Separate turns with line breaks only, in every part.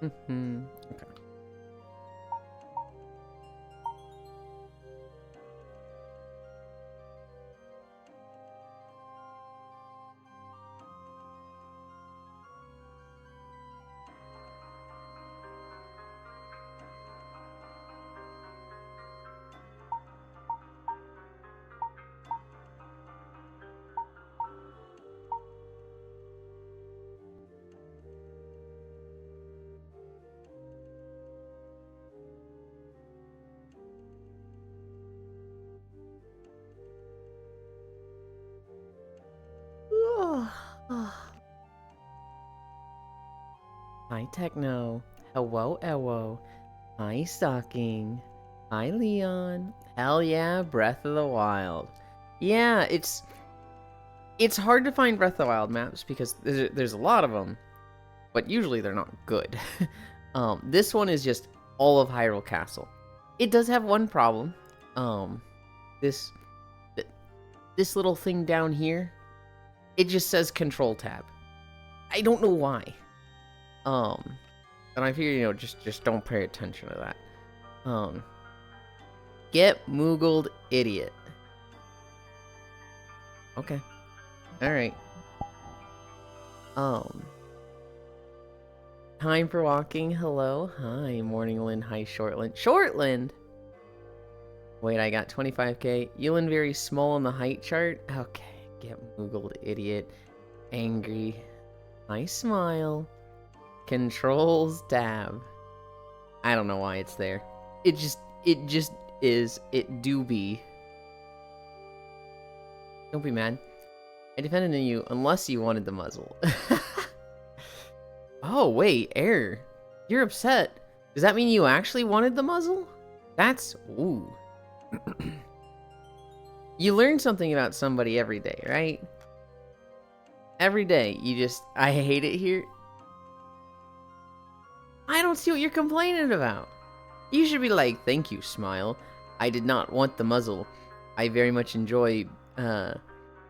Okay. Hi, Techno. Hello, Elwo. Hi, Stocking. Hi, Leon. Hell yeah, Breath of the Wild. Yeah, it's hard to find Breath of the Wild maps because there's a lot of them, but usually they're not good. This one is just all of Hyrule Castle. It does have one problem. This this little thing down here, it just says Control Tab. I don't know why. And I figure, just don't pay attention to that. Get Moogled, idiot. Okay. Alright. Time for walking. Hello. Hi, Morningland. Hi, Shortland. Shortland? Wait, I got 25k. Yulin very small on the height chart. Okay. Get Moogled, idiot. Angry. Nice smile. Controls tab. I don't know why it's there. It just is. It do be. Don't be mad. I depended on you unless you wanted the muzzle. Oh, wait, Air. You're upset. Does that mean you actually wanted the muzzle? That's... Ooh. You learn something about somebody every day, right? Every day, you just... I hate it here. I don't see what you're complaining about. You should be like, thank you, Smile. I did not want the muzzle. I very much enjoy,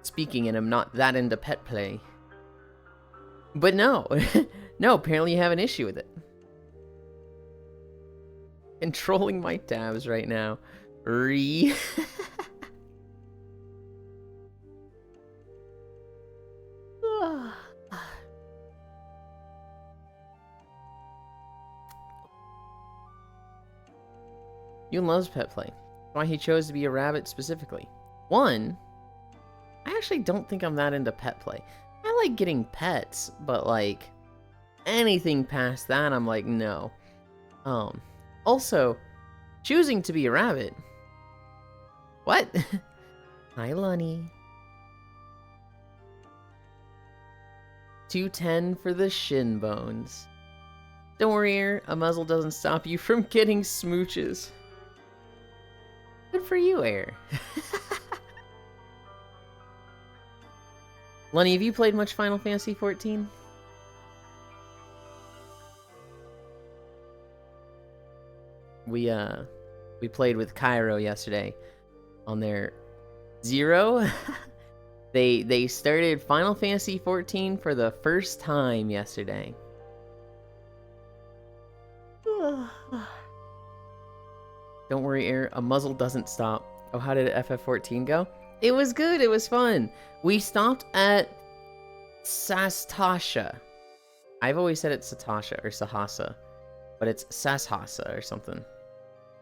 speaking and am not that into pet play. But no. No, apparently you have an issue with it. Controlling my tabs right now. Yulin loves pet play. That's why he chose to be a rabbit specifically. One, I actually don't think I'm that into pet play. I like getting pets, but like anything past that, I'm like, no. Also, choosing to be a rabbit. What? Hi, Lunny. 210 for the shin bones. Don't worry, Air. A muzzle doesn't stop you from getting smooches. Good for you, Air. Lunny, have you played much Final Fantasy XIV? We played with Cairo yesterday on their Zero. They started Final Fantasy XIV for the first time yesterday. Don't worry, Air. A muzzle doesn't stop. Oh, how did FF14 go? It was good. It was fun. We stopped at Sastasha. I've always said it's Satasha or Sahasa, but it's Sashasa or something.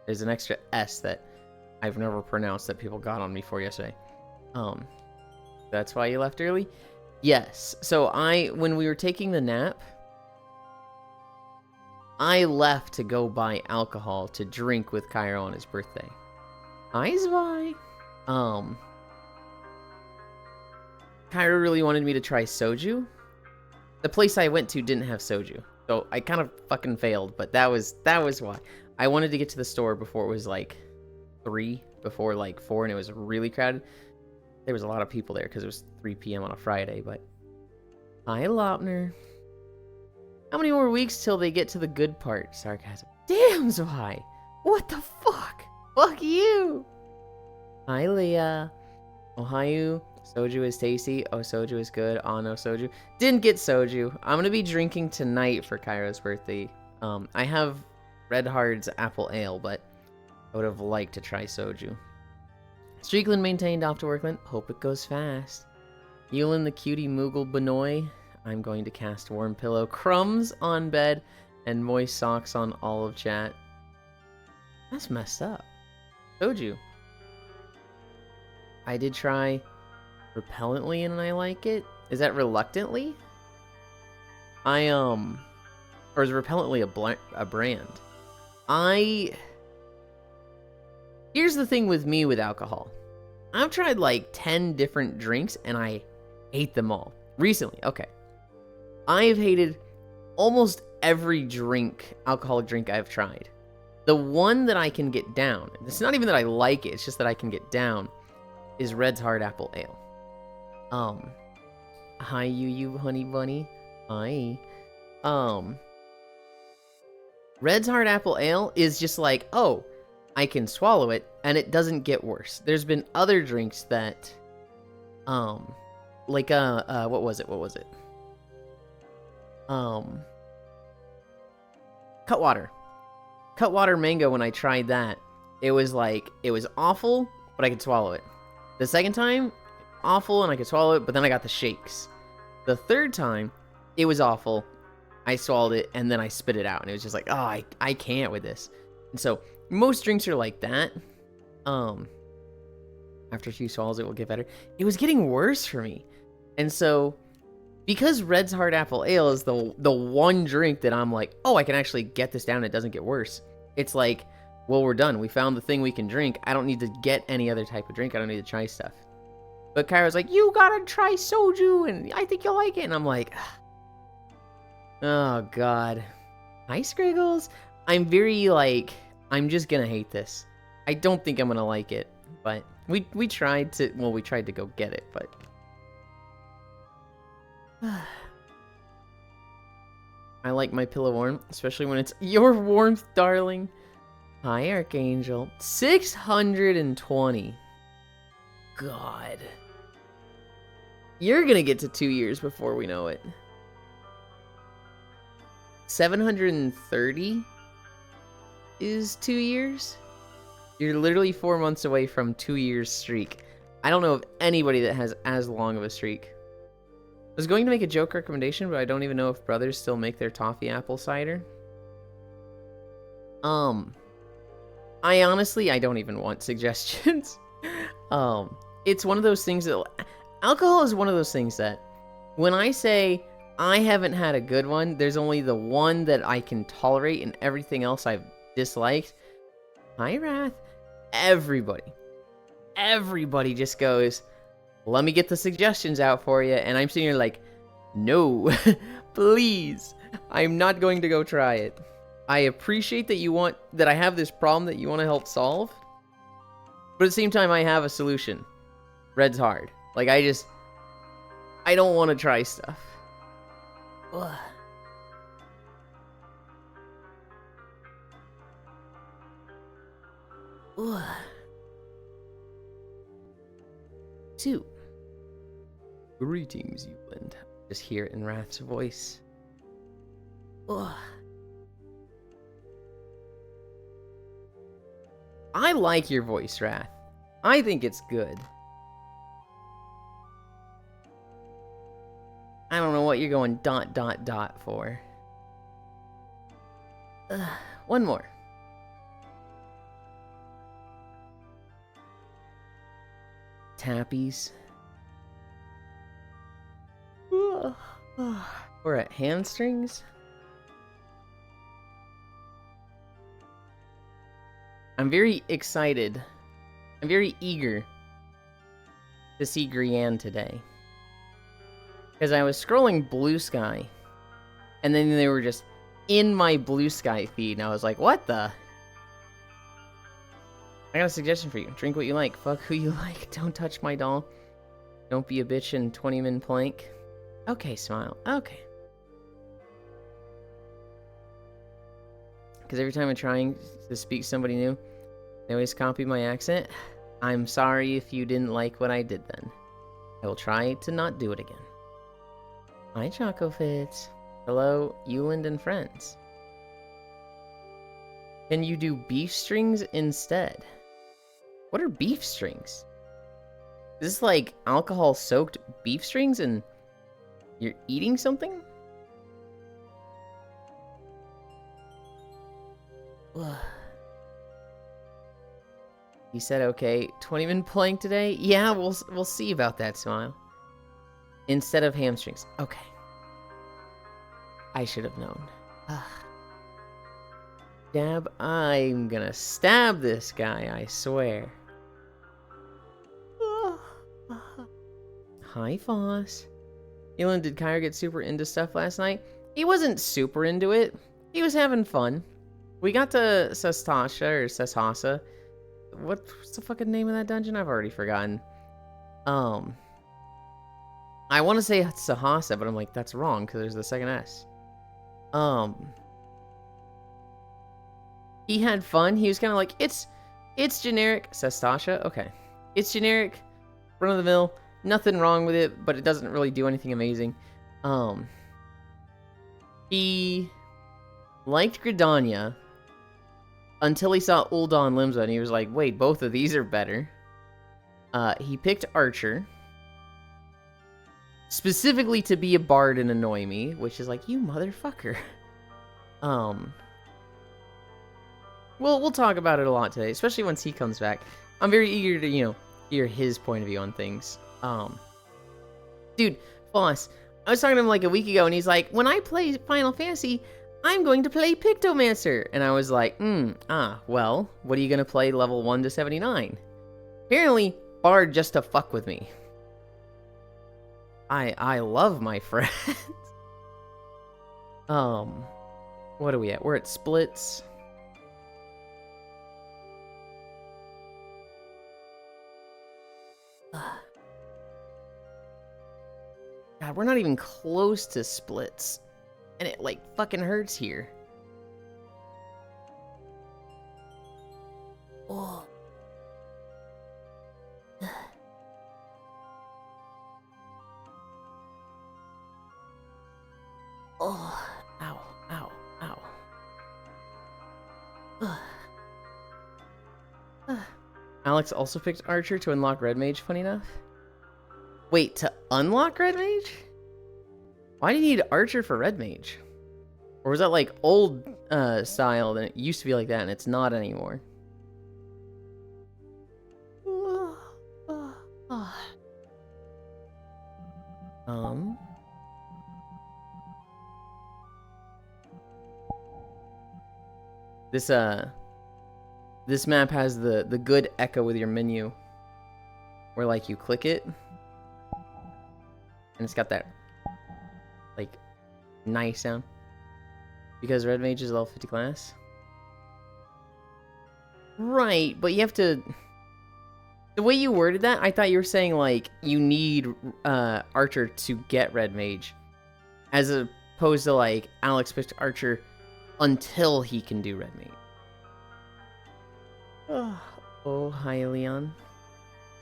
There's an extra S that I've never pronounced that people got on me for yesterday. That's why you left early? Yes. So when we were taking the nap, I left to go buy alcohol to drink with Cairo on his birthday. Hi, Zvi. Cairo really wanted me to try soju. The place I went to didn't have soju, so I kind of fucking failed, but that was why. I wanted to get to the store before it was like 3, before like 4, and it was really crowded. There was a lot of people there because it was 3 p.m. on a Friday, but... Hi, Lautner. How many more weeks till they get to the good part? Sarcasm. Damn, Zvi! What the fuck? Fuck you! Hi, Leah. Ohio. Soju is tasty. Oh, soju is good. Oh, no soju. Didn't get soju. I'm gonna be drinking tonight for Cairo's birthday. I have Red Hard's Apple Ale, but I would have liked to try soju. Streakland maintained off to Workland. Hope it goes fast. Yulin the cutie Moogle Benoy. I'm going to cast Warm Pillow. Crumbs on bed and moist socks on all of chat. That's messed up. Soju. I did try repellently and I like it. Is that reluctantly? Or is repellently a brand? Here's the thing with me with alcohol. I've tried like 10 different drinks and I hate them all. Recently, okay. I've hated almost every alcoholic drink I've tried. The one that I can get down, it's not even that I like it, it's just that I can get down, is Red's Hard Apple Ale. Hi you honey bunny. Hi. Red's Hard Apple Ale is just like, oh, I can swallow it and it doesn't get worse. There's been other drinks that, like, what was it? Cutwater mango, when I tried that, it was awful, but I could swallow it. The second time, awful and I could swallow it, but then I got the shakes. The third time, it was awful. I swallowed it and then I spit it out and it was just like, oh, I can't with this. And so most drinks are like that. After a few swallows, it will get better. It was getting worse for me. And so because Red's Hard Apple Ale is the one drink that I'm like, oh, I can actually get this down. It doesn't get worse. It's like, well, we're done. We found the thing we can drink. I don't need to get any other type of drink. I don't need to try stuff. But Kyra's like, you gotta try soju and I think you'll like it. And I'm like, oh God. Hi, Scriggles. I'm very like, I'm just gonna hate this. I don't think I'm gonna like it. But we tried to go get it, but I like my pillow warm, especially when it's your warmth, darling. Hi, Archangel. 620. God. You're gonna get to 2 years before we know it. 730 is 2 years? You're literally 4 months away from 2 years streak. I don't know of anybody that has as long of a streak. I was going to make a joke recommendation, but I don't even know if brothers still make their toffee apple cider. I don't even want suggestions. It's one of those things that... Alcohol is one of those things that when I say I haven't had a good one, there's only the one that I can tolerate and everything else I've disliked. Hi, Wrath. Everybody just goes, let me get the suggestions out for you. And I'm sitting here like, no, please. I'm not going to go try it. I appreciate that I have this problem that you want to help solve. But at the same time, I have a solution. Red's Hard. Like, I don't want to try stuff. Ugh. Ugh. 2. Greetings, Euland. Just hear it in Wrath's voice. Ugh. I like your voice, Wrath. I think it's good. I don't know what you're going ... for. One more. Tappies. We're at hamstrings. I'm very excited. I'm very eager to see Grianne today. Because I was scrolling Blue Sky, and then they were just in my Blue Sky feed, and I was like, what the? I got a suggestion for you. Drink what you like. Fuck who you like. Don't touch my doll. Don't be a bitch in 20-min plank. Okay, Smile. Okay. Because every time I'm trying to speak to somebody new, they always copy my accent. I'm sorry if you didn't like what I did then. I will try to not do it again. Hi, Choco Fits. Hello, Euland and friends. Can you do beef strings instead? What are beef strings? Is this like alcohol-soaked beef strings and you're eating something? He said, okay, 20-minute playing today? Yeah, we'll see about that, Smile. Instead of hamstrings. Okay. I should have known. Dab, I'm gonna stab this guy, I swear. Hi, Foss. Elon, did Kyra get super into stuff last night? He wasn't super into it. He was having fun. We got to Sastasha, or Sashasa. What's the fucking name of that dungeon? I've already forgotten. I want to say Sahasa, but I'm like, that's wrong, because there's the second S. He had fun. He was kind of like, it's generic. Sastasha? Okay. It's generic, run-of-the-mill, nothing wrong with it, but it doesn't really do anything amazing. He liked Gridania until he saw Ul'Dan Limsa, and he was like, wait, both of these are better. He picked Archer, specifically to be a bard and annoy me, which is like, you motherfucker. We'll talk about it a lot today, especially once he comes back. I'm very eager to, hear his point of view on things. Dude, Foss, I was talking to him like a week ago, and he's like, when I play Final Fantasy, I'm going to play Pictomancer. And I was like, well, what are you going to play level 1 to 79? Apparently, Bard just to fuck with me. I love my friends. What are we at? We're at splits. God, we're not even close to splits. And it, like, fucking hurts here. Oh. Oh. Ow. Ow. Ow. Alex also picked Archer to unlock Red Mage, funny enough. Wait, to unlock Red Mage? Why do you need Archer for Red Mage? Or was that like old style, and it used to be like that and it's not anymore? This map has the good echo with your menu, where like you click it, and it's got that like nice sound. Because Red Mage is level 50 class. Right, but you have to... The way you worded that, I thought you were saying, like, you need Archer to get Red Mage. As opposed to, like, Alex picked Archer until he can do Red Mage. Oh, hi, Leon.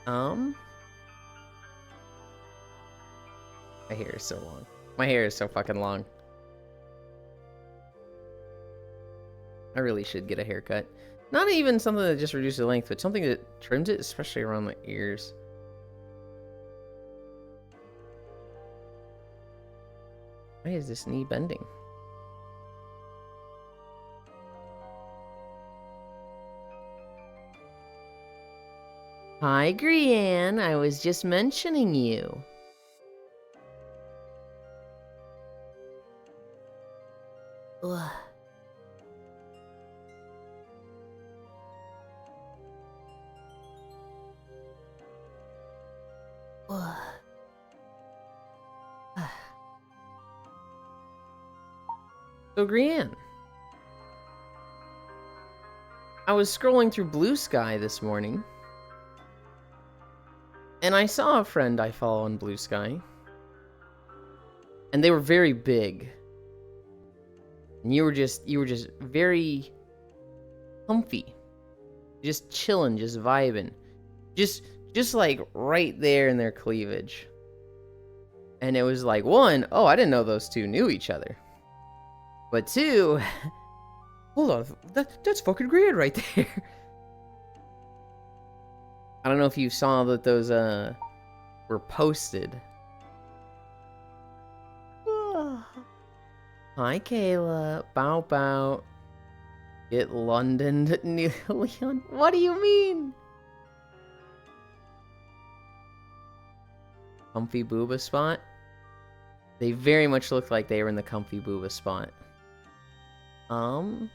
My hair is so long. My hair is so fucking long. I really should get a haircut. Not even something that just reduces the length, but something that trims it, especially around my ears. Why is this knee bending? Hi, Grianne. I was just mentioning you. Ugh. So, Grianne, I was scrolling through Blue Sky this morning, and I saw a friend I follow on Blue Sky, and they were very big, and you were just very comfy, just chilling, just vibing, just like right there in their cleavage. And it was like, one, oh, I didn't know those two knew each other. But two, Hold on, that's fucking great right there. I don't know if you saw that those were posted. Hi, Kayla. Bow bow. Get Londoned, Leon. What do you mean? Comfy booba spot? They very much look like they were in the comfy booba spot. Cami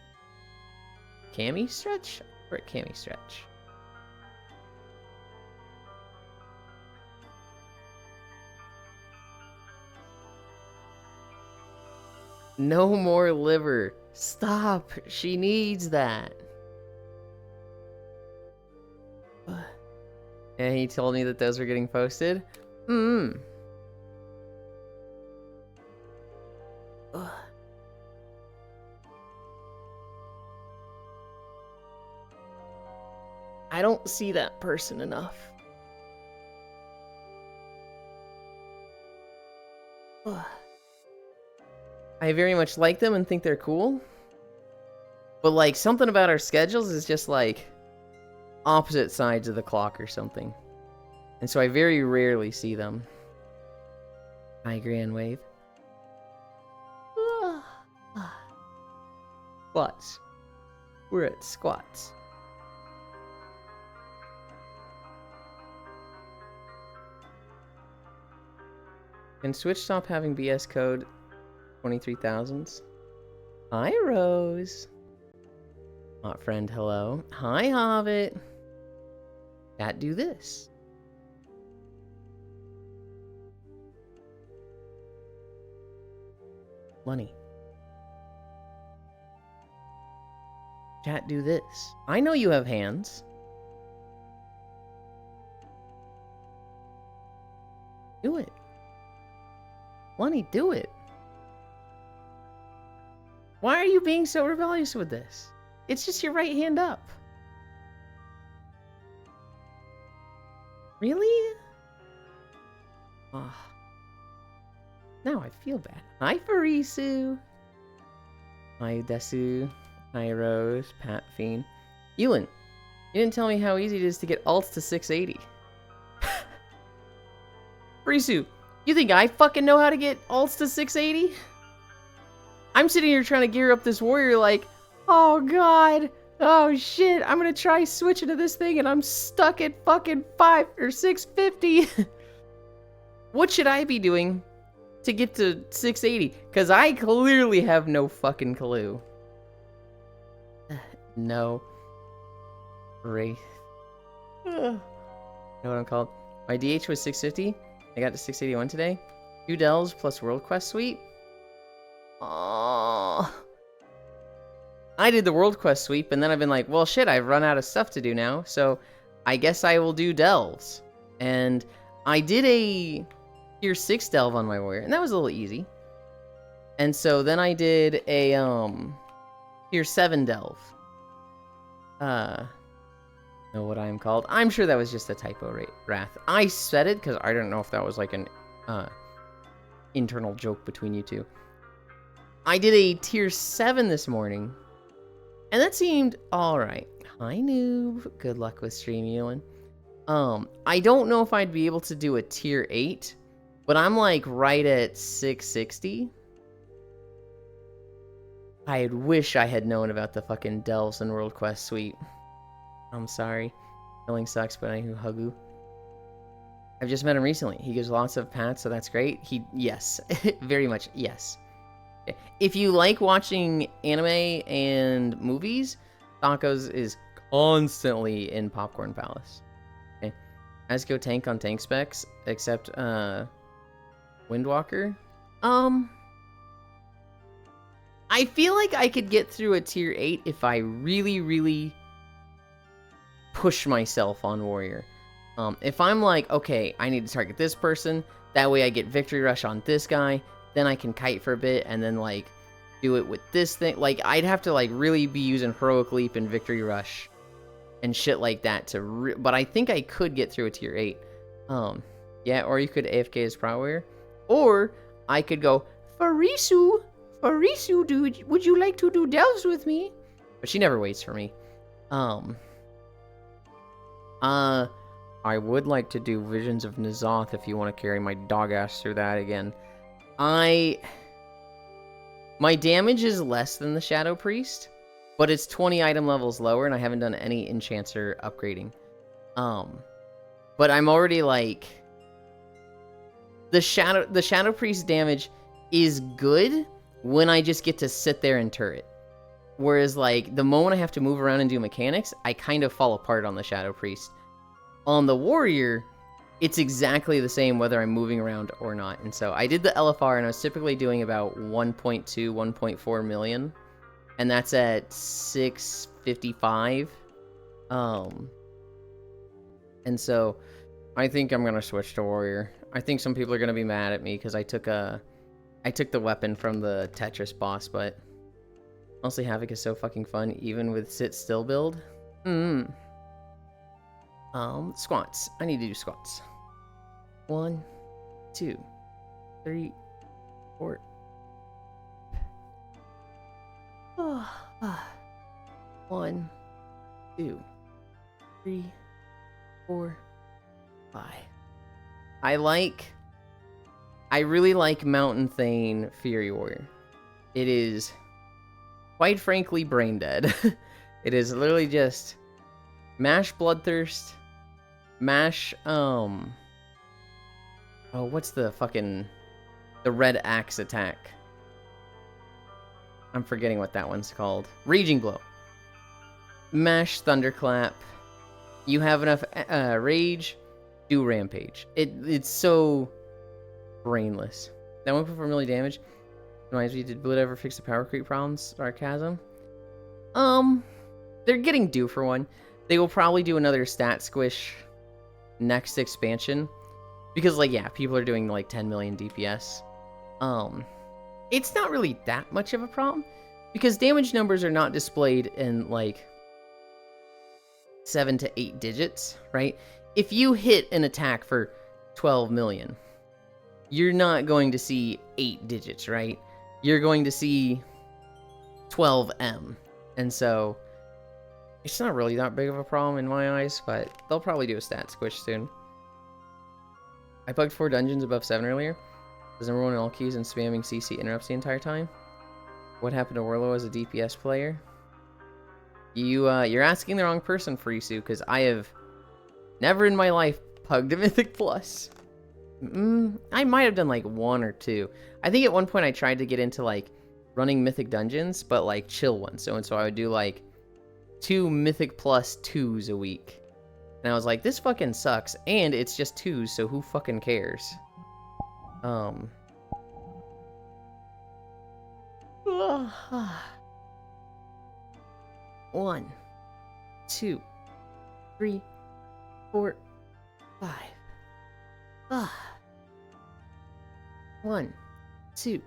stretch? Or cami stretch? No more liver. Stop. She needs that. And he told me that those were getting posted. Ugh. I don't see that person enough. Ugh. I very much like them and think they're cool. But like something about our schedules is just like opposite sides of the clock or something. And so I very rarely see them. Hi, Grand Wave. Squats. We're at squats. Can Switch stop having BS code 23,000s? Hi, Rose. Hot friend, hello. Hi, Hobbit. Chat, do this. Lunny. Chat, do this. I know you have hands. Do it. Lunny, do it. Why are you being so rebellious with this? It's just your right hand up. Really? Oh. Now I feel bad. Hi, Farisu. Hi, Desu. Hi, Rose. Pat Fiend. Ewan, you didn't tell me how easy it is to get ults to 680. Farisu, you think I fucking know how to get ults to 680? I'm sitting here trying to gear up this warrior like, oh god, oh shit, I'm gonna try switching to this thing and I'm stuck at fucking 5 or 650. What should I be doing to get to 680? Because I clearly have no fucking clue. No. Wraith. Know what I'm called? My DH was 650. I got to 681 today. 2 Delves plus World Quest Suite. Aww. I did the World Quest sweep, and then I've been like, well, shit, I've run out of stuff to do now, so I guess I will do Delves. And I did a Tier 6 Delve on my warrior, and that was a little easy. And so then I did a Tier 7 Delve. Know what I'm called? I'm sure that was just a typo, Wrath. I said it because I don't know if that was like an internal joke between you two. I did a Tier 7 this morning, and that seemed alright. Hi, noob. Good luck with stream, Ewan. I don't know if I'd be able to do a Tier 8, but I'm like right at 660. I wish I had known about the fucking Delves and World Quest suite. I'm sorry. Killing sucks, but I hug you. I've just met him recently. He gives lots of pats, so that's great. Yes. Very much, yes. If you like watching anime and movies, Tacos is constantly in Popcorn Palace. Okay. Asco tank on tank specs, except Windwalker. I feel like I could get through a Tier 8 if I really, really push myself on Warrior. If I'm like, okay, I need to target this person, that way I get Victory Rush on this guy, then I can kite for a bit, and then, like, do it with this thing. Like, I'd have to, like, really be using Heroic Leap and Victory Rush and shit like that to but I think I could get through a Tier 8. Yeah, or you could AFK as Prow Warrior. Or I could go, Farisu, dude, would you like to do Delves with me? but she never waits for me. I would like to do Visions of N'Zoth if you want to carry my dog ass through that again. My damage is less than the Shadow Priest, but it's 20 item levels lower, and I haven't done any enchanter upgrading. But I'm already like... The Shadow Priest damage is good when I just get to sit there and turret. Whereas, like, the moment I have to move around and do mechanics, I kind of fall apart on the Shadow Priest. On the Warrior, it's exactly the same whether I'm moving around or not. And so I did the LFR, and I was typically doing about 1.2, 1.4 million. And that's at 655. And so I think I'm going to switch to Warrior. I think some people are going to be mad at me because I took the weapon from the Tetris boss, but honestly, Havoc is so fucking fun, even with sit still build. Squats. I need to do squats. 1, 2, 3, 4. 1, 2, 3, 4, 5. I really like Mountain Thane Fury Warrior. It is, quite frankly, brain dead. It is literally just mash Bloodthirst, mash, what's the Red Axe attack? I'm forgetting what that one's called. Raging Blow. Mash Thunderclap. You have enough rage, do Rampage. It's so brainless. That 1.4 million damage. Reminds me, did Blood ever fix the power creep problems? Sarcasm. They're getting due for one. They will probably do another stat squish next expansion. Because, like, yeah, people are doing, like, 10 million DPS. It's not really that much of a problem. Because damage numbers are not displayed in, like, 7 to 8 digits, right? If you hit an attack for 12 million, you're not going to see 8 digits, right? You're going to see 12M. And so, it's not really that big of a problem in my eyes, but they'll probably do a stat squish soon. I bugged 4 dungeons above 7 earlier. Was number 1 in all queues and spamming CC interrupts the entire time. What happened to Warlow as a DPS player? You're asking the wrong person, Furisu, because I have never in my life pugged a Mythic Plus. I might have done like 1 or 2. I think at one point I tried to get into like running Mythic Dungeons, but like chill ones. So I would do like 2 Mythic Plus 2s a week. And I was like, this fucking sucks, and it's just 2s, so who fucking cares? 1, 2, 3, 4, 5. 1, 2,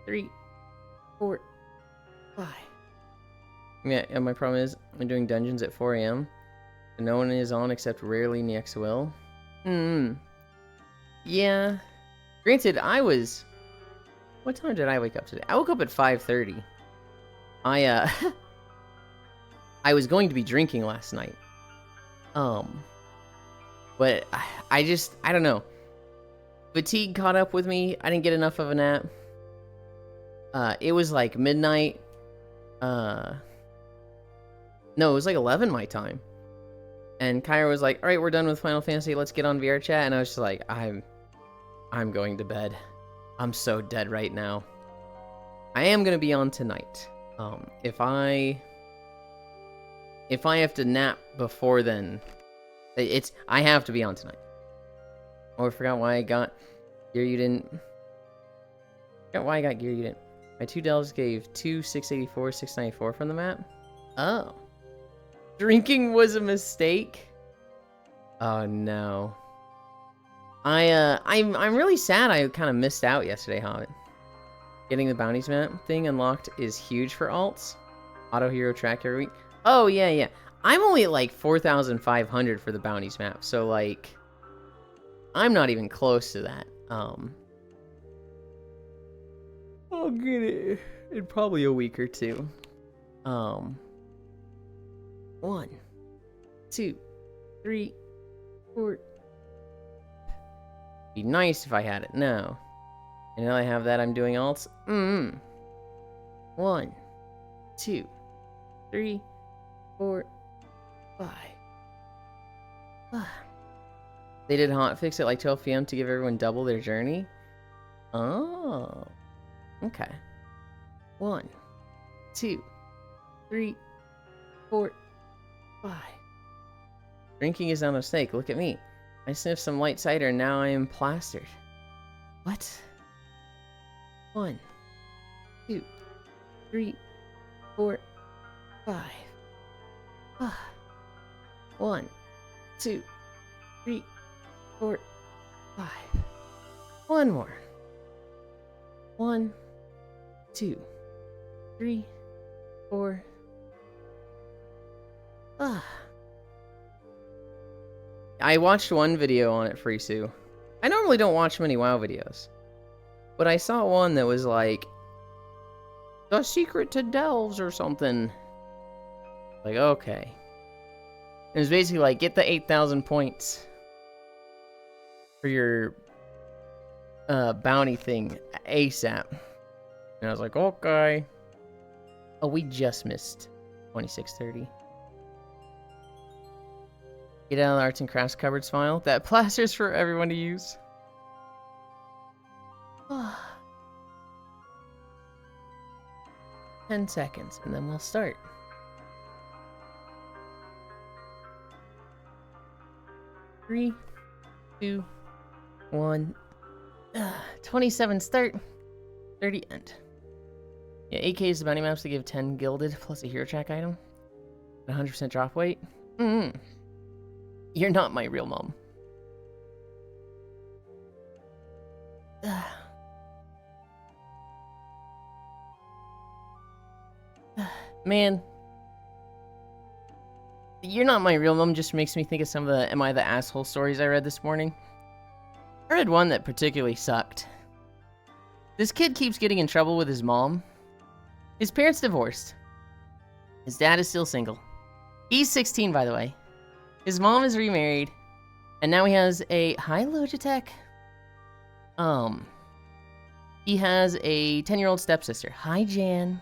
3, 4, 5. Yeah, and my problem is I'm doing dungeons at 4 a.m. and no one is on except rarely in the XOL. Yeah. Granted, what time did I wake up today? I woke up at 5:30. I was going to be drinking last night. But I don't know. Fatigue caught up with me. I didn't get enough of a nap. It was like midnight. No, it was like 11 my time. And Kyra was like, alright, we're done with Final Fantasy. Let's get on VR chat. And I was just like, I'm going to bed. I'm so dead right now. I am going to be on tonight. If I have to nap before then, I have to be on tonight. Oh, I forgot why I got gear you didn't. I forgot why I got gear you didn't. My 2 delves gave 2 684, 694 from the map. Oh. Drinking was a mistake? Oh no. I'm really sad I kind of missed out yesterday, Hobbit. Getting the bounties map thing unlocked is huge for alts. Auto hero track every week. Oh yeah. I'm only at like 4,500 for the bounties map, so like I'm not even close to that. I'll get it in probably a week or 2. 1, 2, 3, 4. Be nice if I had it. No. And now I have that, I'm doing alts. 1, 2, 3, 4, 5. They did hotfix at like 12 p.m. to give everyone double their journey. Oh. Okay. 1, 2, 3, 4, 5. Drinking is not a mistake. Look at me. I sniffed some light cider and now I am plastered. What? 1, 2, 3, 4, 5. 1, 2, 3, 4, 5. One more. 1, 2, 3, 4. I watched one video on it, Frisu. I normally don't watch many WoW videos, but I saw one that was like, the secret to Delves or something. Like, okay. It was basically like, get the 8,000 points for your bounty thing ASAP. And I was like, okay. Oh, we just missed 2630. Get out of the arts and crafts cupboards file. That plaster's for everyone to use. 10 seconds, and then we'll start. Three, 2, 1. 27 start. 30 end. Yeah, 8K is the bounty maps to give 10 gilded plus a hero track item. 100% drop weight. You're not my real mom. Man. You're not my real mom just makes me think of some of the Am I the Asshole stories I read this morning. I read one that particularly sucked. This kid keeps getting in trouble with his mom. His parents divorced. His dad is still single. He's 16, by the way. His mom is remarried, and now he has a Logitech. He has a 10-year-old stepsister. Hi, Jan.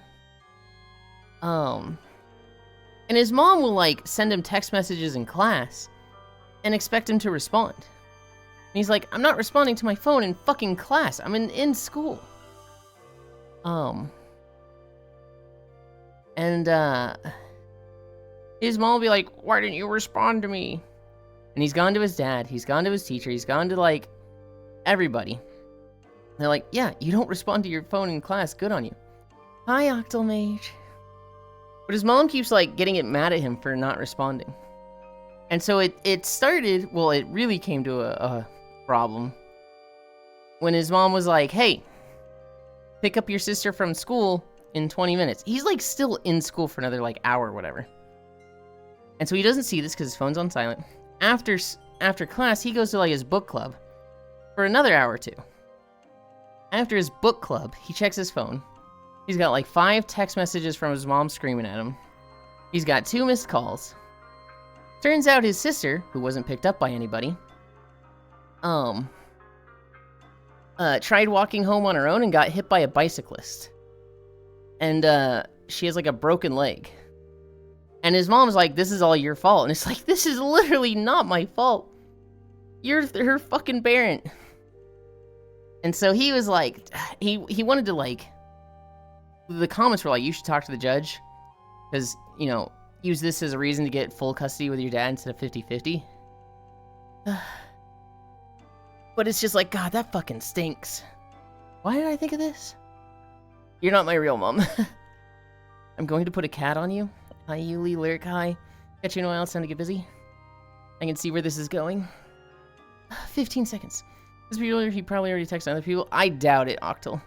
And his mom will like send him text messages in class and expect him to respond. And he's like, I'm not responding to my phone in fucking class. I'm in school. His mom will be like, why didn't you respond to me? And he's gone to his dad, he's gone to his teacher, he's gone to, like, everybody. And they're like, yeah, you don't respond to your phone in class, good on you. Hi, Octomage. But his mom keeps, like, getting it mad at him for not responding. And so it started, well, it really came to a problem when his mom was like, hey, pick up your sister from school in 20 minutes. He's, like, still in school for another, like, hour or whatever. And so he doesn't see this because his phone's on silent. After class, he goes to like his book club for another hour or 2. After his book club, he checks his phone. He's got like 5 text messages from his mom screaming at him. He's got 2 missed calls. Turns out his sister, who wasn't picked up by anybody, tried walking home on her own and got hit by a bicyclist. And she has like a broken leg. And his mom's like, this is all your fault. And it's like, this is literally not my fault. You're her fucking parent. And so he was like, he wanted to like, the comments were like, you should talk to the judge. Because, you know, use this as a reason to get full custody with your dad instead of 50-50. But it's just like, God, that fucking stinks. Why did I think of this? You're not my real mom. I'm going to put a cat on you. Hi, Yuli, Lyric, hi. Catch you in a while, it's time to get busy. I can see where this is going. 15 seconds. This people, he probably already texted other people. I doubt it, Octal.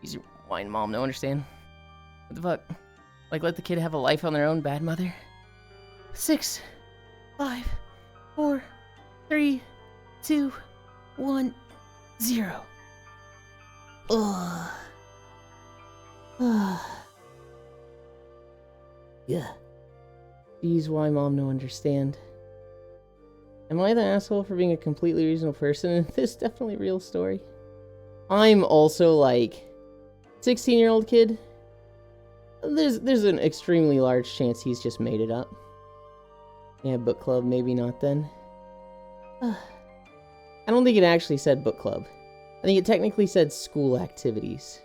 He's your wine mom, no understand. What the fuck? Like, let the kid have a life on their own, bad mother? 6, 5, 4, 3, 2, 1, 0. Ugh. Ugh. Yeah. Geez, why mom no understand? Am I the asshole for being a completely reasonable person in this definitely real story? I'm also like 16-year-old kid. There's an extremely large chance he's just made it up. Yeah, book club, maybe not then. I don't think it actually said book club. I think it technically said school activities.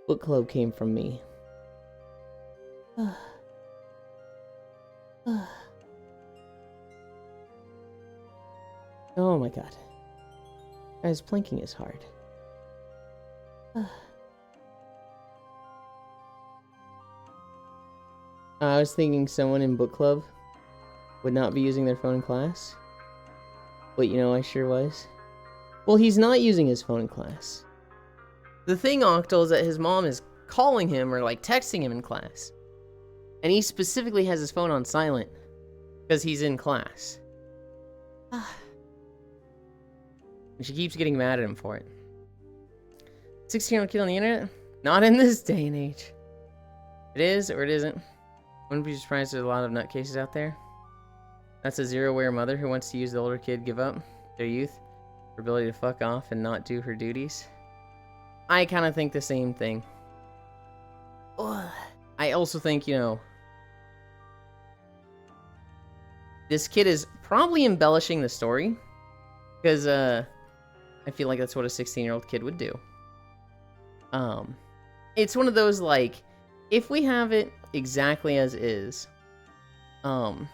Book club came from me. Oh my god. Guys, planking is hard. I was thinking someone in book club would not be using their phone in class. But you know, I sure was. Well, he's not using his phone in class. The thing, Octal, is that his mom is calling him or like texting him in class. And he specifically has his phone on silent because he's in class. And she keeps getting mad at him for it. 16-year-old kid on the internet? Not in this day and age. It is or it isn't. Wouldn't be surprised there's a lot of nutcases out there. That's a zero-aware mother who wants to use the older kid give up their youth, her ability to fuck off and not do her duties. I kind of think the same thing. I also think, you know, this kid is probably embellishing the story because I feel like that's what a 16-year-old kid would do. It's one of those, like, if we have it exactly as is, well,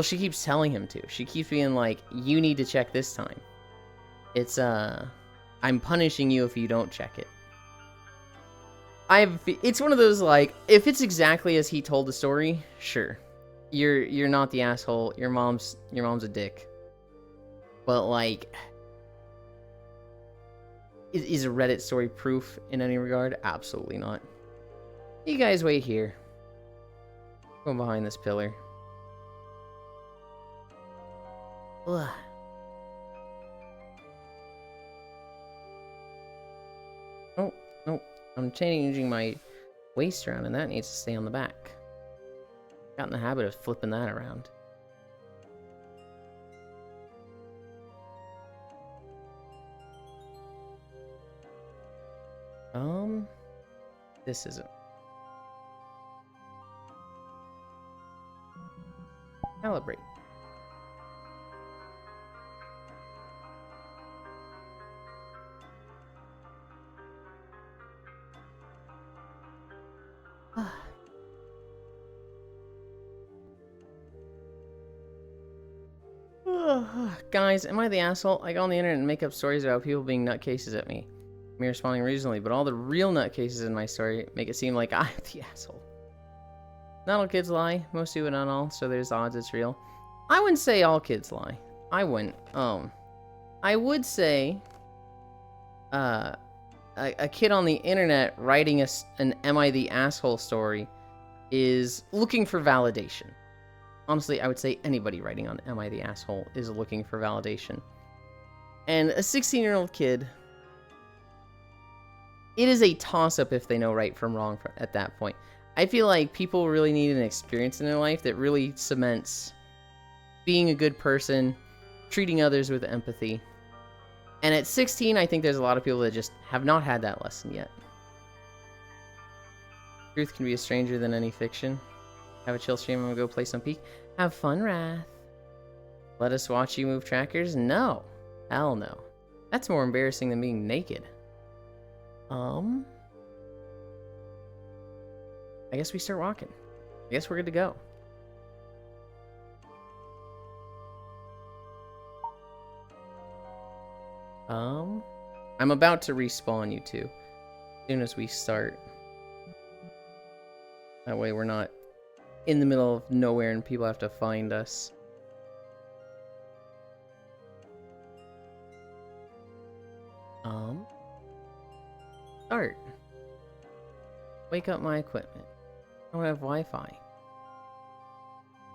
she keeps telling him to. She keeps being like, you need to check this time. It's, I'm punishing you if you don't check it. It's one of those, like, if it's exactly as he told the story, sure. You're not the asshole. Your mom's a dick. But, like, is a Reddit story proof in any regard? Absolutely not. You guys wait here. Go behind this pillar. Ugh. Oh, no. I'm changing my waist around and that needs to stay on the back. Got in the habit of flipping that around. This isn't. Calibrate. Guys, am I the asshole? I go on the internet and make up stories about people being nutcases at me. Me responding reasonably, but all the real nutcases in my story make it seem like I'm the asshole. Not all kids lie. Most do, but not all, so there's odds it's real. I wouldn't say all kids lie. I wouldn't. I would say, a kid on the internet writing an Am I the Asshole story is looking for validation. Honestly, I would say anybody writing on Am I the Asshole is looking for validation. And a 16-year-old kid, it is a toss-up if they know right from wrong at that point. I feel like people really need an experience in their life that really cements being a good person, treating others with empathy. And at 16, I think there's a lot of people that just have not had that lesson yet. Truth can be a stranger than any fiction. Have a chill stream, I'm gonna go play some Peak. Have fun, Wrath. Let us watch you move trackers? No. Hell no. That's more embarrassing than being naked. I guess we start walking. I guess we're good to go. I'm about to respawn you two as soon as we start. That way we're not in the middle of nowhere and people have to find us. Start. Wake up my equipment. I don't have Wi-Fi.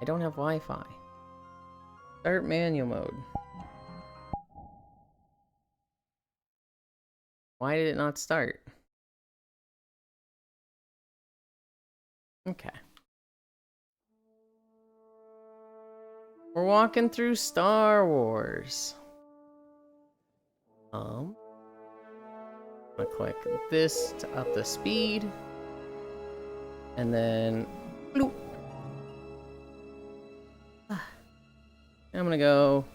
I don't have Wi-Fi. Start manual mode. Why did it not start? Okay. We're walking through Star Wars. I'm gonna click this to up the speed. And then bloop. I'm gonna go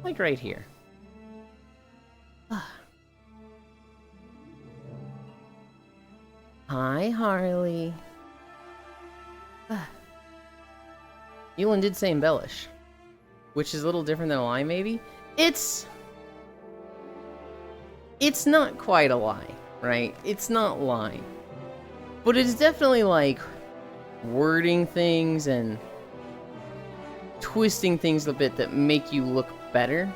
like right here. Hi, Harley. Elon did say embellish, which is a little different than a lie, maybe. It's not quite a lie, right? It's not lying. But it's definitely like wording things and twisting things a bit that make you look better.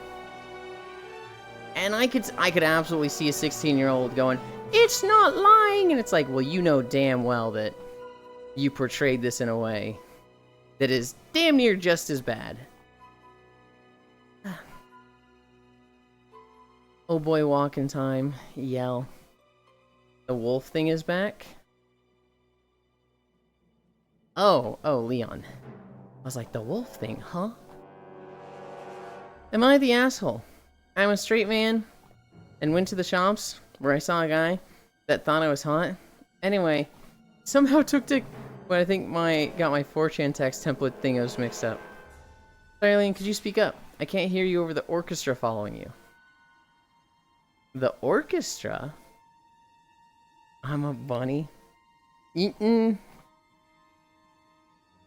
And I could absolutely see a 16-year-old going, "It's not lying," and it's like, well, you know damn well that you portrayed this in a way that is damn near just as bad. Oh boy, walking time. Yell. The wolf thing is back. Oh, Leon. I was like, the wolf thing, huh? Am I the asshole? I'm a straight man and went to the shops where I saw a guy that thought I was hot. Anyway, somehow took to, but I think got my 4chan text template thing was mixed up. Sorry, Leon, could you speak up? I can't hear you over the orchestra following you. The orchestra? I'm a bunny. I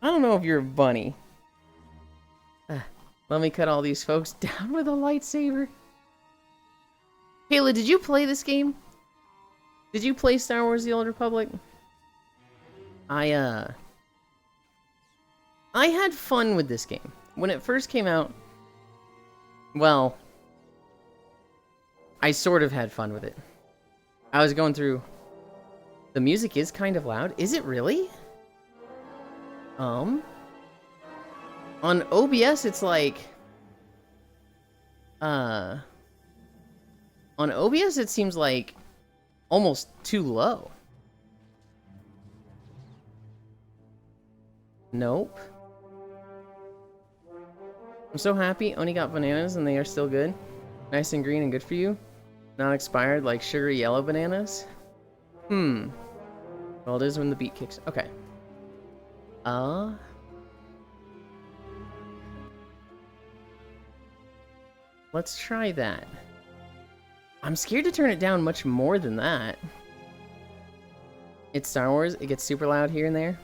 don't know if you're a bunny. Let me cut all these folks down with a lightsaber. Kayla, did you play this game? Did you play Star Wars The Old Republic? I had fun with this game. When it first came out, well, I sort of had fun with it. I was going through... The music is kind of loud. Is it really? On OBS, it's like... On OBS, it seems like almost too low. Nope. I'm so happy. Oni got bananas and they are still good. Nice and green and good for you. Not expired like sugary yellow bananas. Well, it is when the beat kicks. Okay. Let's try that. I'm scared to turn it down much more than that. It's Star Wars. It gets super loud here and there.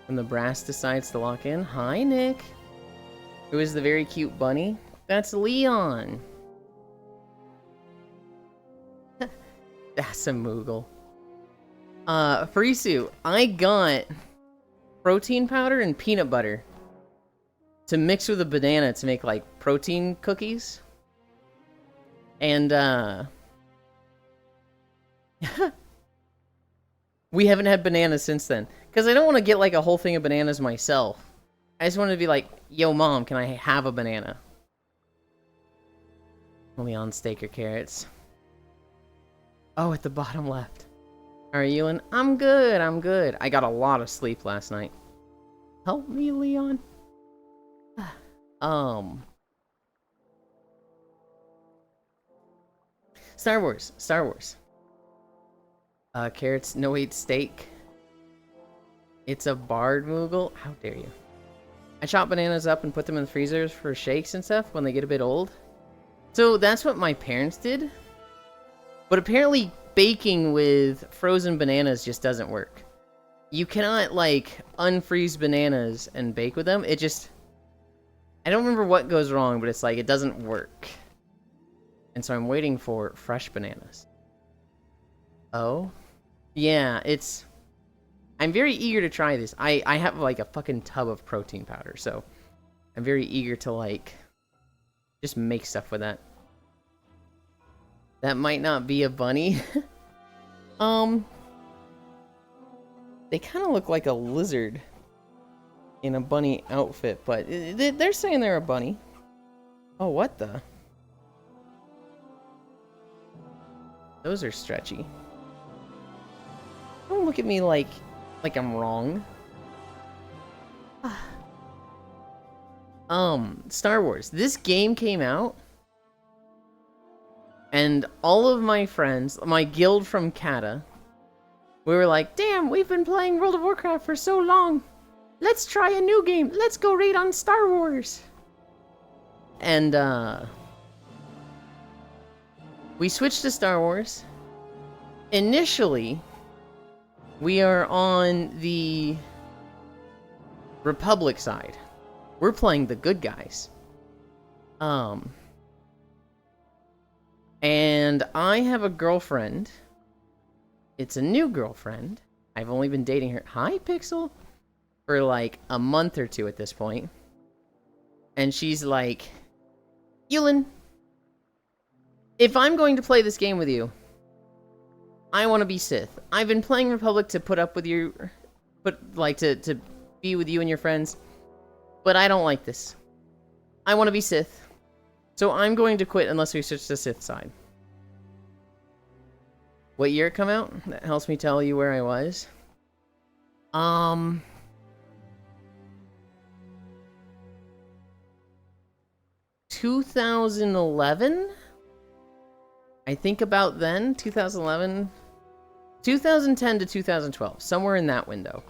When the brass decides to lock in. Hi, Nick. Who is the very cute bunny? That's Leon. That's a Moogle. Frisu, I got protein powder and peanut butter to mix with a banana to make, like, protein cookies. And, we haven't had bananas since then. Because I don't want to get, like, a whole thing of bananas myself. I just want to be like, yo, Mom, can I have a banana? Only on steak or carrots. Oh, at the bottom left. How are you, Ewan? I'm good, I'm good. I got a lot of sleep last night. Help me, Leon. Star Wars. Carrots, no eat steak. It's a Bard Moogle. How dare you? I chop bananas up and put them in the freezers for shakes and stuff when they get a bit old. So that's what my parents did. But apparently baking with frozen bananas just doesn't work. You cannot, like, unfreeze bananas and bake with them. It just... I don't remember what goes wrong, but it's like, it doesn't work. And so I'm waiting for fresh bananas. Oh? Yeah, it's... I'm very eager to try this. I have, like, a fucking tub of protein powder, so... I'm very eager to, like... just make stuff with that. That might not be a bunny. They kind of look like a lizard in a bunny outfit, but they're saying they're a bunny. Oh, what the? Those are stretchy. Don't look at me like like I'm wrong. Star Wars. This game came out, and all of my friends, my guild from Kata, we were like, damn, we've been playing World of Warcraft for so long. Let's try a new game. Let's go raid on Star Wars. And, we switched to Star Wars. Initially, we are on the Republic side. We're playing the good guys. And I have a girlfriend. It's a new girlfriend. I've only been dating her. Hi, Pixel. For like a month or two at this point. And she's like, Yulin, if I'm going to play this game with you, I want to be Sith. I've been playing Republic to put up with you, to be with you and your friends, but I don't like this. I want to be Sith. So I'm going to quit unless we switch to Sith side. What year it come out? That helps me tell you where I was. 2011? I think about then, 2011, 2010 to 2012, somewhere in that window.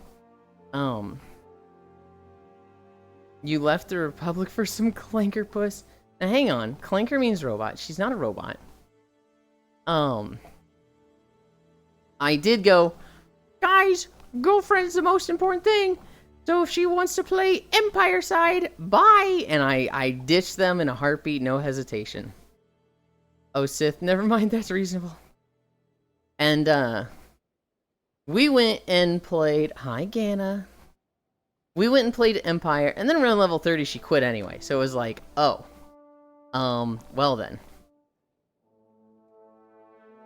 You left the Republic for some Clanker puss? Now hang on, Clanker means robot. She's not a robot. I did go, guys, girlfriend's the most important thing. So if she wants to play Empire side, bye. And I ditched them in a heartbeat, no hesitation. Oh, Sith, never mind, that's reasonable. And, we went and played... Hi, Gana. We went and played Empire, and then around level 30, she quit anyway. So it was like, oh. Well then.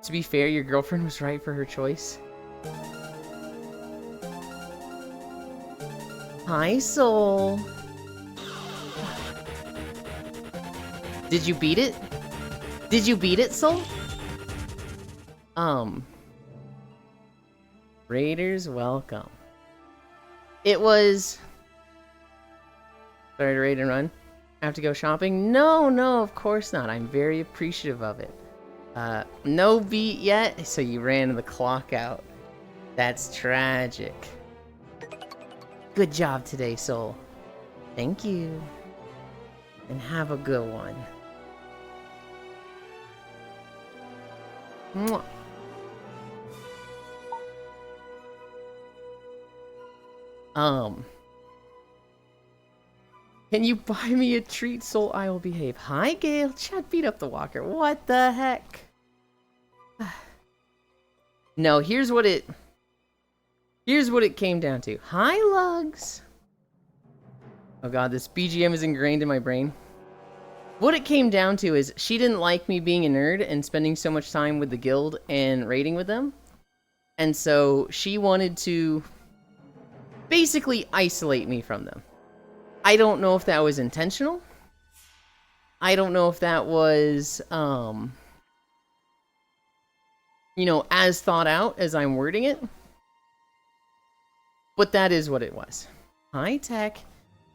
To be fair, your girlfriend was right for her choice. Hi, Soul. Did you beat it? Did you beat it, Soul? Raiders, welcome. It was... Sorry to raid and run. I have to go shopping? No, of course not. I'm very appreciative of it. No beat yet, so you ran the clock out. That's tragic. Good job today, Soul. Thank you. And have a good one. Mwah. Can you buy me a treat, Soul? I will behave. Hi, Gale. Chat beat up the walker. What the heck? No, here's what it came down to. Hi, Lugs. Oh god, this BGM is ingrained in my brain. What it came down to is she didn't like me being a nerd and spending so much time with the guild and raiding with them. And so she wanted to basically isolate me from them. I don't know if that was intentional. I don't know if that was, you know, as thought out as I'm wording it. But that is what it was. High tech.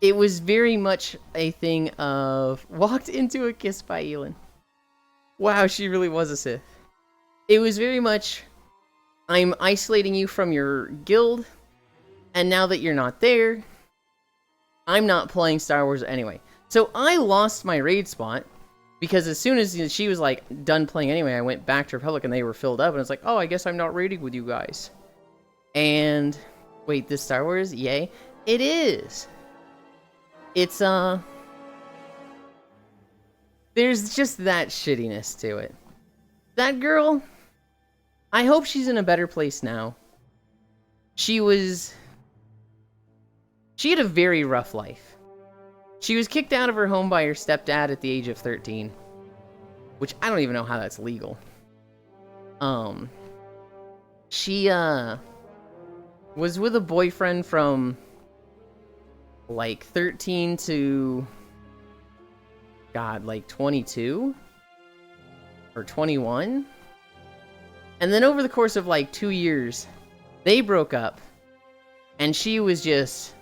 It was very much a thing of walked into a kiss by Elin. Wow, she really was a Sith. It was very much, I'm isolating you from your guild, and now that you're not there, I'm not playing Star Wars anyway. So I lost my raid spot, because as soon as she was like done playing anyway, I went back to Republic and they were filled up, and it's like, oh, I guess I'm not raiding with you guys. And, wait, this Star Wars? Yay. It is. It's, there's just that shittiness to it. That girl, I hope she's in a better place now. She had a very rough life. She was kicked out of her home by her stepdad at the age of 13. Which, I don't even know how that's legal. She, was with a boyfriend from like 13 to God, like 22 or 21. And then over the course of like 2 years, they broke up. And she was just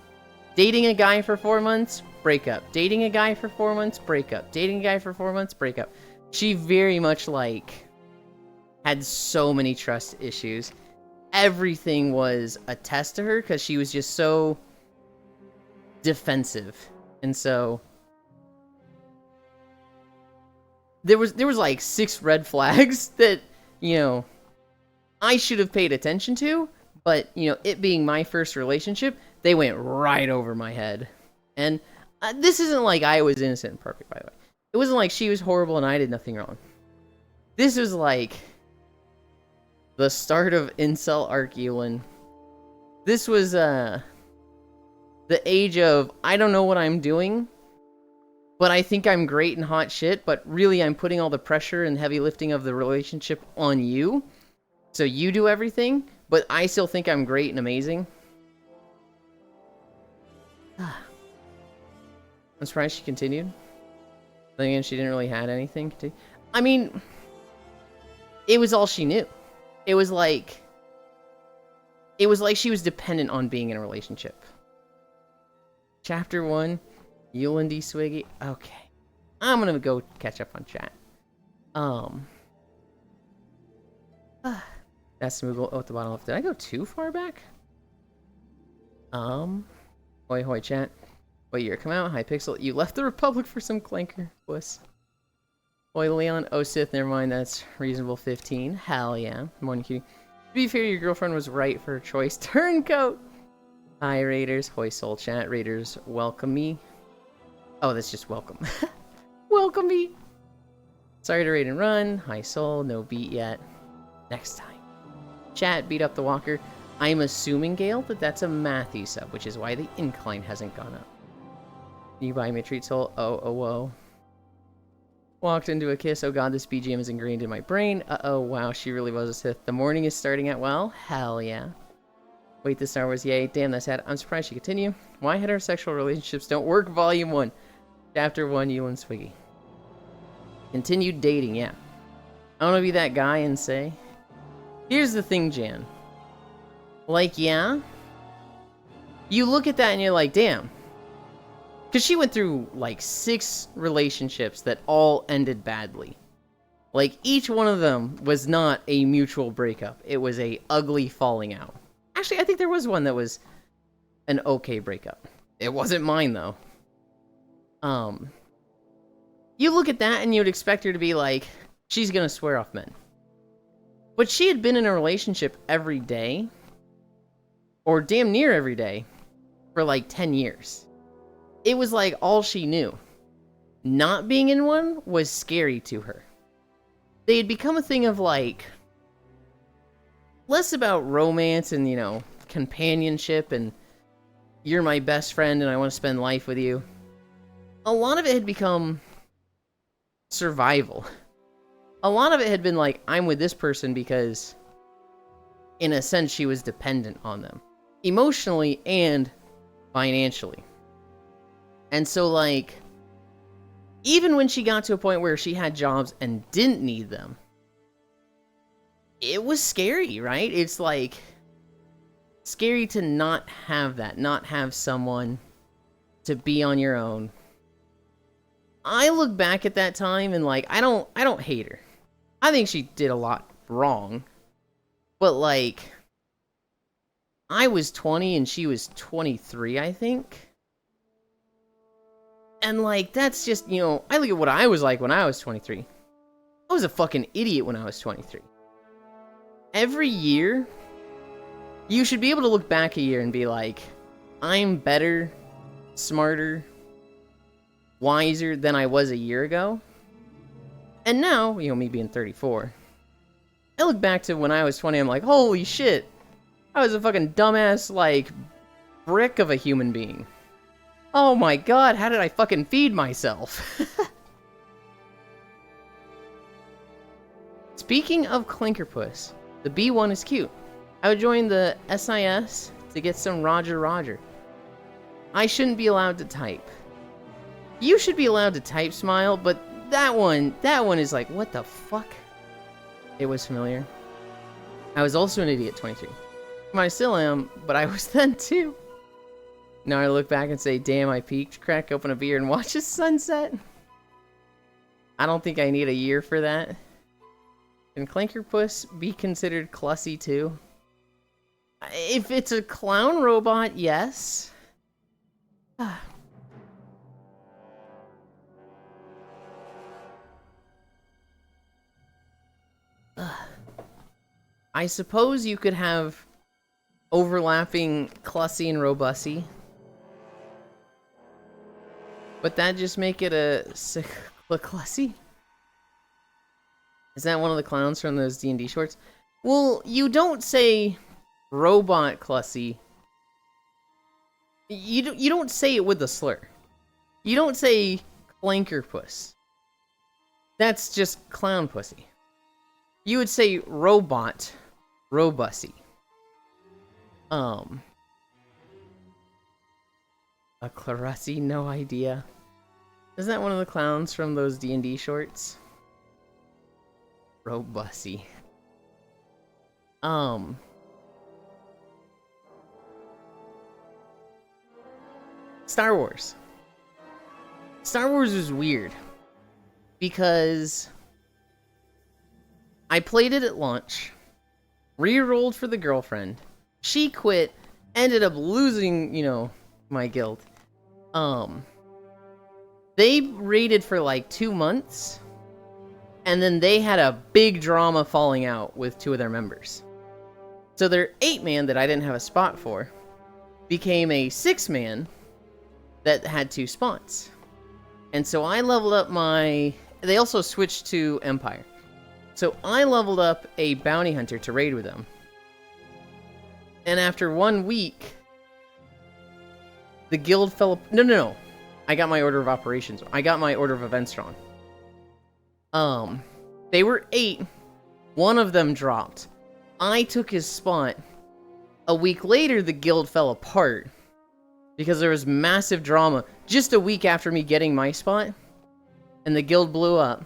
dating a guy for 4 months, break up. Dating a guy for 4 months, break up. Dating a guy for 4 months, break up. She very much, like, had so many trust issues. Everything was a test to her because she was just so defensive. And so there was like 6 red flags that, you know, I should have paid attention to, but, you know, it being my first relationship, they went right over my head. And this isn't like I was innocent and perfect, by the way. It wasn't like she was horrible and I did nothing wrong. This was like the start of incel Arculin. This was the age of, I don't know what I'm doing, but I think I'm great and hot shit, but really I'm putting all the pressure and heavy lifting of the relationship on you. So you do everything, but I still think I'm great and amazing. I'm surprised she continued. Then again, she didn't really had anything to... I mean, it was all she knew. It was like she was dependent on being in a relationship. Chapter 1, Yulin D. Swiggy. Okay. I'm gonna go catch up on chat. That's Smoogle at the bottom left. Did I go too far back? Hoi hoi chat. What year come out? Hi Pixel. You left the Republic for some clanker, puss. Hoi Leon. Oh Sith, never mind, that's reasonable 15. Hell yeah. Morning cutie. To be fair, your girlfriend was right for her choice. Turncoat! Hi Raiders. Hoi Soul chat. Raiders, welcome me. Oh, that's just welcome. Welcome me! Sorry to raid and run. Hi Soul, no beat yet. Next time. Chat, beat up the walker. I'm assuming, Gale, that that's a Matthew sub, which is why the incline hasn't gone up. You buy me a treat, Soul? Oh, whoa. Walked into a kiss. Oh god, this BGM is ingrained in my brain. Uh-oh, wow, she really was a Sith. The morning is starting out well. Hell yeah. Wait, the Star Wars, yay. Damn, that's sad. I'm surprised she continued. Why heterosexual relationships don't work? Volume 1. Chapter 1, Yulin Swiggy. Continued dating, yeah. I want to be that guy and say... Here's the thing, Jan. Like, yeah. You look at that and you're like, damn. Because she went through, like, 6 relationships that all ended badly. Like, each one of them was not a mutual breakup. It was a ugly falling out. Actually, I think there was one that was an okay breakup. It wasn't mine, though. You look at that and you'd expect her to be like, she's gonna swear off men. But she had been in a relationship every day, or damn near every day, for like 10 years. It was like all she knew. Not being in one was scary to her. They had become a thing of like, less about romance and, you know, companionship and you're my best friend and I want to spend life with you. A lot of it had become survival. A lot of it had been like, I'm with this person because, in a sense, she was dependent on them. Emotionally and financially. And so, like, even when she got to a point where she had jobs and didn't need them, it was scary, right? It's like, scary to not have that, not have someone to be on your own. I look back at that time and, like, I don't hate her. I think she did a lot wrong. But, like, I was 20 and she was 23, I think. And, like, that's just, you know, I look at what I was like when I was 23. I was a fucking idiot when I was 23. Every year, you should be able to look back a year and be like, I'm better, smarter, wiser than I was a year ago. And now, you know, me being 34, I look back to when I was 20, I'm like, holy shit, I was a fucking dumbass, like, brick of a human being. Oh my god, how did I fucking feed myself? Speaking of Clinkerpuss, the B1 is cute. I would join the SIS to get some Roger. I shouldn't be allowed to type. You should be allowed to type, Smile, but that one is like, what the fuck? It was familiar. I was also an idiot, 23. I still am, but I was then too. Now I look back and say, damn, I peaked, crack open a beer, and watch the sunset. I don't think I need a year for that. Can Clankerpuss be considered Clussy too? If it's a clown robot, yes. I suppose you could have overlapping Clussy and Robusy. But that just make it a Clussy? Is that one of the clowns from those D&D shorts? Well, you don't say Robot Clussy. You don't say it with a slur. You don't say Clankerpuss. That's just clown pussy. You would say Robot Robusy. A Clarusy, no idea. Isn't that one of the clowns from those D&D shorts? Robusy. Star Wars. Star Wars was weird because I played it at launch, re-rolled for the girlfriend, she quit, ended up losing, you know, my guild. They raided for like 2 months, and then they had a big drama falling out with 2 of their members. So their 8-man that I didn't have a spot for became a 6-man that had 2 spots. And so I leveled up my... They also switched to Empire. So I leveled up a bounty hunter to raid with them. And after 1 week, the guild fell... No. I got my order of operations. I got my order of events wrong. They were 8. 1 of them dropped. I took his spot. A week later, the guild fell apart because there was massive drama just a week after me getting my spot, and the guild blew up.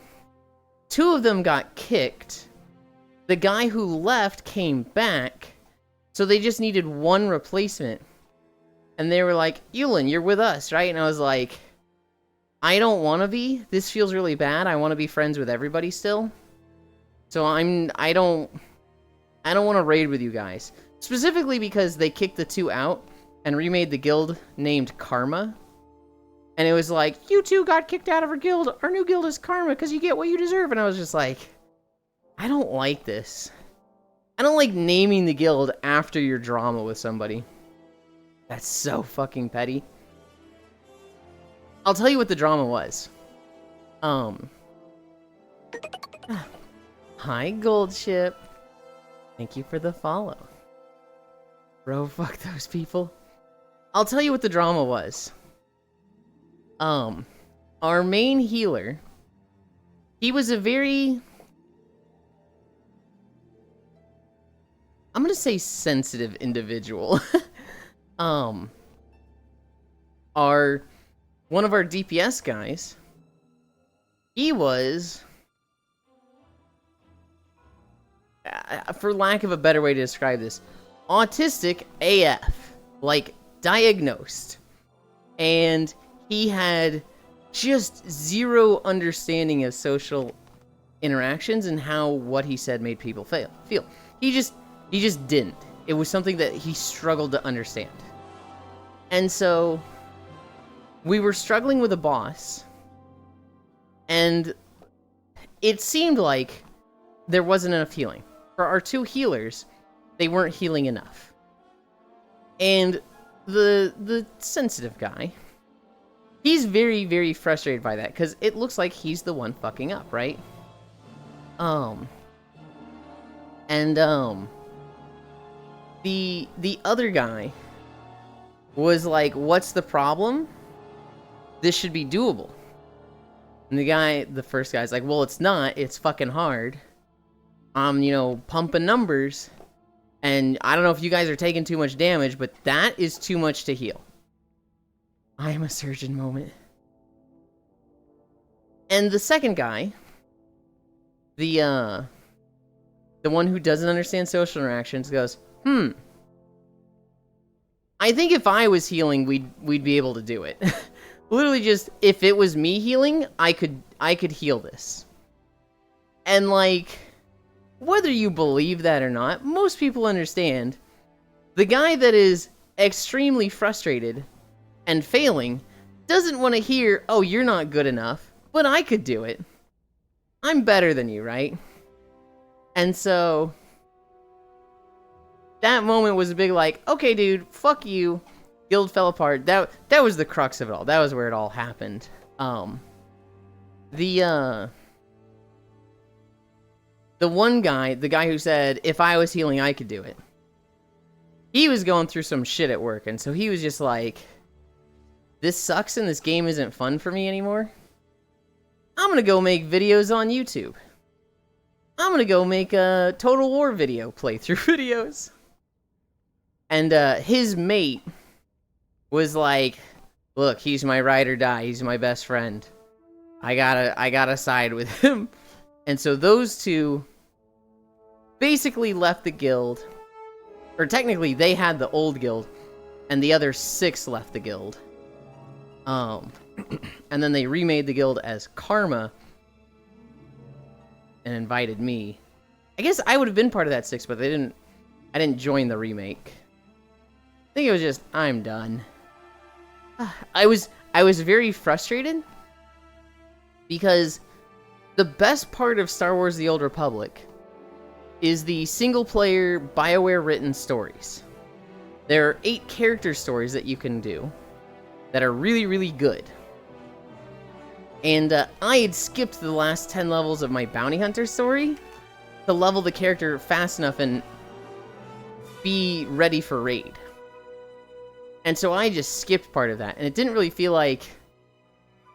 2 of them got kicked. The guy who left came back, so they just needed 1 replacement. And they were like, Yulin, you're with us, right? And I was like, I don't want to be. This feels really bad. I want to be friends with everybody still. So I don't want to raid with you guys. Specifically because they kicked the 2 out and remade the guild named Karma. And it was like, you 2 got kicked out of our guild. Our new guild is Karma because you get what you deserve. And I was just like, I don't like this. I don't like naming the guild after your drama with somebody. That's so fucking petty. I'll tell you what the drama was. Hi, Goldship. Thank you for the follow. Bro, fuck those people. I'll tell you what the drama was. Our main healer, he was a very... I'm gonna say sensitive individual. One of our DPS guys, he was, for lack of a better way to describe this, autistic AF, like diagnosed. And he had just zero understanding of social interactions and how what he said made people feel. He just didn't. It was something that he struggled to understand. And so we were struggling with a boss, and it seemed like there wasn't enough healing. For our 2 healers, they weren't healing enough. And the sensitive guy, he's very, very frustrated by that, because it looks like he's the one fucking up, right? The other guy was like, what's the problem? This should be doable. And the first guy's like, well, it's not. It's fucking hard. Pumping numbers. And I don't know if you guys are taking too much damage, but that is too much to heal. I am a surgeon moment. And the second guy, the one who doesn't understand social interactions, goes, I think if I was healing, we'd be able to do it. Literally just, if it was me healing, I could heal this. And like, whether you believe that or not, most people understand the guy that is extremely frustrated and failing doesn't want to hear, oh, you're not good enough, but I could do it. I'm better than you, right? And so that moment was a big like, okay, dude, fuck you. Guild fell apart. That was the crux of it all. That was where it all happened. The one guy, the guy who said, if I was healing, I could do it. He was going through some shit at work, and so he was just like, this sucks and this game isn't fun for me anymore. I'm gonna go make videos on YouTube. I'm gonna go make a Total War video, playthrough videos. And his mate was like, look, he's my ride or die. He's my best friend. I gotta side with him. And so those two basically left the guild. Or technically, they had the old guild, and the other 6 left the guild. And then they remade the guild as Karma and invited me. I guess I would have been part of that 6, but I didn't join the remake. I think it was just, I'm done. I was very frustrated because the best part of Star Wars The Old Republic is the single-player BioWare-written stories. There are 8 character stories that you can do that are really, really good. And I had skipped the last 10 levels of my Bounty Hunter story to level the character fast enough and be ready for raid. And so I just skipped part of that, and it didn't really feel like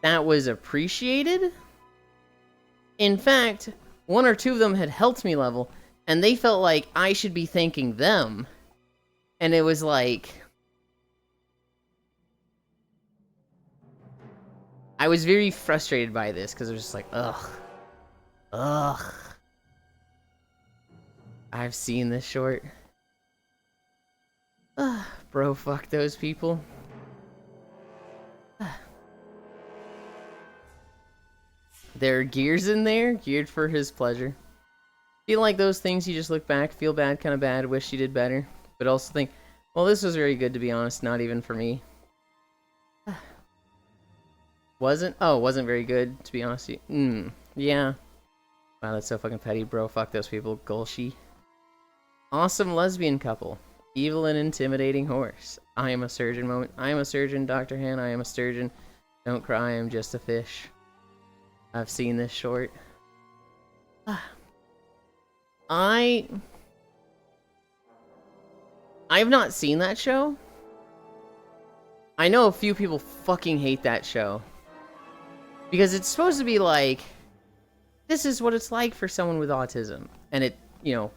that was appreciated. In fact, 1 or 2 of them had helped me level, and they felt like I should be thanking them. And it was like, I was very frustrated by this, because it was just like, ugh. I've seen this short. Bro, fuck those people. There are gears in there, geared for his pleasure. Feel like those things you just look back, feel bad, kind of bad, wish you did better. But also think, well, this was very good, to be honest, not even for me. Wasn't very good, to be honest. Yeah. Wow, that's so fucking petty, bro. Fuck those people. Gulshi. Awesome lesbian couple. Evil and intimidating horse. I am a surgeon moment. I am a surgeon, Dr. Han. I am a sturgeon. Don't cry, I am just a fish. I've seen this short. I've not seen that show. I know a few people fucking hate that show. Because it's supposed to be like, this is what it's like for someone with autism. And it, you know,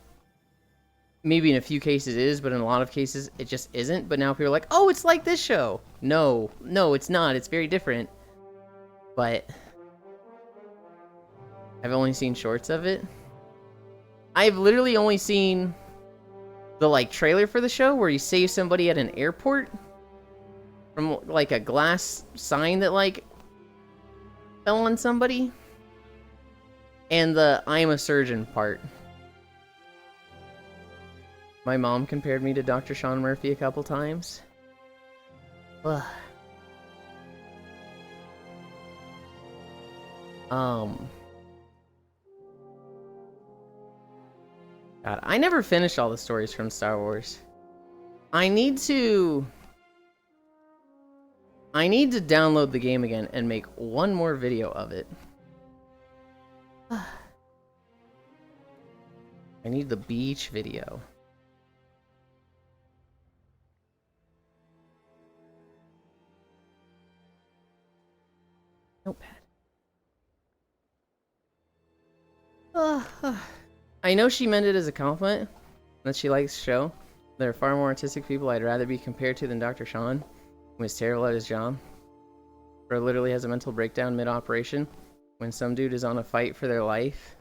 maybe in a few cases is, but in a lot of cases it just isn't. But now people are like, oh, it's like this show. No, it's not. It's very different. But I've only seen shorts of it. I've literally only seen the, like, trailer for the show where you save somebody at an airport from, like, a glass sign that, like, fell on somebody. And the I am a surgeon part. My mom compared me to Dr. Sean Murphy a couple times. Ugh. God, I never finished all the stories from Star Wars. I need to download the game again and make one more video of it. I need the beach video. Notepad. I know she meant it as a compliment, that she likes the show. There are far more artistic people I'd rather be compared to than Dr. Sean, who is terrible at his job. Bro literally has a mental breakdown mid-operation when some dude is on a fight for their life.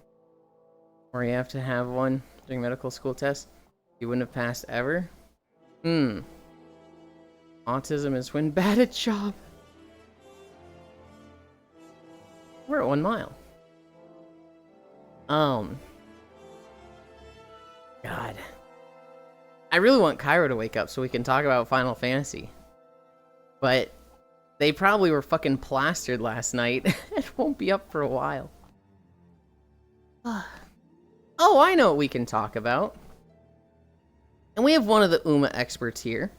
Or you have to have one during medical school tests. You wouldn't have passed ever? Autism is when bad at job. We're at 1 mile. God. I really want Cairo to wake up so we can talk about Final Fantasy. But they probably were fucking plastered last night. It won't be up for a while. Oh, I know what we can talk about. And we have one of the UMA experts here.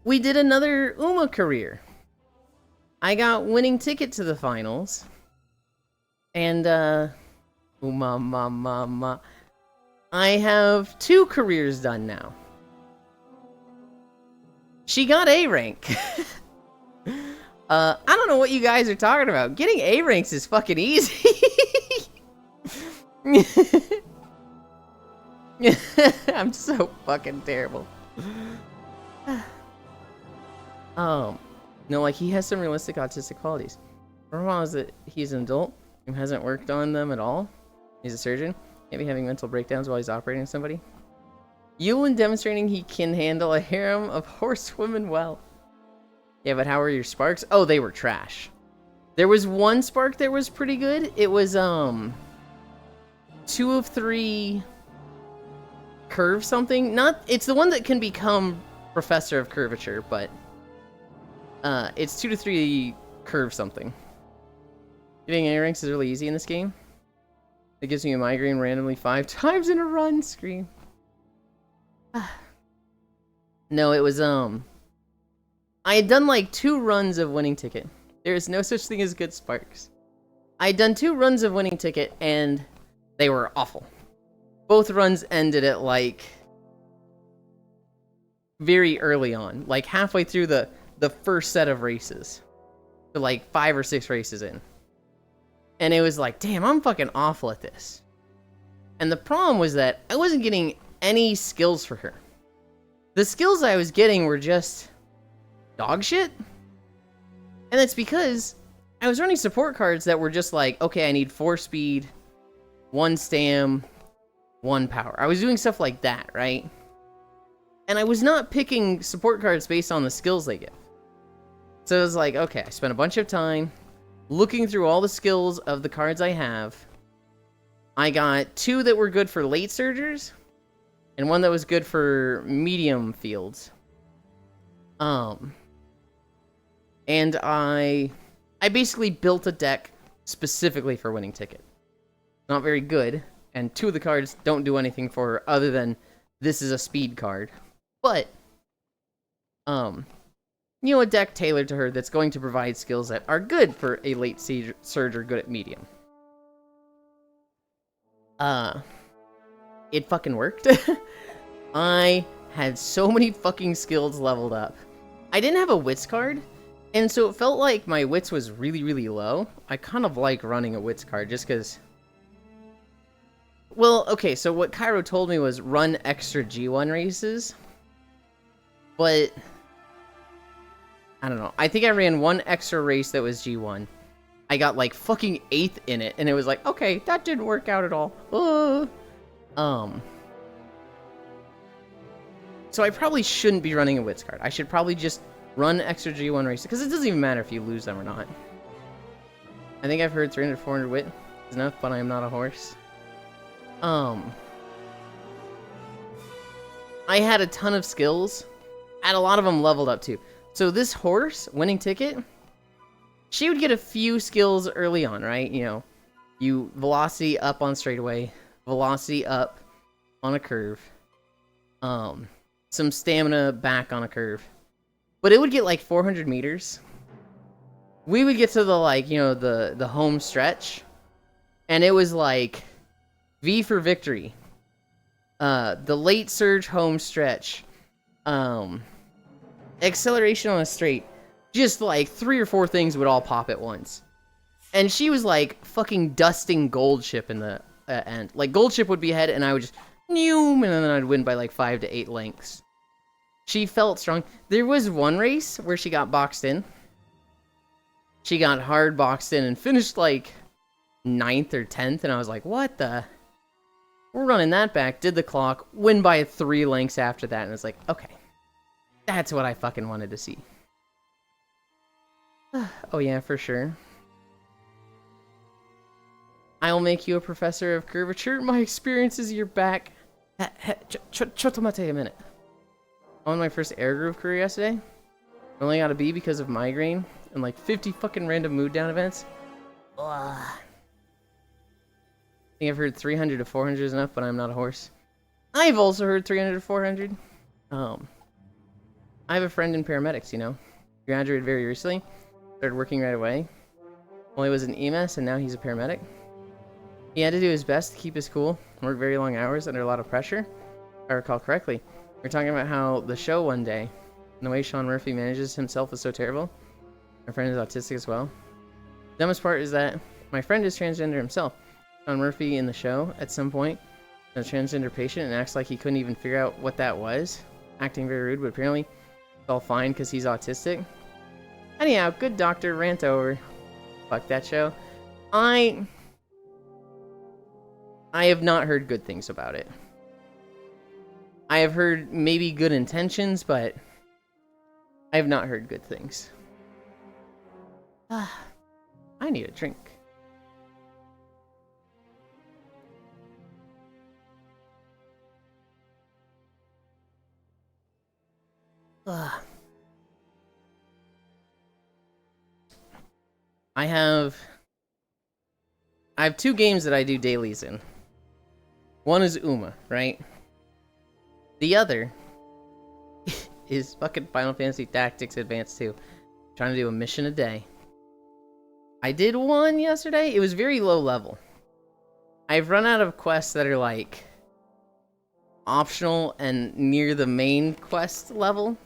We did another UMA career. I got winning ticket to the finals. And, UMA. I have 2 careers done now. She got A rank. I don't know what you guys are talking about. Getting A ranks is fucking easy. I'm so fucking terrible. No, like, he has some realistic autistic qualities. Problem is that he's an adult and hasn't worked on them at all. He's a surgeon. Can't be having mental breakdowns while he's operating on somebody. Yulin demonstrating he can handle a harem of horsewomen well. Yeah, but how were your sparks? Oh, they were trash. There was one spark that was pretty good. It was, 2 of 3 curve something. It's the one that can become professor of curvature, but it's 2 to 3 curve something. Getting A ranks is really easy in this game. It gives me a migraine randomly 5 times in a run. Scream. No, it was, I had done like 2 runs of winning ticket. There is no such thing as good sparks. I had done 2 runs of winning ticket, and they were awful. Both runs ended at like very early on, like halfway through the first set of races. So like 5 or 6 races in. And it was like, damn, I'm fucking awful at this. And the problem was that I wasn't getting any skills for her. The skills I was getting were just dog shit. And that's because I was running support cards that were just like, okay, I need 4 speed, 1 stam, 1 power. I was doing stuff like that, right? And I was not picking support cards based on the skills they give. So it was like, okay, I spent a bunch of time looking through all the skills of the cards I have. I got 2 that were good for late surgers, and 1 that was good for medium fields. And I basically built a deck specifically for winning ticket. Not very good, and 2 of the cards don't do anything for her other than this is a speed card. But, you know, a deck tailored to her that's going to provide skills that are good for a late surge or good at medium. It fucking worked. I had so many fucking skills leveled up. I didn't have a wits card, and so it felt like my wits was really, really low. I kind of like running a wits card just because... Well, okay, so what Cairo told me was run extra G1 races. But... I don't know. I think I ran 1 extra race that was G1. I got like fucking 8th in it, and it was like, okay, that didn't work out at all. So I probably shouldn't be running a wits card. I should probably just run extra G1 races, because it doesn't even matter if you lose them or not. I think I've heard 300, 400 wit is enough, but I am not a horse. I had a ton of skills, and a lot of them leveled up too. So this horse, winning ticket, she would get a few skills early on, right? You know, you velocity up on straightaway, velocity up on a curve, some stamina back on a curve. But it would get like 400 meters. We would get to the, like, you know, the home stretch, and it was like V for victory. The late surge home stretch. Acceleration on a straight. Just like 3 or 4 things would all pop at once. And she was like fucking dusting Gold Ship in the end. Like Gold Ship would be ahead and I would just and then I'd win by like 5 to 8 lengths. She felt strong. There was one race where she got boxed in. She got hard boxed in and finished like 9th or 10th, and I was like, what the? We're running that back, did the clock, win by 3 lengths after that, and it's like, okay. That's what I fucking wanted to see. Oh yeah, for sure. I'll make you a professor of curvature. My experience is your back. Chotomate a minute. On my first air groove career yesterday. I only got a B because of migraine and like 50 fucking random mood down events. Ugh. I think I've heard 300 to 400 is enough, but I'm not a horse. I've also heard 300 to 400. I have a friend in paramedics, you know. Graduated very recently. Started working right away. Well, he was an EMS and now he's a paramedic. He had to do his best to keep his cool, work very long hours under a lot of pressure. If I recall correctly, we were talking about how the show one day, and the way Sean Murphy manages himself is so terrible. My friend is autistic as well. The dumbest part is that my friend is transgender himself. Sean Murphy in the show, at some point, is a transgender patient and acts like he couldn't even figure out what that was. Acting very rude, but apparently it's all fine because he's autistic. Anyhow, good doctor, rant over. Fuck that show. I have not heard good things about it. I have heard maybe good intentions, but I have not heard good things. I need a drink. I have 2 games that I do dailies in. One is Uma, right? The other is fucking Final Fantasy Tactics Advance 2. Trying to do a mission a day. I did one yesterday. It was very low level. I've run out of quests that are like optional and near the main quest level.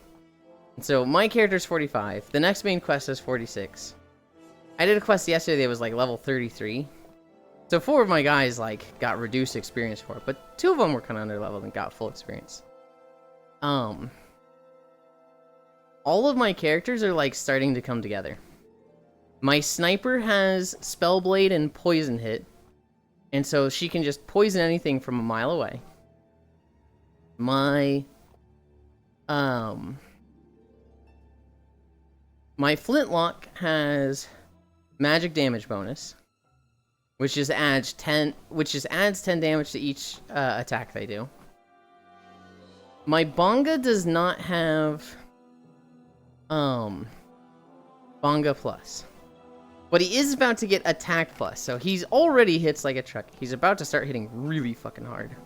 So my character's 45. The next main quest is 46. I did a quest yesterday that was like level 33. So 4 of my guys like got reduced experience for it, but 2 of them were kind of under leveled and got full experience. All of my characters are like starting to come together. My sniper has Spellblade and Poison Hit, and so she can just poison anything from a mile away. My Flintlock has magic damage bonus, which just adds 10 damage to each attack they do. My Bonga does not have Bonga Plus. But he is about to get Attack Plus, so he's already hits like a truck. He's about to start hitting really fucking hard.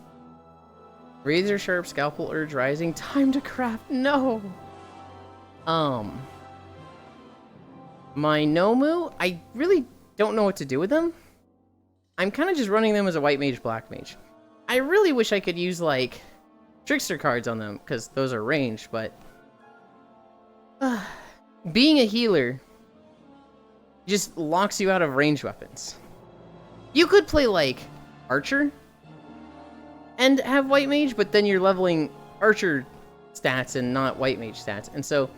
Razor Sharp, Scalpel Urge Rising, time to craft, no! My Nomu, I really don't know what to do with them. I'm kind of just running them as a White Mage, Black Mage. I really wish I could use, like, Trickster cards on them, because those are ranged, but... being a healer just locks you out of ranged weapons. You could play, like, Archer and have White Mage, but then you're leveling Archer stats and not White Mage stats. And so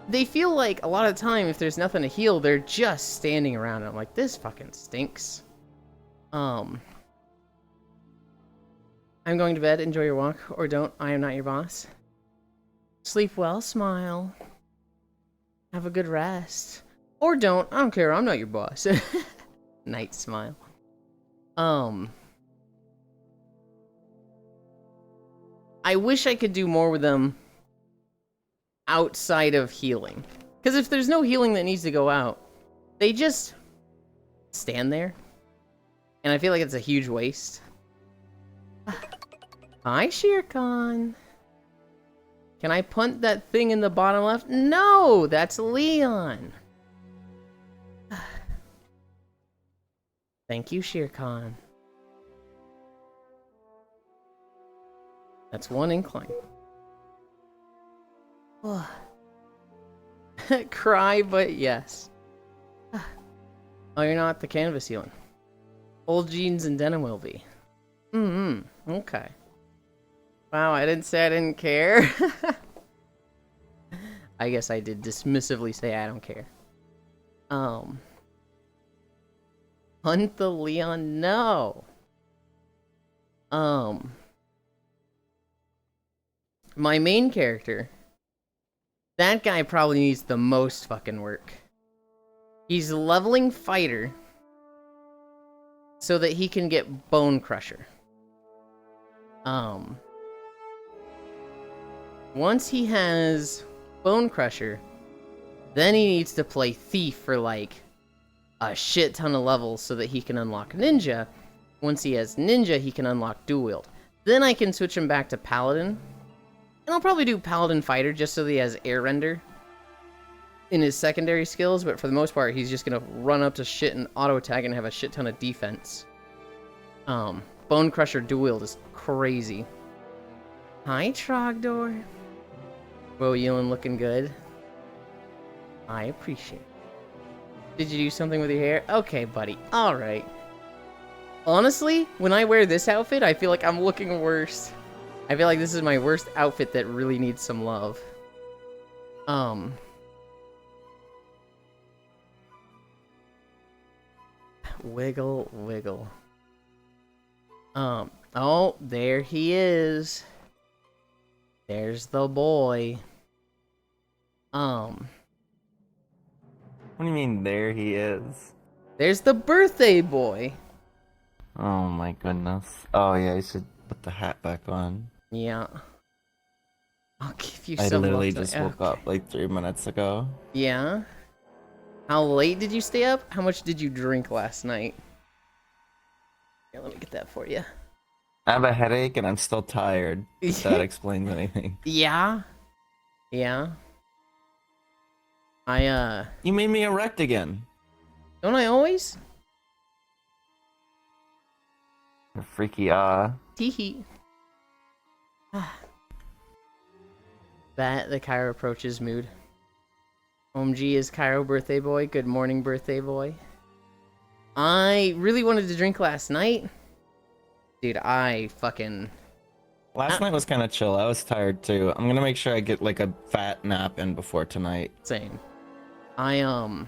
they feel like a lot of the time, if there's nothing to heal, they're just standing around. And I'm like, this fucking stinks. I'm going to bed. Enjoy your walk. Or don't. I am not your boss. Sleep well. Smile. Have a good rest. Or don't. I don't care. I'm not your boss. Night smile. I wish I could do more with them outside of healing. Because if there's no healing that needs to go out, they just stand there. And I feel like it's a huge waste. Hi, Shere Khan. Can I punt that thing in the bottom left? No, that's Leon. Thank you, Shere Khan. That's one incline. Cry, but yes. Oh, you're not the canvas healing. Old jeans and denim will be. Okay. Wow, I didn't say I didn't care. I guess I did dismissively say I don't care. Hunt the Leon? No. My main character That guy probably needs the most fucking work. He's leveling fighter so that he can get Bone Crusher. Once he has Bone Crusher, then he needs to play Thief for like a shit ton of levels so that he can unlock Ninja. Once he has Ninja, he can unlock Dual Wield. Then I can switch him back to Paladin. And I'll probably do Paladin Fighter just so that he has Air Render in his secondary skills, but for the most part, he's just gonna run up to shit and auto attack and have a shit ton of defense. Bone Crusher Dual Wield is crazy. Hi, Trogdor. Whoa, Yulin looking good. I appreciate it. Did you do something with your hair? Okay, buddy. Alright. Honestly, when I wear this outfit, I feel like I'm looking worse. I feel like this is my worst outfit that really needs some love. Wiggle, wiggle. Oh, there he is. There's the boy.
What do you mean, there he is?
There's the birthday boy.
Oh my goodness. Oh yeah, you should put the hat back on.
Yeah. I'll give you
I
some
literally
love
just
to-
woke up like 3 minutes ago.
Yeah? How late did you stay up? How much did you drink last night? Here, let me get that for you.
I have a headache and I'm still tired. If that explains anything.
Yeah? Yeah?
You made me erect again.
Don't I always?
Freaky
Teehee. That the Cairo approaches mood. OMG is Cairo birthday boy. Good morning, birthday boy. I really wanted to drink last night. Dude, I fucking...
Last night was kind of chill. I was tired too. I'm gonna make sure I get like a fat nap in before tonight.
Same. I don't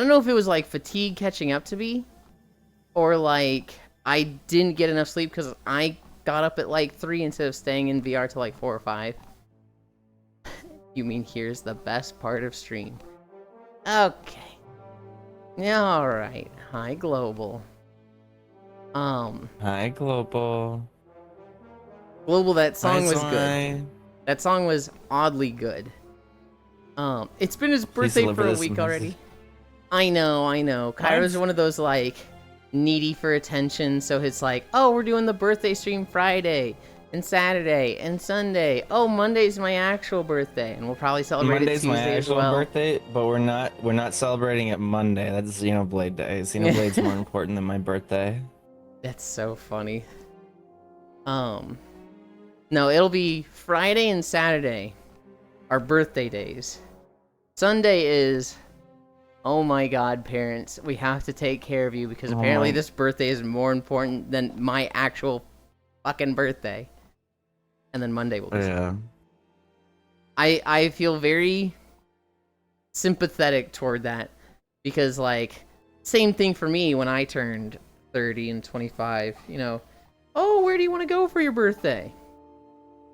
know if it was like fatigue catching up to me, or like I didn't get enough sleep because I got up at like 3 instead of staying in VR till like 4 or 5. You mean here's the best part of stream? Okay. Yeah, alright. Hi, Global.
Hi, Global.
Global, that song
Hi,
was
Zwei.
good. That song was oddly good. It's been his birthday for a
delivered us
week
some
already.
message.
I know. Kairo's one of those, like, needy for attention, so it's like, oh, we're doing the birthday stream Friday, and Saturday, and Sunday. Oh, Monday's my actual birthday, and we'll probably celebrate
Monday's
it
my
Tuesday as
actual
well.
birthday, but we're not celebrating it Monday. That's Xenoblade Day. Xenoblade's more important than my birthday.
That's so funny. No, it'll be Friday and Saturday, our birthday days. Sunday is, oh my god, parents, we have to take care of you because apparently this birthday is more important than my actual fucking birthday. And then Monday will be.
Yeah.
I feel very sympathetic toward that because, like, same thing for me when I turned 30 and 25, you know. Oh, where do you want to go for your birthday?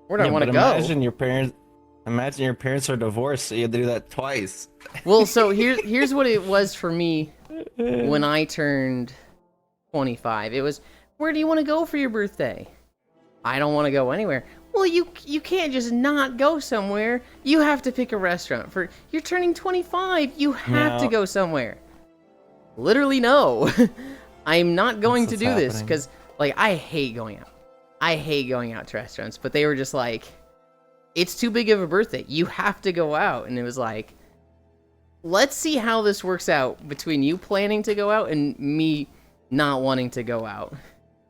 Where do I want to go?
Imagine your parents are divorced, so you had to do that twice.
Well, so here's what it was for me when I turned 25. It was, where do you want to go for your birthday? I don't want to go anywhere. Well, you can't just not go somewhere. You have to pick a restaurant. You're turning 25. You have to go somewhere. Literally, no. I'm not going to do this because, like, I hate going out. I hate going out to restaurants, but they were just like, it's too big of a birthday. You have to go out. And it was like, let's see how this works out between you planning to go out and me not wanting to go out.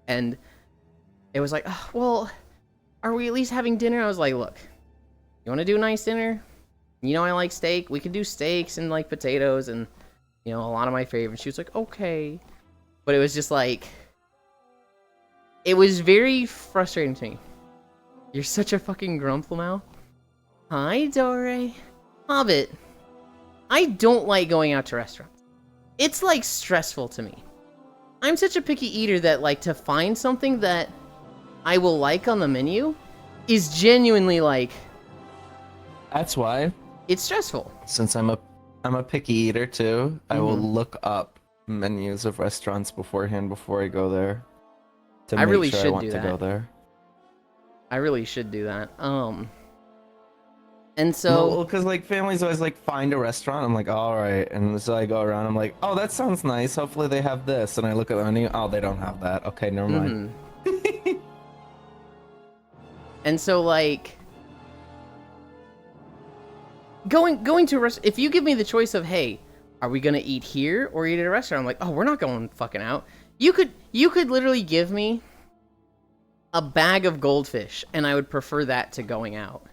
And it was like, oh, well, are we at least having dinner? I was like, look, you want to do a nice dinner? You know I like steak. We can do steaks and, like, potatoes and, you know, a lot of my favorites. She was like, okay. But it was just like, it was very frustrating to me. You're such a fucking grumplemouth. Hi, Dore. Hobbit. I don't like going out to restaurants. It's, like, stressful to me. I'm such a picky eater that, like, to find something that I will like on the menu is genuinely like,
That's why,
it's stressful.
since I'm a picky eater too, I will
Mhm.
look up menus of restaurants beforehand before I go there to
I
make
really
sure I
should
want
do
to go
that.
there.
I really should do that. And
Well,
so,
because like families always like find a restaurant. I'm like, all right, and so I go around. I'm like, oh, that sounds nice. Hopefully they have this, and I look at the menu. Oh, they don't have that. Okay, never mind.
mhm. And so like, going to a restaurant, if you give me the choice of, hey, are we gonna eat here or eat at a restaurant? I'm like, oh, we're not going fucking out. You could literally give me a bag of goldfish, and I would prefer that to going out.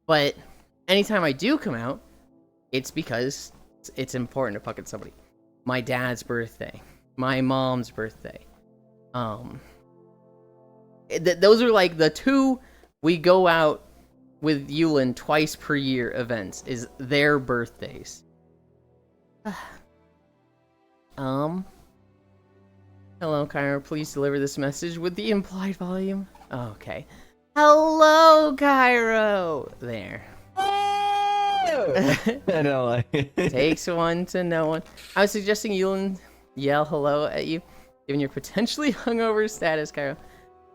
But anytime I do come out, it's because it's important to fucking somebody. My dad's birthday, my mom's birthday. Those are like the two we go out with Yulin twice per year events, is their birthdays. Hello, Cairo. Please deliver this message with the implied volume. Okay. Hello, Cairo. There.
I know, like
Takes one to know one. I was suggesting Yulin yell hello at you, given your potentially hungover status, Cairo.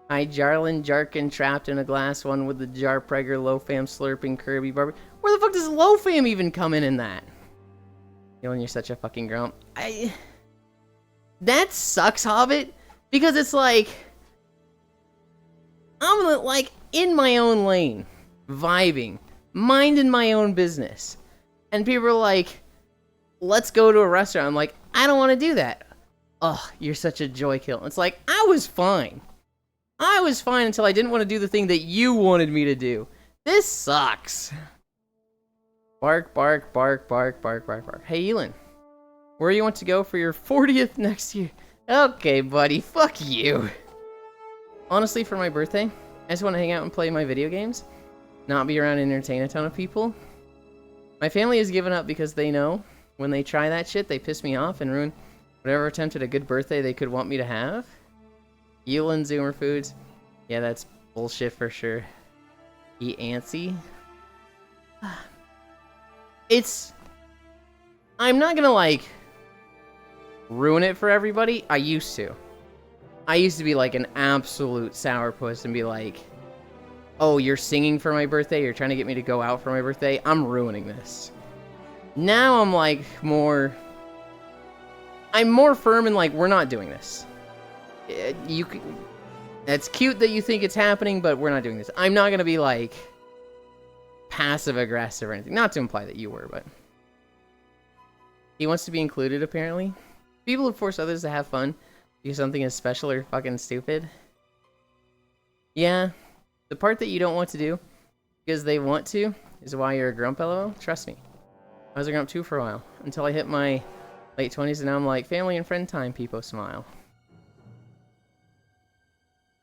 Hi, Jarlin Jarkin trapped in a glass one with the Jarpreger Lofam slurping Kirby Barbie. Where the fuck does Lofam even come in that? Yulin, you're such a fucking grump. That sucks, Hobbit, because it's like, I'm like in my own lane, vibing, minding my own business, and people are like, let's go to a restaurant. I'm like, I don't want to do that. Oh, you're such a joy kill. It's like, I was fine until I didn't want to do the thing that you wanted me to do. This sucks. Bark, bark, bark, bark, bark, bark, bark. Hey, Elin, where you want to go for your 40th next year? Okay, buddy, fuck you. Honestly, for my birthday, I just want to hang out and play my video games, not be around and entertain a ton of people. My family has given up because they know when they try that shit, they piss me off and ruin whatever attempt at a good birthday they could want me to have. Yulin Zoomer Foods. Yeah, that's bullshit for sure. Eat antsy. I'm not gonna, like, ruin it for everybody. I used to be like an absolute sourpuss and be like, oh, you're singing for my birthday, you're trying to get me to go out for my birthday, I'm ruining this. Now I'm like I'm more firm and like, we're not doing this. It's cute that you think it's happening, but we're not doing this. I'm not gonna be like passive aggressive or anything. Not to imply that you were, but he wants to be included apparently. People who force others to have fun because something is special or fucking stupid. Yeah, the part that you don't want to do because they want to is why you're a grump, LOL. Trust me, I was a grump too for a while until I hit my late 20s, and now I'm like family and friend time. People smile.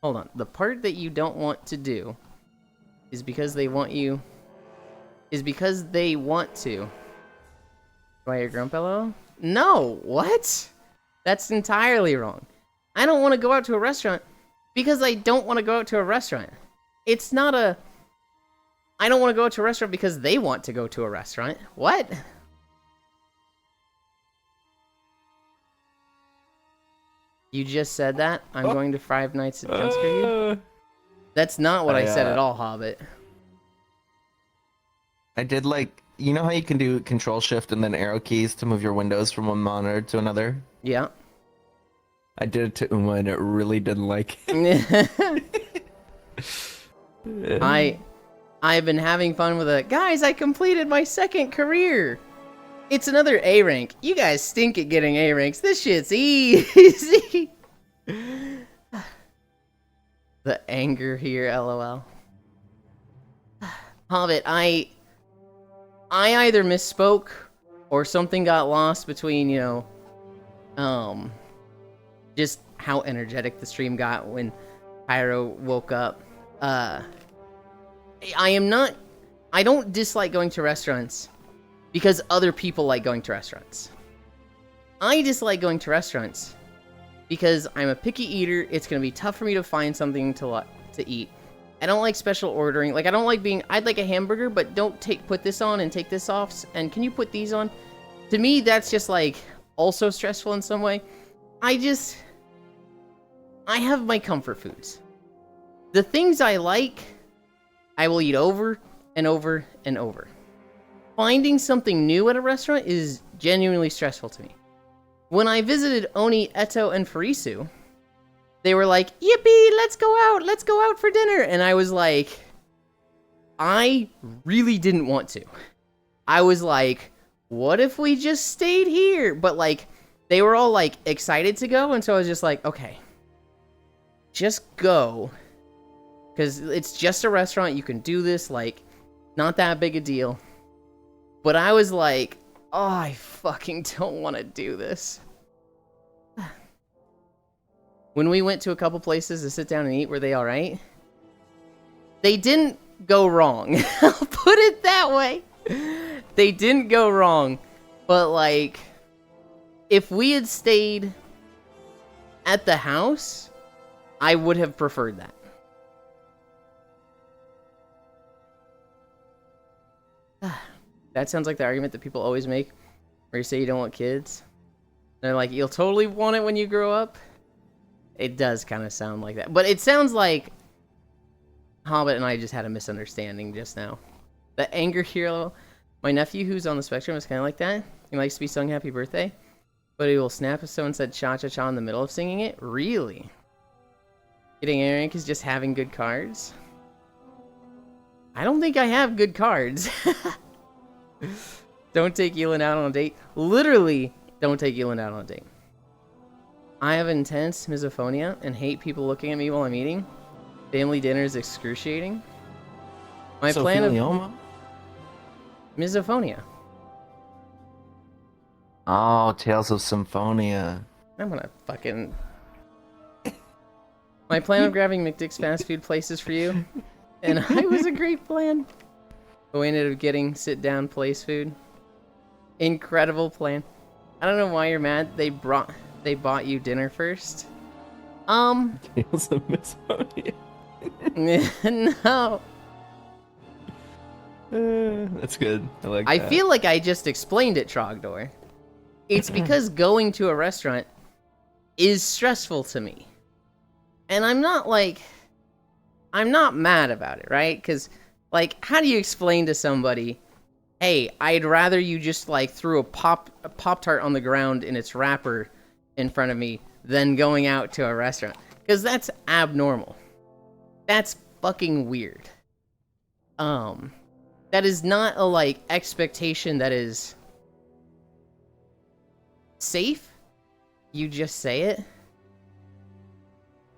Hold on. The part that you don't want to do is because they want you. Is because they want to. Why you're grump, LOL? No, what? That's entirely wrong. I don't want to go out to a restaurant because I don't want to go out to a restaurant. It's not a... I don't want to go out to a restaurant because they want to go to a restaurant. What? You just said that? I'm going to Five Nights at Junsker. That's not what I said at all, Hobbit.
I did like, you know how you can do control shift and then arrow keys to move your windows from one monitor to another?
Yeah.
I did it to Uma and it really didn't like it.
I've been having fun with it. Guys, I completed my second career. It's another A rank. You guys stink at getting A ranks. This shit's easy. The anger here, LOL. Hobbit, I either misspoke or something got lost between, you know, just how energetic the stream got when Pyro woke up. I don't dislike going to restaurants because other people like going to restaurants. I dislike going to restaurants because I'm a picky eater. It's going to be tough for me to find something to eat. I don't like special ordering. Like, I don't like being, I'd like a hamburger, but don't put this on and take this off, and can you put these on? To me, that's just, like, also stressful in some way. I have my comfort foods. The things I like, I will eat over and over and over. Finding something new at a restaurant is genuinely stressful to me. When I visited Oni, Eto, and Furisu, they were like, yippee, let's go out for dinner. And I was like, I really didn't want to. I was like, what if we just stayed here? But like, they were all like excited to go. And so I was just like, okay, just go. Because it's just a restaurant. You can do this, like, not that big a deal. But I was like, oh, I fucking don't want to do this. When we went to a couple places to sit down and eat, were they alright? They didn't go wrong. I'll put it that way. They didn't go wrong. But, like, if we had stayed at the house, I would have preferred that. That sounds like the argument that people always make, where you say you don't want kids. They're like, you'll totally want it when you grow up. It does kind of sound like that. But it sounds like Hobbit and I just had a misunderstanding just now. The anger hero, my nephew who's on the spectrum is kind of like that. He likes to be sung happy birthday, but he will snap if someone said cha-cha-cha in the middle of singing it. Really? Getting Eric is just having good cards? I don't think I have good cards. Don't take Elin out on a date. Literally, don't take Elin out on a date. I have intense misophonia and hate people looking at me while I'm eating. Family dinner is excruciating. My plan of misophonia.
Oh, Tales of Symphonia.
I'm gonna fucking... My plan of grabbing McDick's fast food places for you, and it was a great plan. But we ended up getting sit-down place food. Incredible plan. I don't know why you're mad. They bought you dinner first.
Tales of Symphonia.
No.
That's good. I like that.
I feel like I just explained it, Trogdor. It's because going to a restaurant is stressful to me. And I'm not mad about it, right? Because, like, how do you explain to somebody, hey, I'd rather you just, like, threw a Pop-Tart on the ground in its wrapper in front of me than going out to a restaurant? Because that's abnormal. That's fucking weird. That is not a, like, expectation that is safe. You just say it.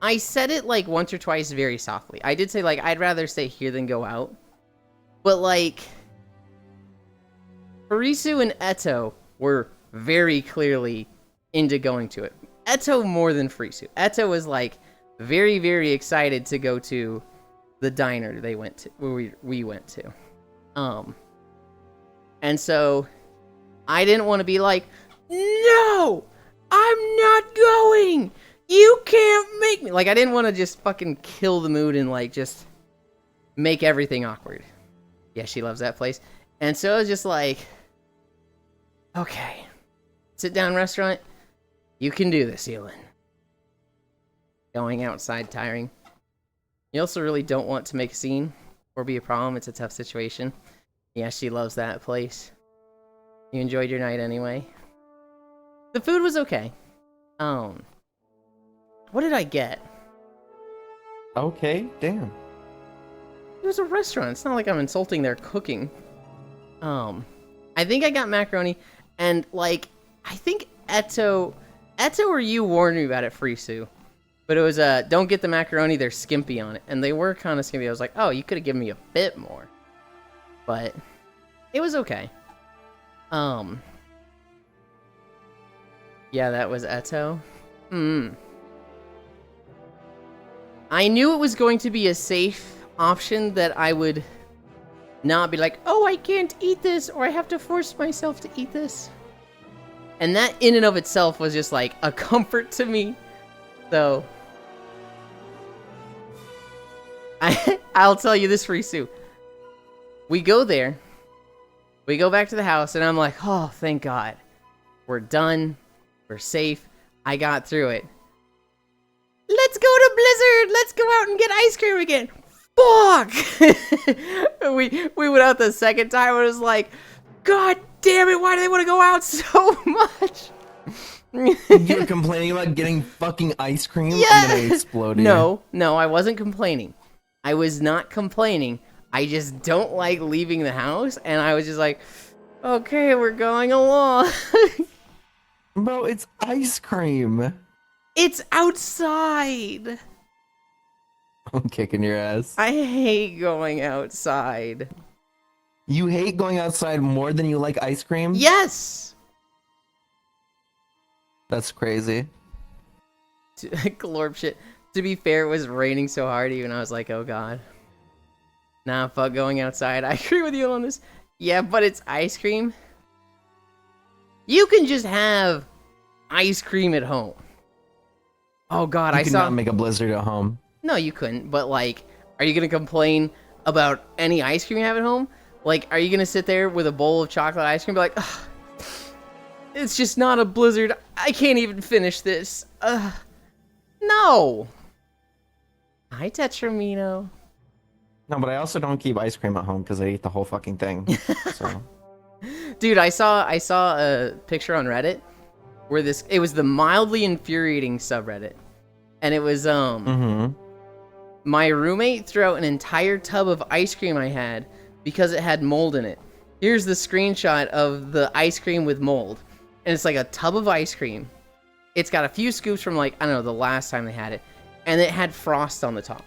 I said it, like, once or twice very softly. I did say, like, I'd rather stay here than go out. But, like, Furisu and Eto were very clearly into going to it. Eto more than Furisu. Eto was, like, very, very excited to go to the diner they went to, where we went to. And so I didn't want to be like, no, I'm not going. You can't make me. Like, I didn't want to just fucking kill the mood and, like, just make everything awkward. Yeah, she loves that place. And so I was just like, okay, sit down restaurant. You can do this, Elin. Going outside tiring. You also really don't want to make a scene or be a problem. It's a tough situation. Yeah, she loves that place. You enjoyed your night anyway. The food was okay. What did I get?
Okay, damn.
It was a restaurant. It's not like I'm insulting their cooking. I think I got macaroni, and, like, I think Eto or you warned me about it, Furisu. But it was, don't get the macaroni, they're skimpy on it. And they were kind of skimpy. I was like, oh, you could have given me a bit more. But it was okay. Yeah, that was Eto. I knew it was going to be a safe option that I would not be like, oh, I can't eat this, or I have to force myself to eat this. And that in and of itself was just like a comfort to me. So I'll tell you this, Risu. We go there. We go back to the house, and I'm like, oh, thank God. We're done. We're safe. I got through it. Let's go to Blizzard. Let's go out and get ice cream again. Fuck! we went out the second time, and it was like, God damn it, why do they want to go out so much?
You were complaining about getting fucking ice cream?
Yeah.
I'm gonna explode here.
No, I wasn't complaining. I was not complaining. I just don't like leaving the house, and I was just like, okay, we're going along.
Bro, it's ice cream.
It's outside.
I'm kicking your ass.
I hate going outside.
You hate going outside more than you like ice cream?
Yes!
That's crazy.
Glorp shit. To be fair, it was raining so hard, even I was like, oh God. Nah, fuck going outside. I agree with you on this. Yeah, but it's ice cream. You can just have ice cream at home. Oh God,
You
I
could
saw...
not make a blizzard at home.
No, you couldn't. But like, are you gonna complain about any ice cream you have at home? Like, are you gonna sit there with a bowl of chocolate ice cream and be like, ugh, it's just not a blizzard. I can't even finish this. No. Hi, Tetramino.
No, but I also don't keep ice cream at home because I eat the whole fucking thing. So.
Dude, I saw a picture on Reddit where it was the mildly infuriating subreddit. And it was my roommate threw out an entire tub of ice cream I had because it had mold in it. Here's the screenshot of the ice cream with mold. And it's like a tub of ice cream. It's got a few scoops from like, I don't know, the last time they had it. And it had frost on the top.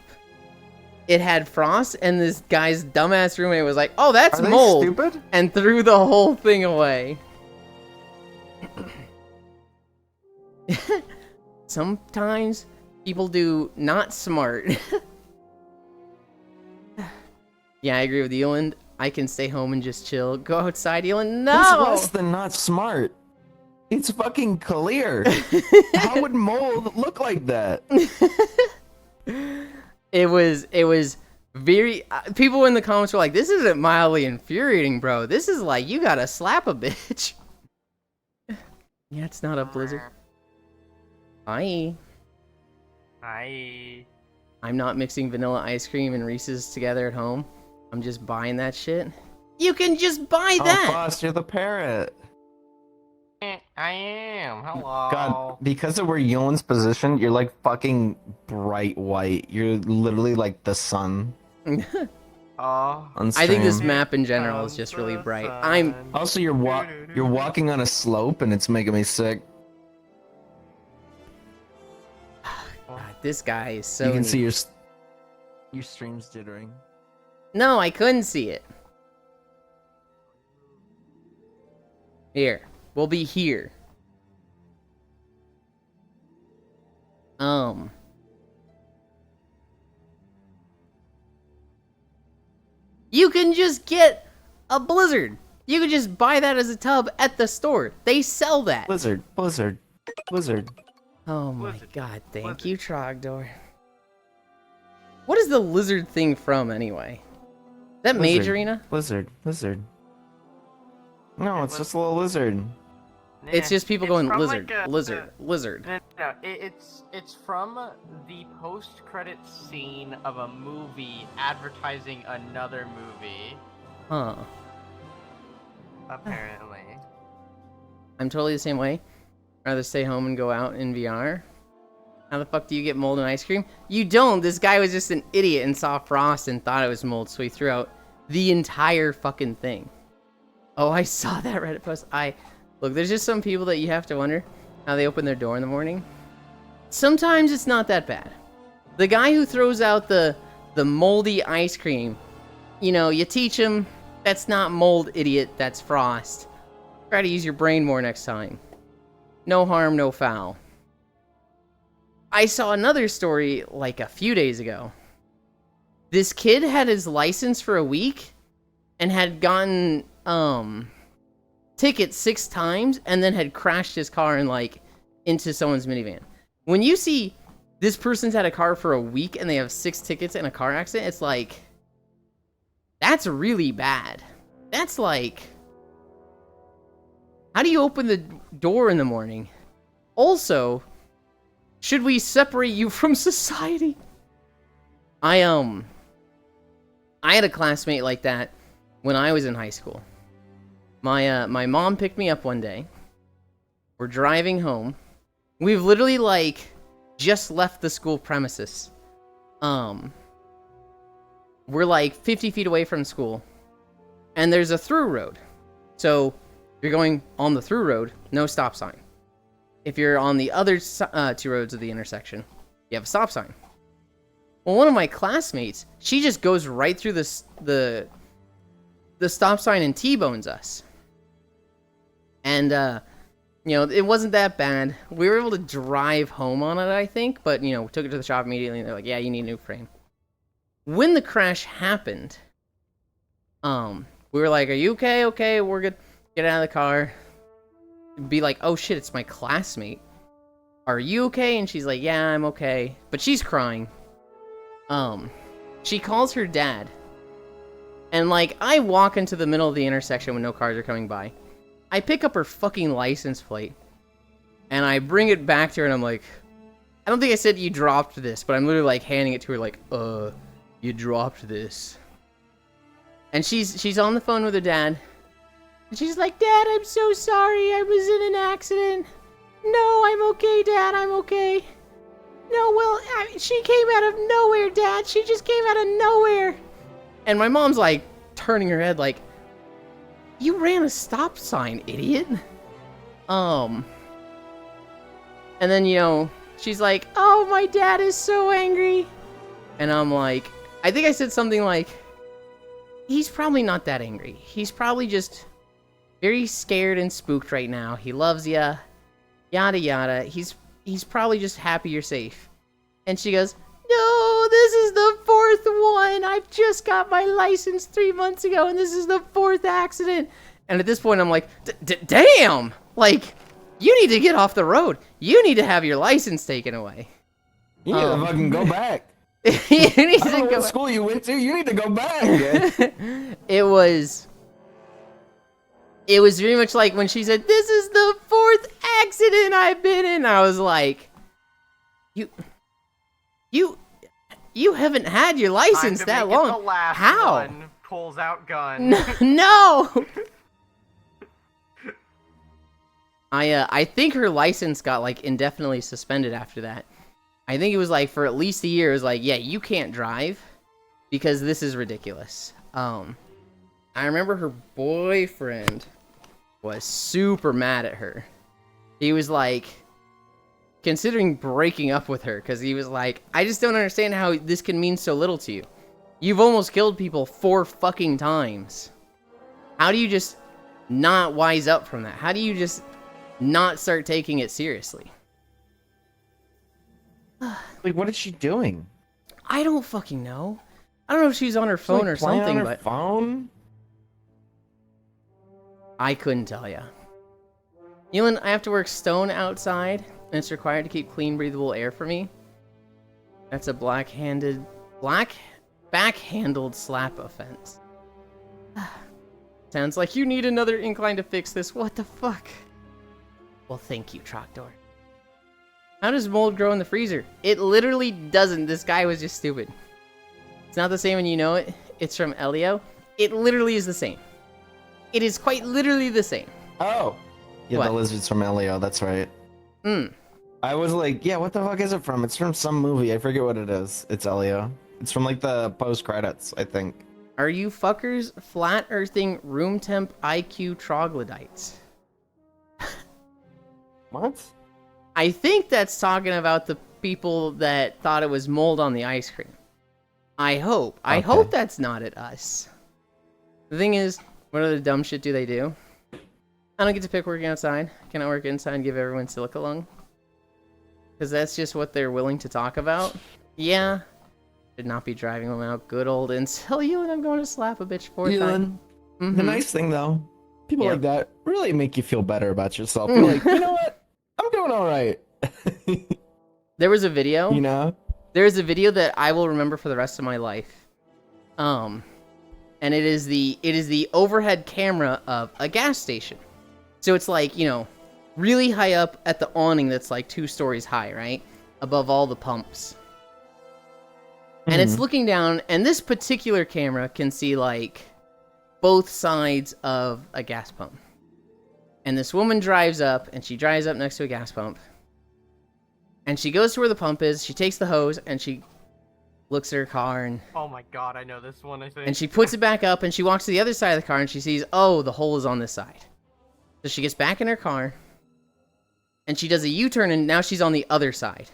It had frost, and this guy's dumbass roommate was like, oh, that's
Are they
mold.
stupid?
And threw the whole thing away. Sometimes people do not smart. Yeah, I agree with Eland. I can stay home and just chill. Go outside, Eland. No!
It's less than not smart. It's fucking clear. How would mold look like that?
It was very... people in the comments were like, this isn't mildly infuriating, bro. This is like, you gotta slap a bitch. Yeah, it's not a blizzard. Hi.
Hi.
I'm not mixing vanilla ice cream and Reese's together at home. I'm just buying that shit. You can just buy that!
Oh, boss, you're the parrot.
I am. Hello.
God, because of where Yolen's positioned, you're like fucking bright white. You're literally like the sun.
Oh.
On
I think this
stream.
map in general is just really bright. I'm...
Also, you're walking on a slope, and it's making me sick.
God, this guy is so...
You can
neat.
see your stream's jittering.
No, I couldn't see it. Here. We'll be here. You can just get a blizzard. You can just buy that as a tub at the store. They sell that.
Blizzard.
Oh my
Blizzard.
God, thank
Blizzard.
you, Trogdor. What is the lizard thing from, anyway? Is that
Blizzard.
Majorina?
Lizard. No, it's just a little lizard.
It's just people
It's
going
from,
lizard,
like,
lizard, lizard.
No, it's from the post-credit scene of a movie advertising another movie.
Huh.
Apparently.
I'm totally the same way. Rather stay home and go out in VR. How the fuck do you get mold in ice cream? You don't! This guy was just an idiot and saw frost and thought it was mold, so he threw out the entire fucking thing. Oh, I saw that Reddit post. Look, there's just some people that you have to wonder how they open their door in the morning. Sometimes it's not that bad. The guy who throws out the moldy ice cream, you know, you teach him that's not mold, idiot, that's frost. Try to use your brain more next time. No harm, no foul. I saw another story like a few days ago. This kid had his license for a week and had gotten tickets 6 times and then had crashed his car and like into someone's minivan. When you see this person's had a car for a week and they have 6 tickets in a car accident. It's like, that's really bad. That's like, how do you open the door in the morning? Also, should we separate you from society? I had a classmate like that when I was in high school. My mom picked me up one day. We're driving home. We've literally like just left the school premises. We're like 50 feet away from school. And there's a through road. So you're going on the through road, no stop sign. If you're on the other 2 roads of the intersection, you have a stop sign. Well, one of my classmates, she just goes right through the stop sign and T-bones us. And, you know, it wasn't that bad. We were able to drive home on it, I think, but, you know, we took it to the shop immediately, and they're like, yeah, you need a new frame. When the crash happened, we were like, are you okay? Okay, we're good. Get out of the car. Be like, oh shit, it's my classmate. Are you okay? And she's like, yeah, I'm okay. But she's crying. She calls her dad. And like, I walk into the middle of the intersection when no cars are coming by. I pick up her fucking license plate. And I bring it back to her and I'm like, I don't think I said you dropped this, but I'm literally like handing it to her like, you dropped this. And she's on the phone with her dad. And she's like, Dad, I'm so sorry. I was in an accident. No, I'm okay, Dad. I'm okay. No, well, she came out of nowhere, Dad. She just came out of nowhere. And my mom's like turning her head like, you ran a stop sign, idiot. And then, you know, she's like, oh, my dad is so angry. And I'm like, I think I said something like, he's probably not that angry. He's probably just very scared and spooked right now. He loves ya. Yada yada. He's probably just happy you're safe. And she goes, no, this is the 4th one. I've just got my license 3 months ago, and this is the 4th accident. And at this point, I'm like, damn! Like, you need to get off the road. You need to have your license taken away.
You need to fucking go back.
You need
I don't know
to go
what school you went to. You need to go back. Yeah.
It was very much like when she said, this is the 4th accident I've been in. I was like, you haven't had your license that long.
The last
How?
One pulls out gun.
No. I think her license got like indefinitely suspended after that. I think it was like for at least a year. It was like, yeah, you can't drive because this is ridiculous. I remember her boyfriend was super mad at her. He was like considering breaking up with her because he was like, I just don't understand how this can mean so little to you. You've almost killed people 4 fucking times. How do you just not wise up from that? How do you just not start taking it seriously?
Like, what is she doing?
I don't fucking know. I don't know if she's on her
She's,
phone
like,
or
playing
something,
on her
but
phone?
I couldn't tell ya. Elin, I have to work stone outside, and it's required to keep clean, breathable air for me. That's a backhanded slap offense. Sounds like you need another incline to fix this. What the fuck? Well, thank you, Trogdor. How does mold grow in the freezer? It literally doesn't. This guy was just stupid. It's not the same when you know it. It's from Elio. It literally is the same. It is quite literally the same.
Oh. Yeah,
What?
the lizard's from Elio. That's right. I was like, yeah, what the fuck is it from? It's from some movie. I forget what it is. It's Elio. It's from like the post credits, I think.
Are you fuckers flat earthing room temp IQ troglodytes?
What?
I think that's talking about the people that thought it was mold on the ice cream. I hope. I
Okay.
hope that's not at us. The thing is, what other dumb shit do they do? I don't get to pick working outside. Can I work inside and give everyone silica lung? Because that's just what they're willing to talk about. Yeah. Should not be driving them out. Good old incel you, and I'm going to slap a bitch 4 times.
Elon, the nice thing though, people
Yeah.
like that really make you feel better about yourself. You're like, you know what? I'm doing all right.
There was a video.
You know?
There's a video that I will remember for the rest of my life. And it is the overhead camera of a gas station. So it's like, you know, really high up at the awning that's like 2 stories high, right? Above all the pumps. And it's looking down, and this particular camera can see like both sides of a gas pump. And this woman drives up, and she drives up next to a gas pump. And she goes to where the pump is, she takes the hose, and she looks at her car, and...
Oh my god, I know this one, I think.
And she puts it back up, and she walks to the other side of the car, and she sees, oh, the hole is on this side. So she gets back in her car, and she does a U-turn, and now she's on the other side.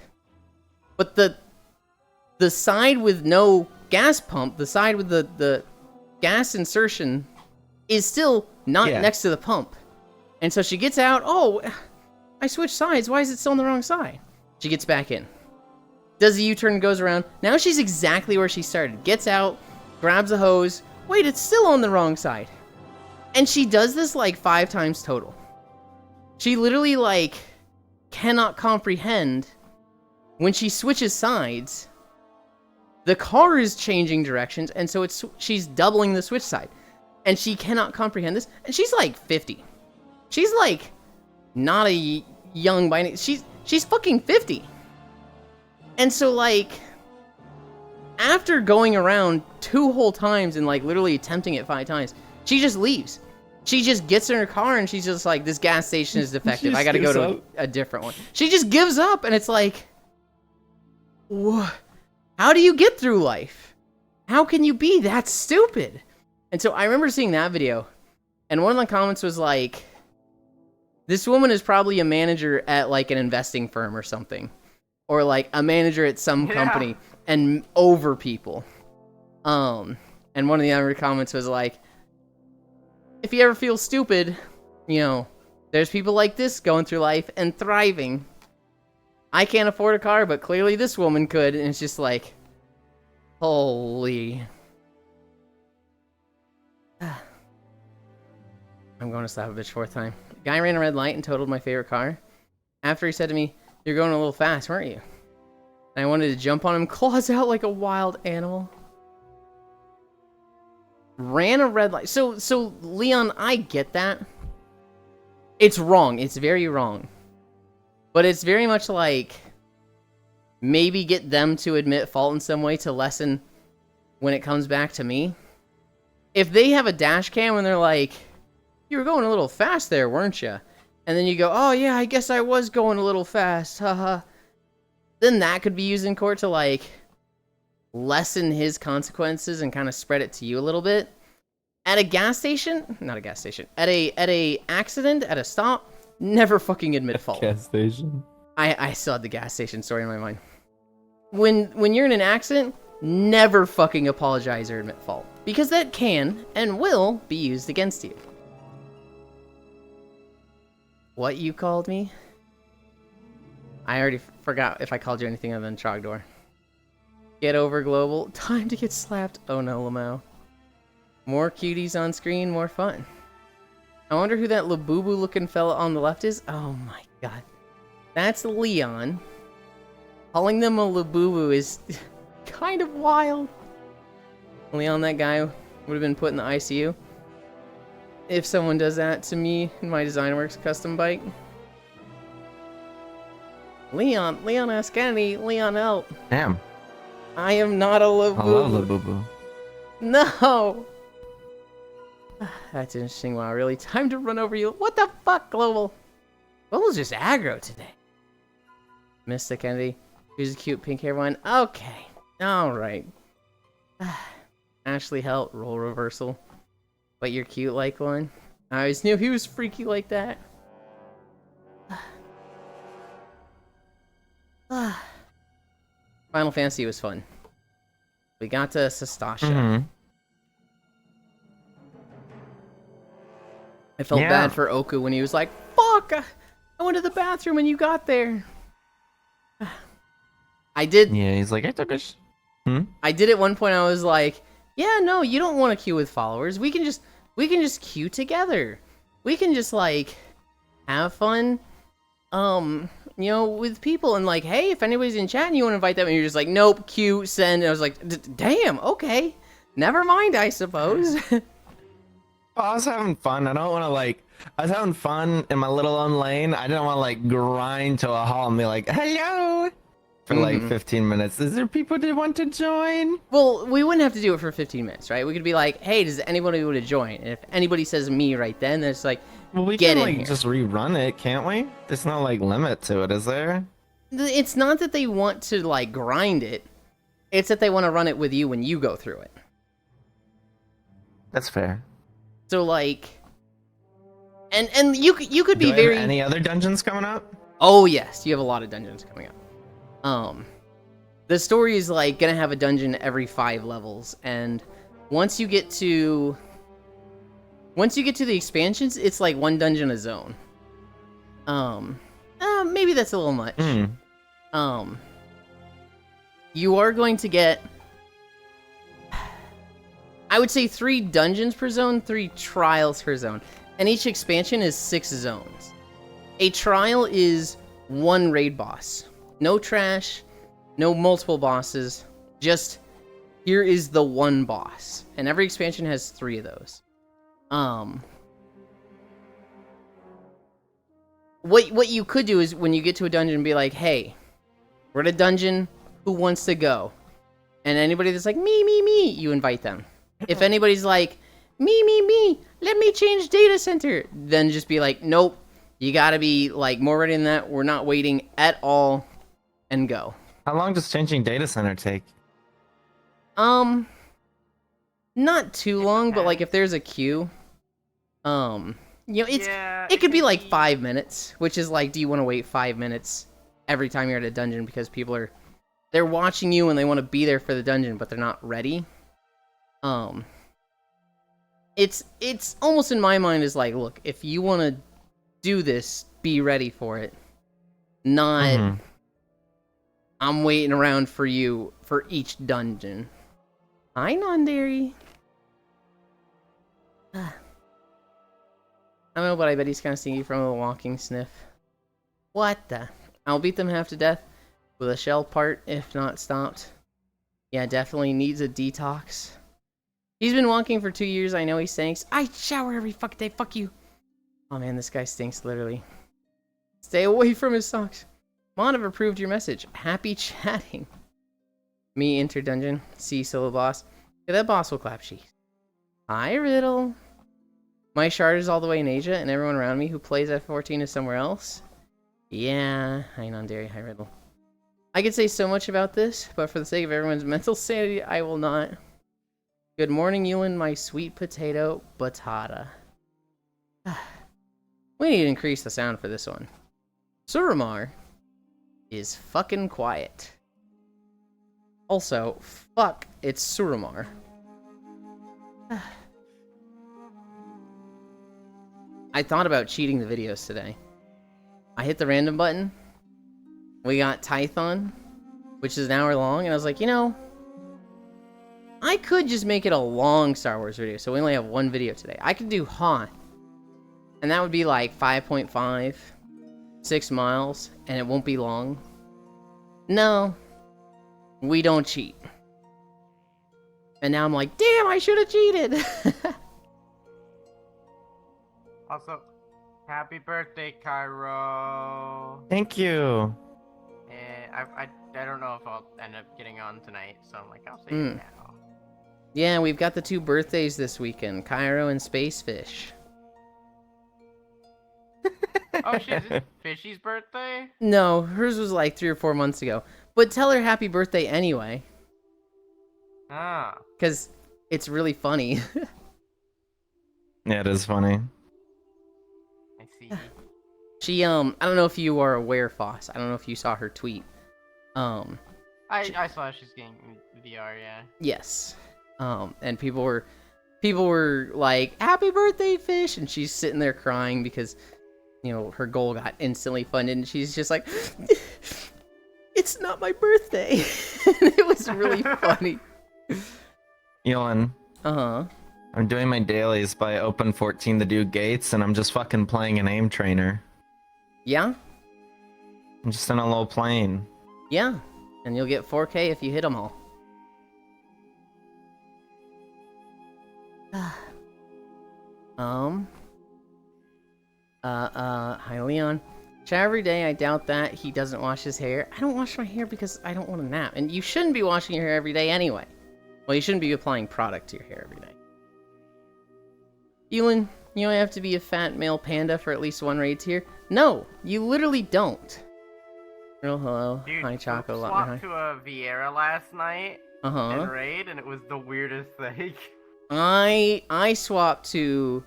But the side with no gas pump, the side with the gas insertion, is still not next to the pump. And so she gets out, oh, I switched sides, why is it still on the wrong side? She gets back in. Does a U-turn and goes around. Now she's exactly where she started. Gets out, grabs the hose. Wait, it's still on the wrong side. And she does this like 5 times total. She literally like cannot comprehend when she switches sides. The car is changing directions, and so she's doubling the switch side. And she cannot comprehend this. And she's like 50. She's like not a young by any... She's fucking 50. And so like after going around 2 whole times and like literally attempting it 5 times, she just leaves. She just gets in her car and she's just like, this gas station is defective. I gotta go to a different one. She just gives up, and it's like, what? How do you get through life? How can you be that stupid? And so I remember seeing that video, and one of the comments was like, this woman is probably a manager at like an investing firm or something. Or like a manager at some company and over people. And one of the other comments was like, if you ever feel stupid, you know, there's people like this going through life and thriving. I can't afford a car, but clearly this woman could. And it's just like, holy. I'm going to slap a bitch 4th time. Guy ran a red light and totaled my favorite car. After he said to me, you're going a little fast, weren't you? And I wanted to jump on him, claws out like a wild animal. Ran a red light. So Leon, I get that. It's wrong. It's very wrong. But it's very much like, maybe get them to admit fault in some way to lessen when it comes back to me. If they have a dash cam and they're like, you were going a little fast there, weren't you? And then you go, oh yeah, I guess I was going a little fast, haha. Then that could be used in court to like lessen his consequences and kind of spread it to you a little bit. At a gas station, not a gas station, at a accident, at a stop, never fucking admit fault.
Gas station.
I still had the gas station story in my mind. When you're in an accident, never fucking apologize or admit fault, because that can and will be used against you. What you called me? I already forgot if I called you anything other than Trogdor. Get over global. Time to get slapped. Oh no, Lamau. More cuties on screen, more fun. I wonder who that Labubu looking fella on the left is. Oh my god. That's Leon. Calling them a Labubu is kind of wild. Leon, that guy would have been put in the ICU if someone does that to me in my DesignWorks custom bike. Leon S. Kennedy, Leon L.
Damn.
I am not a Labubu.
Hello, Labubu.
No! That's interesting. Wow, really? Time to run over you. What the fuck, Global? Global's just aggro today. Mr. Kennedy. Who's a cute pink hair one? Okay. Alright. Ashley Helt, role reversal. But you're cute like one? I always knew he was freaky like that. Final Fantasy was fun. We got to Sastasha. I felt bad for Oku when he was like, fuck! I went to the bathroom when you got there. I did.
Yeah, he's like, I took a
I did at one point. I was like, yeah, no, you don't want to queue with followers. We can just queue together. We can just like have fun. with people and like, hey, if anybody's in chat and you want to invite them, and you're just like, nope, queue, send. And I was like, damn, okay, never mind, I suppose.
Well, I was having fun. I don't want to like. I was having fun in my little own lane. I didn't want to like grind to a halt and be like, hello, for like 15 minutes. Is there people that want to join?
Well, we wouldn't have to do it for 15 minutes, right? We could be like, hey, does anybody want to join? And if anybody says me right then it's like,
Well, we
get
can
in
like
here.
just rerun it, can't we? There's no like limit to it, is there?
It's not that they want to like grind it. It's that they want to run it with you when you go through it.
That's fair.
So like, and you could be
Do I have
very.
any other dungeons coming up?
Oh yes, you have a lot of dungeons coming up. The story is like gonna have a dungeon every 5 levels, and once you get to the expansions, it's like 1 dungeon a zone. Maybe that's a little much. You are going to get, I would say 3 dungeons per zone, 3 trials per zone, and each expansion is 6 zones. A trial is 1 raid boss. No trash, no multiple bosses, just here is the 1 boss. And every expansion has 3 of those. What you could do is when you get to a dungeon, be like, hey, we're at a dungeon, who wants to go? And anybody that's like, me, you invite them. If anybody's like, me, let me change data center, then just be like, nope, you gotta be like more ready than that, we're not waiting at all, and go.
How long does changing data center take?
Not too long, but like if there's a queue, it could be like 5 minutes, which is like, do you want to wait 5 minutes every time you're at a dungeon because people they're watching you and they want to be there for the dungeon, but they're not ready. It's almost in my mind is like, look, if you want to do this, be ready for it. Not, I'm waiting around for you for each dungeon. Hi, Nondary. I don't know, but I bet he's kind of stinky from a walking sniff. What the? I'll beat them half to death with a shell part if not stopped. Yeah, definitely needs a detox. He's been walking for 2 years. I know he stinks. I shower every fucking day. Fuck you. Oh man, this guy stinks, literally. Stay away from his socks. Mon, I've approved your message. Happy chatting. Me, enter dungeon. See solo boss. Yeah, that boss will clap cheeks. Hi, Riddle. My shard is all the way in Asia, and everyone around me who plays F14 is somewhere else. Yeah, hi Nondary, hi Riddle. I could say so much about this, but for the sake of everyone's mental sanity, I will not. Good morning, Ewan, my sweet potato batata. We need to increase the sound for this one. Suramar is fucking quiet. Also, fuck, it's Suramar. I thought about cheating the videos today. I hit the random button. We got Tython, which is an hour long, and I was like, I could just make it a long Star Wars video, so we only have 1 video today. I could do Hoth, and that would be like 5.5, 6 miles, and it won't be long. No, we don't cheat. And now I'm like, damn, I should have cheated.
Also, happy birthday, Cairo.
Thank you.
And I don't know if I'll end up getting on tonight, so I'm like, I'll say it now.
Yeah, we've got the 2 birthdays this weekend, Cairo and Spacefish.
Oh shit, is it Fishy's birthday?
No, hers was like 3 or 4 months ago. But tell her happy birthday anyway.
Ah.
Because it's really funny.
Yeah, it is funny.
I see.
She, I don't know if you are aware, Foss. I don't know if you saw her tweet.
I saw she's getting VR, yeah.
Yes. And people were like, happy birthday, Fish! And she's sitting there crying because, her goal got instantly funded, and she's just like, it's not my birthday. And it was really funny.
Elon.
Uh-huh.
I'm doing my dailies by Open14 the Dude Gates, and I'm just fucking playing an aim trainer.
Yeah?
I'm just in a low plane.
Yeah, and you'll get 4K if you hit them all. Hi Leon. Chat every day, I doubt that. He doesn't wash his hair. I don't wash my hair because I don't want to nap. And you shouldn't be washing your hair every day anyway. Well, you shouldn't be applying product to your hair every day. Elin, you only have to be a fat male panda for at least one raid tier. No, you literally don't. Real hello.
Dude,
Hi Choco.
I
Lot
swapped to a Vieira last night in
Uh-huh.
raid, and it was the weirdest thing.
I swapped to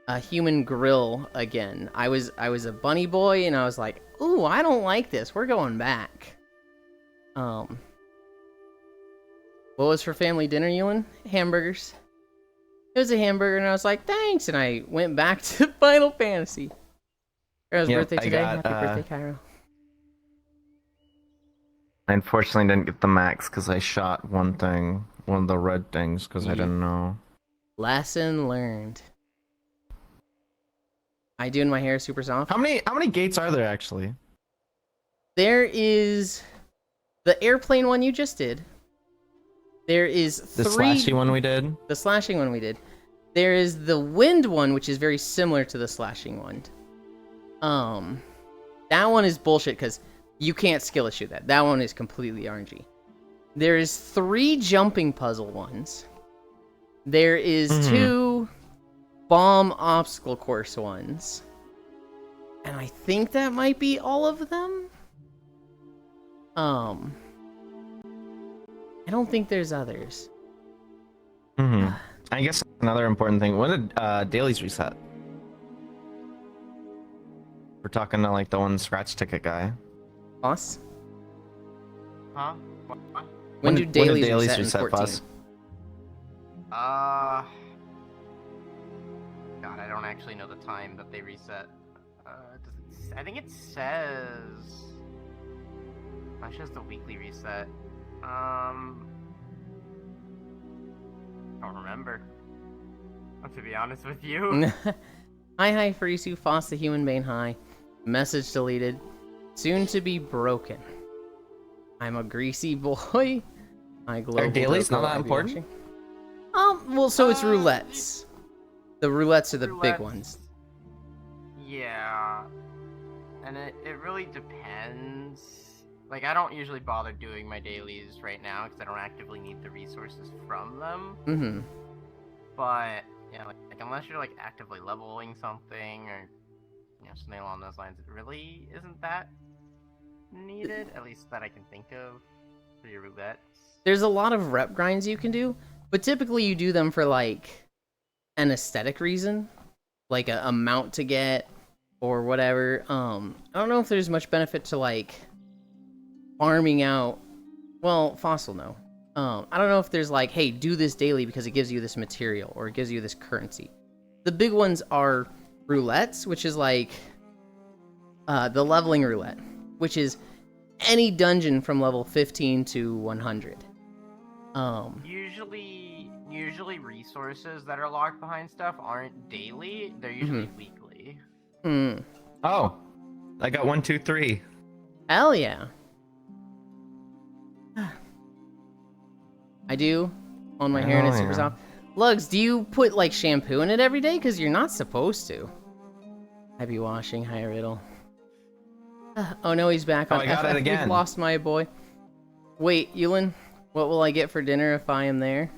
a human grill again. I was a bunny boy, and I was like, ooh, I don't like this. We're going back. What was for family dinner, Ewan? Hamburgers. It was a hamburger, and I was like, thanks, and I went back to Final Fantasy. Cairo's
Yep,
birthday
I
today.
got,
Happy birthday, Cairo.
I unfortunately didn't get the max because I shot one of the red things, because I
Yeah.
didn't know.
Lesson learned. I doing my hair super soft.
How many gates are there actually?
There is the airplane one you just did. There is
The
three.
slashy one we did?
The slashing one we did. There is the wind one, which is very similar to the slashing one. That one is bullshit because you can't skill issue that. That one is completely RNG. There is 3 jumping puzzle ones. There is 2 bomb obstacle course ones. And I think that might be all of them. I don't think there's others.
I guess another important thing. When did dailies reset? We're talking to like the one scratch ticket guy.
Boss?
Huh? What?
When do
did
dailies reset in 14?
Fuss?
God, I don't actually know the time that they reset. I think it says. It shows the weekly reset. Don't remember. To be honest with you.
Hi, Farisu, Foss the Human Bane, hi. Message deleted. Soon to be broken. I'm a greasy boy. I global.
Are dailies
Doko,
not that
I'll be
important?
watching. Well, so it's roulettes. The roulettes are the big
Roulettes,
ones.
Yeah. And it really depends. Like, I don't usually bother doing my dailies right now because I don't actively need the resources from them.
Mm-hmm.
But, yeah, like unless you're, like, actively leveling something or, you know, something along those lines, it really isn't that needed, at least that I can think of for your roulettes.
There's a lot of rep grinds you can do, but typically you do them for, like, an aesthetic reason. Like, a mount to get or whatever. I don't know if there's much benefit to, like, farming out. Well, Fossil, no. I don't know if there's like, hey, do this daily because it gives you this material or it gives you this currency. The big ones are roulettes, which is like the leveling roulette, which is any dungeon from level 15 to 100.
Usually resources that are locked behind stuff aren't daily, they're usually weekly.
Oh, I got 1, 2, 3.
Hell yeah. I do on my hair and it's super
yeah.
soft. Lugs, do you put like shampoo in it every day? Because you're not supposed to. Happy washing, hi Riddle. Oh no, he's back on
I got it
FF.
again.
We've lost my boy. Wait, Yulin, what will I get for dinner if I am there?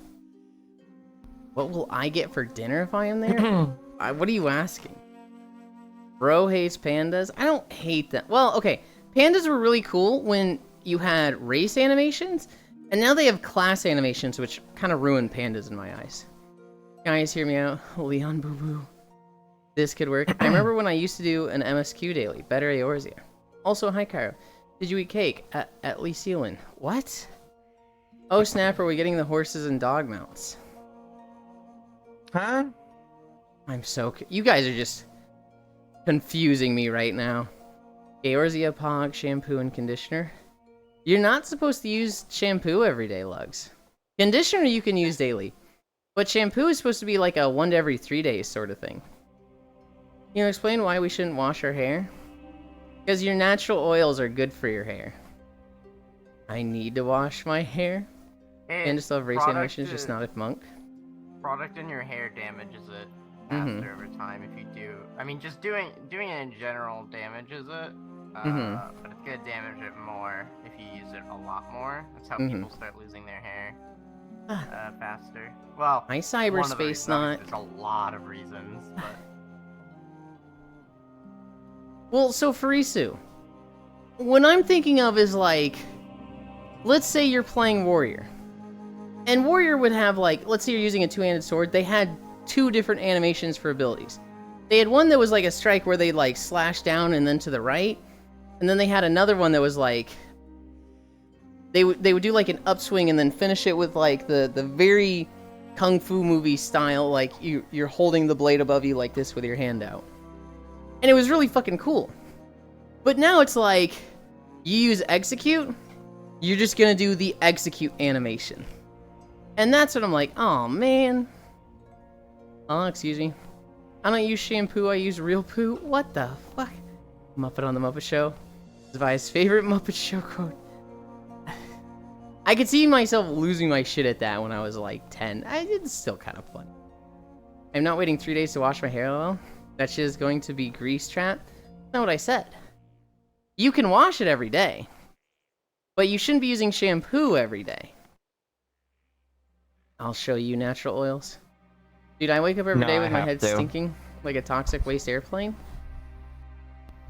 What will I get for dinner if I am there? What are you asking? Bro hates pandas. I don't hate them. Well, okay. Pandas were really cool when you had race animations, and now they have class animations, which kind of ruin pandas in my eyes. Guys, hear me out. Leon Boo Boo. This could work. I remember when I used to do an MSQ daily. Better Eorzea. Also, hi, Cairo. Did you eat cake? At least Yulin. What? Oh, snap, are we getting the horses and dog mounts?
Huh?
I'm so... You guys are just confusing me right now. Eorzea, Pog, shampoo, and conditioner. You're not supposed to use shampoo every day, Lugs. Conditioner you can use daily. But shampoo is supposed to be like a 1 to every 3 days sort of thing. You know, explain why we shouldn't wash our hair? Because your natural oils are good for your hair. I need to wash my hair. And just love race animations, just not if monk.
Product in your hair damages it faster over time if you do. I mean, just doing it in general damages it. But it's gonna damage it more if you use it a lot more. That's how people start losing their hair faster. Well,
my cyberspace not.
There's a lot of reasons, but.
Well, so Farisu, what I'm thinking of is like, let's say you're playing Warrior. And Warrior would have like, let's say you're using a two-handed sword, they had 2 different animations for abilities. They had one that was like a strike where they like slash down and then to the right. And then they had another one that was like, they would do like an upswing and then finish it with like the very Kung Fu movie style, like you're holding the blade above you like this with your hand out. And it was really fucking cool. But now it's like, you use execute, you're just gonna do the execute animation. And that's what I'm like, oh man. Oh, excuse me. I don't use shampoo, I use real poo. What the fuck? Muppet on the Muppet Show. Zvi's favorite Muppet Show quote. I could see myself losing my shit at that when I was like 10. It's still kind of fun. I'm not waiting 3 days to wash my hair, though. That shit is going to be grease trap. That's not what I said. You can wash it every day. But you shouldn't be using shampoo every day. I'll show you natural oils. Dude, I wake up every day with my head stinking like a toxic waste airplane.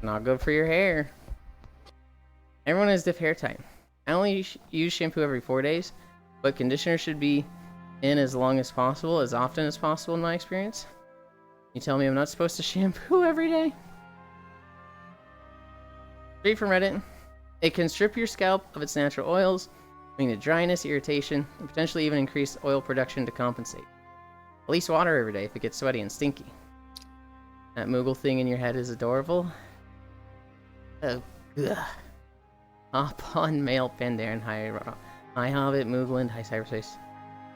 Not good for your hair. Everyone has diff hair type. I only use shampoo every 4 days, but conditioner should be in as long as possible, as often as possible in my experience. You tell me I'm not supposed to shampoo every day? Straight from Reddit. It can strip your scalp of its natural oils, leading to dryness, irritation, and potentially even increase oil production to compensate. At least water every day if it gets sweaty and stinky. That Moogle thing in your head is adorable. Oh, ugh. Hop on Mail Pandaren. Hi Hobbit, Moogland, hi Cyberspace.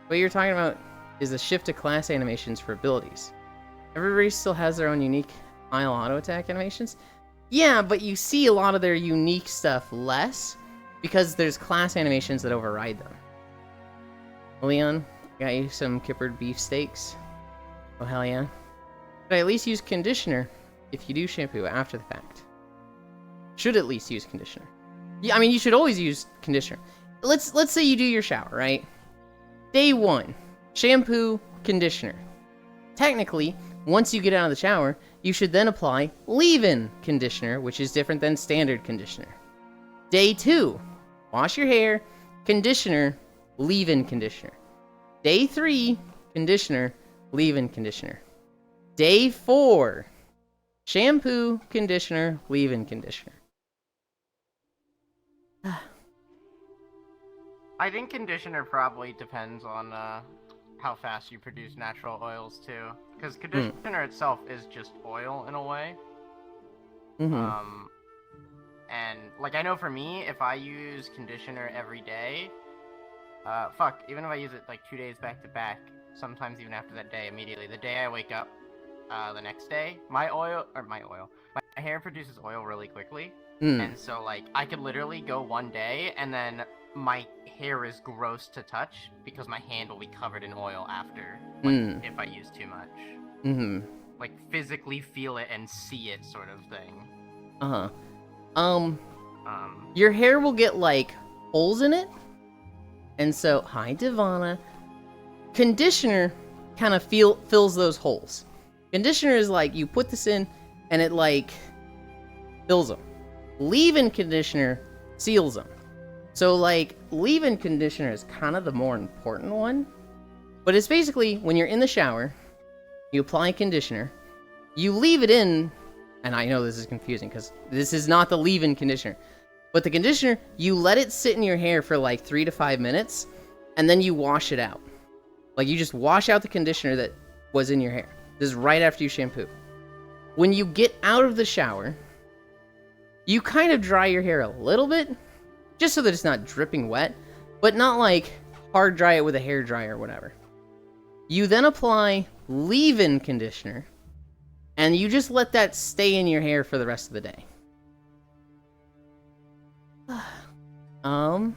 What you're talking about is the shift to class animations for abilities. Every race still has their own unique Isle auto attack animations. Yeah, but you see a lot of their unique stuff less because there's class animations that override them. Leon, got you some kippered beef steaks. Oh hell yeah. But I at least use conditioner if you do shampoo after the fact. Should at least use conditioner. Yeah, I mean you should always use conditioner. Let's say you do your shower, right? Day 1, shampoo, conditioner. Technically, once you get out of the shower, you should then apply leave-in conditioner, which is different than standard conditioner. Day 2, wash your hair, conditioner, leave-in conditioner. Day 3, conditioner, leave-in conditioner. Day 4, shampoo, conditioner, leave-in conditioner.
I think conditioner probably depends on how fast you produce natural oils too, because conditioner itself is just oil in a way. And like I know for me, if I use conditioner every day, even if I use it like 2 days back to back, sometimes even after that day, immediately the day I wake up, the next day, my hair produces oil really quickly, and so like I could literally go 1 day and then my hair is gross to touch because my hand will be covered in oil after, like, if I use too much. Like physically feel it and see it, sort of thing.
Your hair will get like holes in it, and so hi Divana. Conditioner kind of fills those holes. Conditioner is like you put this in and it like fills them. Leave-in conditioner seals them. So like leave-in conditioner is kind of the more important one, but it's basically when you're in the shower, you apply conditioner, you leave it in, and I know this is confusing because this is not the leave-in conditioner, but the conditioner, you let it sit in your hair for like 3 to 5 minutes, and then you wash it out. Like you just wash out the conditioner that was in your hair. This is right after you shampoo. When you get out of the shower, you kind of dry your hair a little bit, just so that it's not dripping wet, but not like hard dry it with a hair dryer or whatever. You then apply leave-in conditioner, and you just let that stay in your hair for the rest of the day. Um,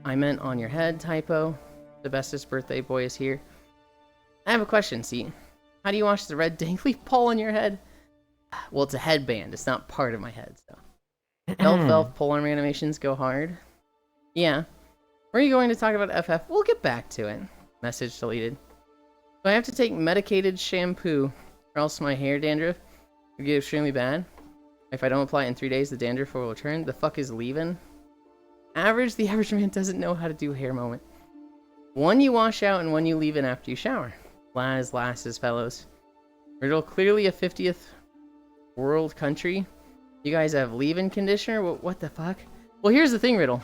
I meant on your head, typo. The bestest birthday boy is here. I have a question, see. How do you wash the red dangly ball on your head? Well, it's a headband. It's not part of my head, so. Elf polearm animations go hard. Yeah. Were you going to talk about FF? We'll get back to it. Message deleted. So I have to take medicated shampoo, or else my hair dandruff will get extremely bad. If I don't apply it in 3 days, the dandruff will return. The fuck is leaving? The average man doesn't know how to do hair moment. One you wash out and one you leave in after you shower. Lasses, fellows. Riddle, clearly a 50th world country. You guys have leave-in conditioner? What the fuck? Well, here's the thing, Riddle.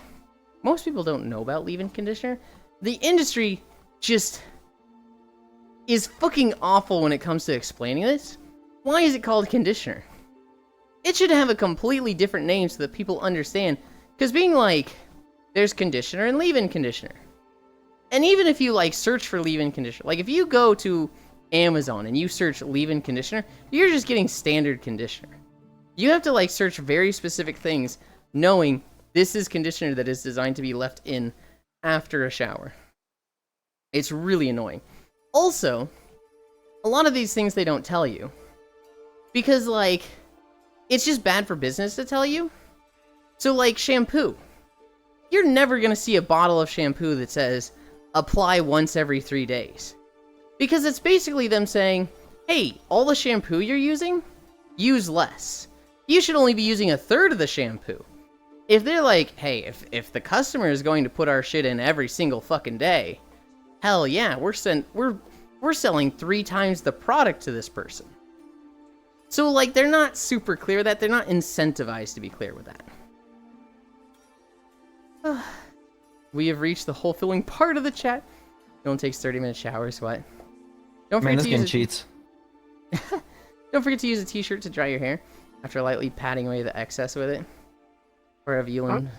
Most people don't know about leave-in conditioner. The industry just is fucking awful when it comes to explaining this. Why is it called conditioner? It should have a completely different name so that people understand. Because being like, there's conditioner and leave-in conditioner. And even if you like search for leave-in conditioner, like if you go to Amazon and you search leave-in conditioner, you're just getting standard conditioner. You have to like search very specific things knowing this is conditioner that is designed to be left in after a shower. It's really annoying. Also, a lot of these things they don't tell you. Because like, it's just bad for business to tell you. So like shampoo. You're never going to see a bottle of shampoo that says, apply once every 3 days. Because it's basically them saying, hey, all the shampoo you're using, use less. You should only be using 1/3 of the shampoo. If they're like, hey, if the customer is going to put our shit in every single fucking day, hell yeah, we're selling 3 times the product to this person. So like, they're not super clear with that. They're not incentivized to be clear with that. We have reached the hole filling part of the chat. It only takes 30-minute showers. What? Don't forget to use
cheats.
Don't forget to use a t-shirt to dry your hair after lightly patting away the excess with it. Or have Yulin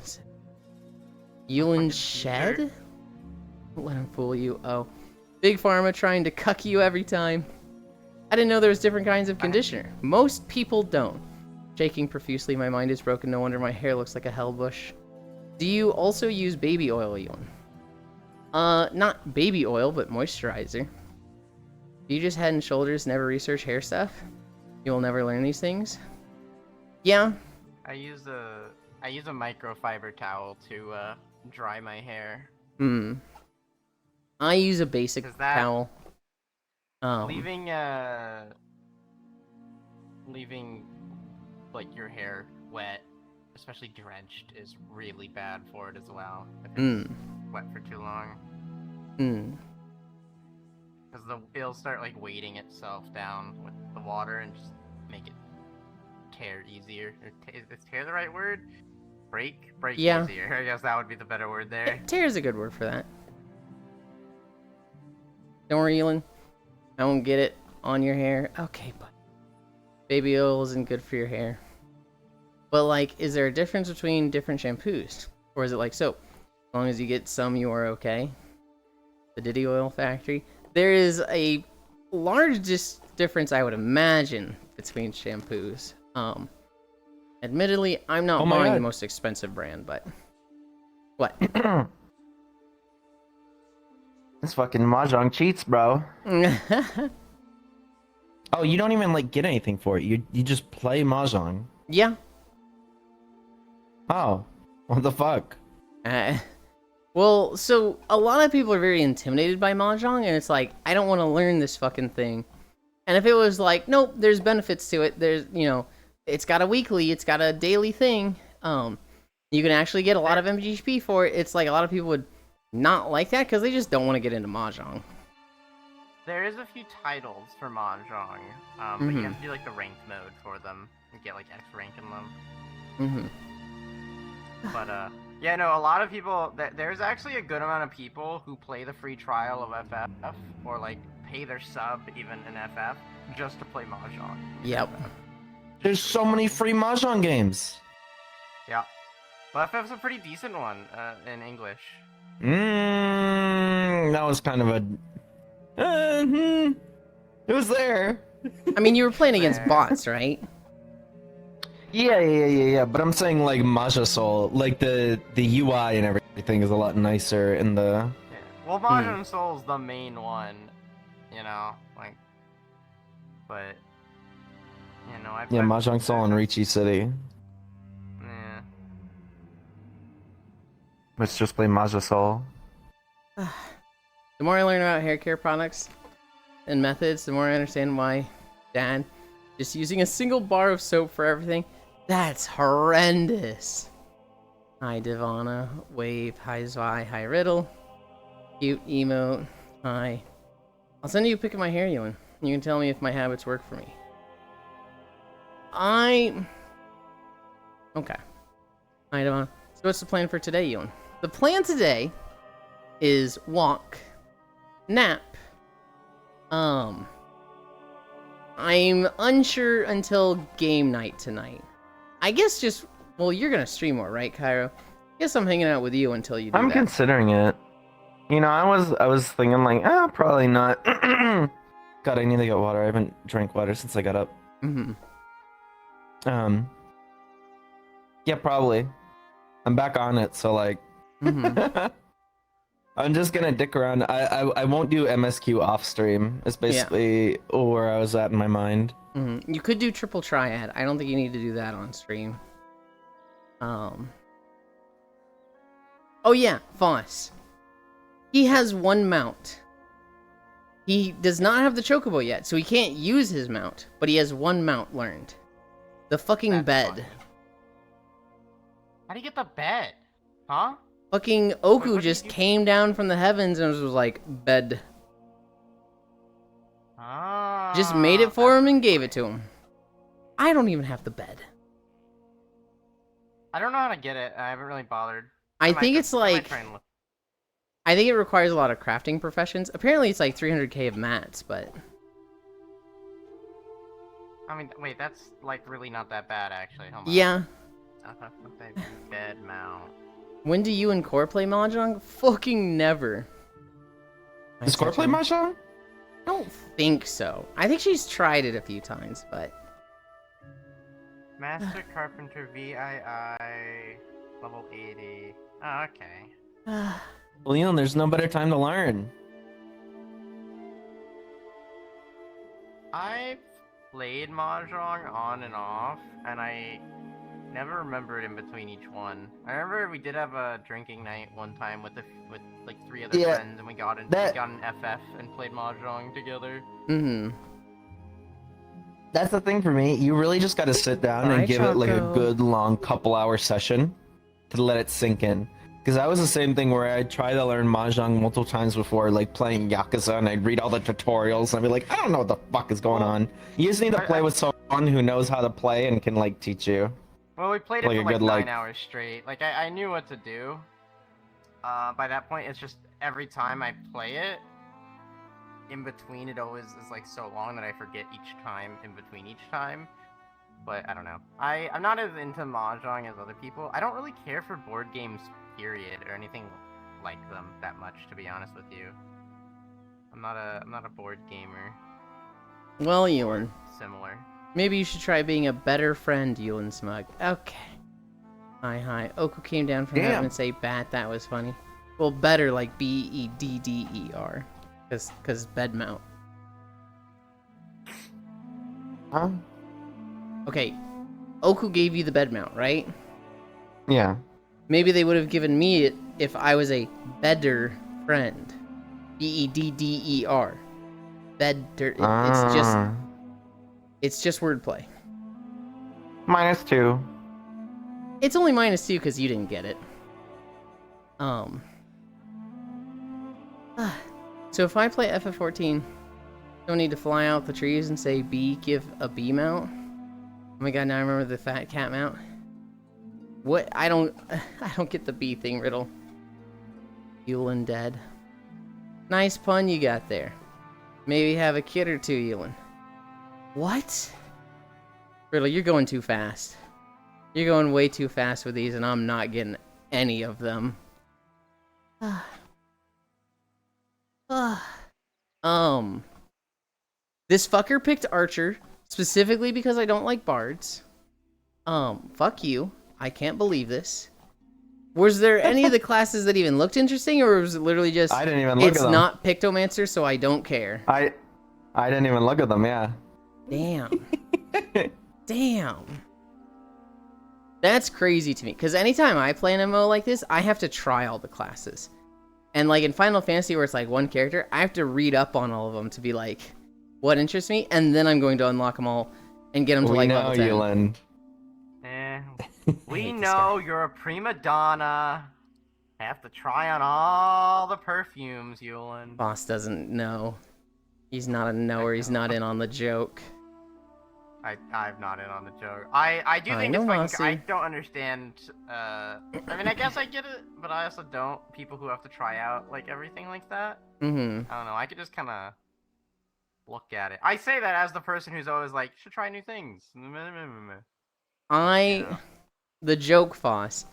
shed? Don't let him fool you. Oh, Big Pharma trying to cuck you every time. I didn't know there was different kinds of conditioner. Most people don't. Shaking profusely, my mind is broken. No wonder my hair looks like a hell bush. Do you also use baby oil, Yulin? Not baby oil, but moisturizer. Do you just Head and Shoulders never research hair stuff? You will never learn these things? Yeah.
I use a microfiber towel to dry my hair.
I use a basic towel.
Leaving like your hair wet, especially drenched, is really bad for it as well. If it's wet for too long. Because it'll start like weighting itself down with the water and just make it tear easier. Is tear the right word? Break
yeah.
Easier. I guess that would be the better word there.
Tear is a good word for that. Don't worry, Elin. I won't get it on your hair. Okay, but baby oil isn't good for your hair. But like, is there a difference between different shampoos? Or is it like soap? As long as you get some, you are okay. The Diddy Oil Factory. There is a large difference, I would imagine, between shampoos. Admittedly, I'm not buying the most expensive brand, but... What?
This fucking Mahjong cheats, bro. Oh, you don't even, like, get anything for it. You just play Mahjong.
Yeah.
Oh. What the fuck?
Well, so a lot of people are very intimidated by Mahjong, and it's like, I don't want to learn this fucking thing. And if it was like, nope, there's benefits to it, there's, you know, it's got a weekly, it's got a daily thing, you can actually get a lot of MGP for it, it's like a lot of people would not like that, because they just don't want to get into Mahjong.
There is a few titles for Mahjong, but you have to do like the ranked mode for them, and get like X rank in them. But yeah, no, a lot of people, there's actually a good amount of people who play the free trial of FF, or like pay their sub even in FF, just to play Mahjong.
Yep.
There's so many free Mahjong games.
Yeah. Well, FF's a pretty decent one in English.
That was kind of a... It was there.
I mean, you were playing against bots, right?
Yeah. But I'm saying like Maja Soul, like the UI and everything is a lot nicer in the.
Yeah. Well, Mahjong Soul's the main one, you know, like, but I've
Yeah, Mahjong Soul and Ricci City.
Yeah.
Let's just play Maja Soul.
The more I learn about hair care products and methods, the more I understand why Dad just using a single bar of soap for everything. That's horrendous. Hi Divana, Wave, hi Zwei, hi Riddle. Cute emote, hi. I'll send you a pic of my hair, Ewan. You can tell me if my habits work for me. Okay. Hi Divana. So what's the plan for today, Ewan? The plan today is walk, nap. I'm unsure until game night tonight. I guess well, you're gonna stream more, right, Cairo? Guess I'm hanging out with you until you do
I'm
that.
considering it. You know, I was thinking like, probably not. God, I need to get water. I haven't drank water since I got up. Yeah, probably. I'm back on it, so like, I'm just gonna dick around. I won't do MSQ off stream. It's basically where I was at in my mind.
You could do triple triad. I don't think you need to do that on stream. Oh yeah, Voss. He has one mount. He does not have the chocobo yet, so he can't use his mount, but he has one mount learned. The fucking
That's
bed.
funny. How do you get the bed? Huh?
Fucking
Wait,
Oku
what
just
did you-
came down from the heavens and was like, bed.
Ah,
Just made it for
that's
him and gave
funny.
it to him. I don't even have the bed.
I don't know how to get it. I haven't really bothered.
I
might
think
try-
it's
I might
like,
try and look.
I think it requires a lot of crafting professions. Apparently it's like 300k of mats, but
I mean, wait, that's like really not that bad actually. Hold on.
yeah.
Okay, bed mount.
When do you and Core play Mahjong? Fucking never.
Does Score play Mahjong?
I don't think so. I think she's tried it a few times, but
Master Carpenter VII level 80. Oh, okay.
Well, Leon, there's no better time to learn.
I've played Mahjong on and off, and I never remembered in between each one. I remember we did have a drinking night one time with like 3 other
Yeah,
friends, and we got an FF and played Mahjong together.
That's the thing for me. You really just got to sit down and give it like a good long couple hour session to let it sink in. Because that was the same thing where I tried to learn Mahjong multiple times before, like playing Yakuza, and I'd read all the tutorials and I'd be like, I don't know what the fuck is going on. You just need to play with someone who knows how to play and can like teach you.
Well, we played it
Like
for
a
like
good,
9
like-
hours straight. Like, I knew what to do. By that point, it's just every time I play it, in between it always is like so long that I forget each time in between each time. But I don't know. I'm not as into Mahjong as other people. I don't really care for board games, period, or anything like them that much, to be honest with you. I'm not a board gamer.
well, Ewan,
Similar.
maybe you should try being a better friend, Ewan Smug. Okay. Hi. Oku came down from heaven and say bat. That was funny. Well, better like BEDDER, cause bed mount.
Huh?
Okay, Oku gave you the bed mount, right?
Yeah.
Maybe they would have given me it if I was a better friend. BEDDER. Better. It's just wordplay.
-2.
It's only -2 because you didn't get it. So if I play FF14, don't need to fly out the trees and say B, give a B mount. Oh my god, now I remember the fat cat mount. What? I don't get the B thing, Riddle. Yulin dead. Nice pun you got there. Maybe have a kid or two, Yulin. What? Riddle, you're going too fast. You're going way too fast with these, and I'm not getting any of them. This fucker picked Archer specifically because I don't like bards. Fuck you. I can't believe this. Was there any of the classes that even looked interesting, or was it literally just
I didn't even look
it's
at them.
not Pictomancer, so I don't care?
I didn't even look at them. Yeah.
Damn. Damn. That's crazy to me, because anytime I play an MMO like this, I have to try all the classes. And like in Final Fantasy, where it's like one character, I have to read up on all of them to be like, what interests me, and then I'm going to unlock them all and get them to like level 10.
Yulin.
We know you're a prima donna. Have to try on all the perfumes, Yulin.
Boss doesn't know. He's not a knower. He's not in on the joke.
I'm not in on the joke. I do think it's fucking. I don't understand. I mean, I guess I get it, but I also don't. People who have to try out like everything like that.
Mm-hmm.
I don't know. I could just kind of look at it. I say that as the person who's always like, should try new things.
The joke, Foss,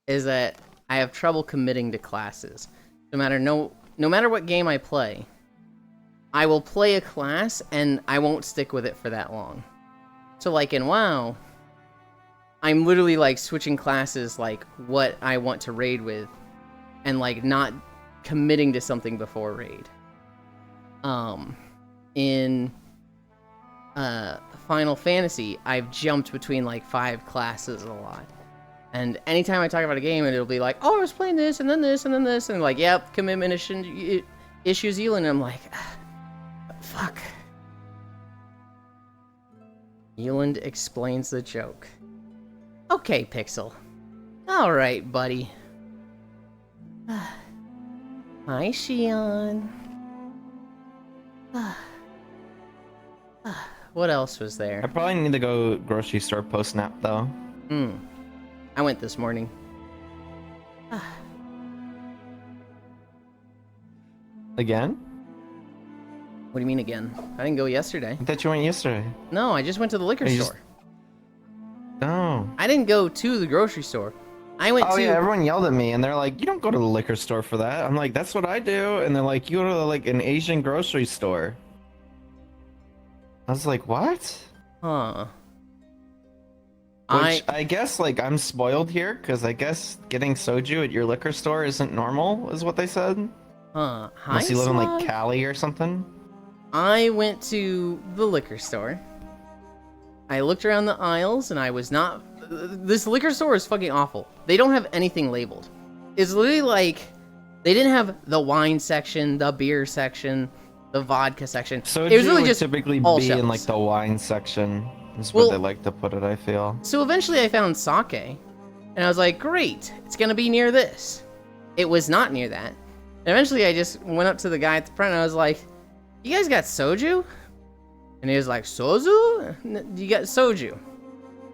is that I have trouble committing to classes. No matter what game I play, I will play a class and I won't stick with it for that long. So like in WoW, I'm literally like switching classes like what I want to raid with and like not committing to something before raid. In Final Fantasy, I've jumped between like 5 classes a lot. And anytime I talk about a game, and it'll be like, oh, I was playing this, and then this, and then this, and like, yep, commitment issues, Yulin, and I'm like, fuck. Yulin explains the joke. Okay, Pixel. Alright, buddy. Hi, Shion. What else was there?
I probably need to go grocery store post-nap, though.
I went this morning.
Again?
What do you mean again? I didn't go yesterday.
I thought you went yesterday.
No, I just went to the liquor store.
Oh.
I didn't go to the grocery store. I went to...
Oh, yeah, everyone yelled at me, and they're like, you don't go to the liquor store for that. I'm like, that's what I do. And they're like, you go to, like, an Asian grocery store. I was like, what?
Huh.
Which, I guess, like, I'm spoiled here, because I guess getting soju at your liquor store isn't normal, is what they said.
Hi,
Unless you live in, like,
Slug.
Cali or something.
I went to the liquor store. I looked around the aisles, and I was not... This liquor store is fucking awful. They don't have anything labeled. It's literally like... They didn't have the wine section, the beer section, the vodka section.
Soju
it was really
would
just
typically
all
be
shelves.
in, like, the wine section, is what they like to put it, I feel.
So eventually I found sake, and I was like, great, it's gonna be near this. It was not near that. And eventually I just went up to the guy at the front, and I was like, you guys got soju? And he was like, soju? You got soju?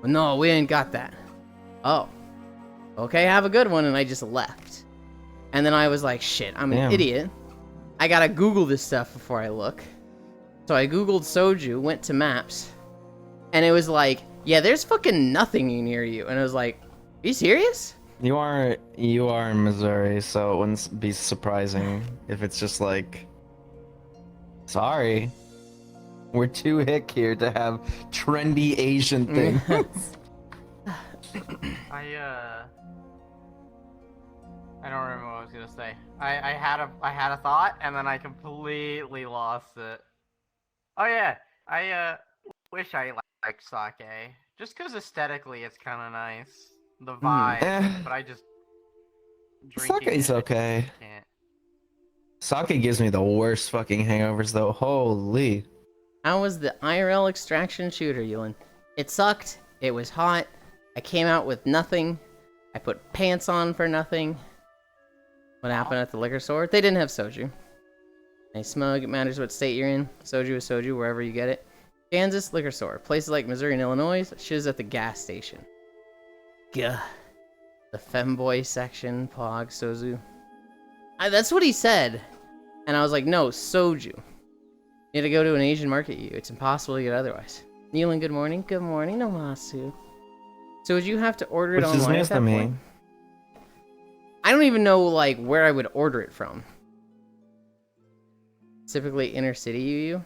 Well, no, we ain't got that. Oh. Okay, have a good one, and I just left. And then I was like, shit, I'm an idiot. I gotta Google this stuff before I look. So I Googled soju, went to maps, and it was like, yeah, there's fucking nothing near you. And I was like, are you serious?
You are in Missouri, so it wouldn't be surprising if it's just like, sorry, we're too hick here to have trendy Asian things.
I don't remember what I was gonna say. I had a thought, and then I completely lost it. Oh yeah, I wish I liked sake, just because aesthetically it's kind of nice, the vibe. But I just
Sake's okay. Sake gives me the worst fucking hangovers, though. Holy.
How was the IRL extraction shooter, Yulin? It sucked. It was hot. I came out with nothing. I put pants on for nothing. What happened at the liquor store? They didn't have soju. Hey, smug, it matters what state you're in. Soju is soju, wherever you get it. Kansas, liquor store. Places like Missouri and Illinois, shit's at the gas station. Gah. The femboy section, pog, soju. That's what he said. And I was like, no, soju. You had to go to an Asian market, you. It's impossible to get otherwise. Nealon, good morning. Good morning, Nomasu. So would you have to order it online at that point? I don't even know, like, where I would order it from. Typically inner city UU.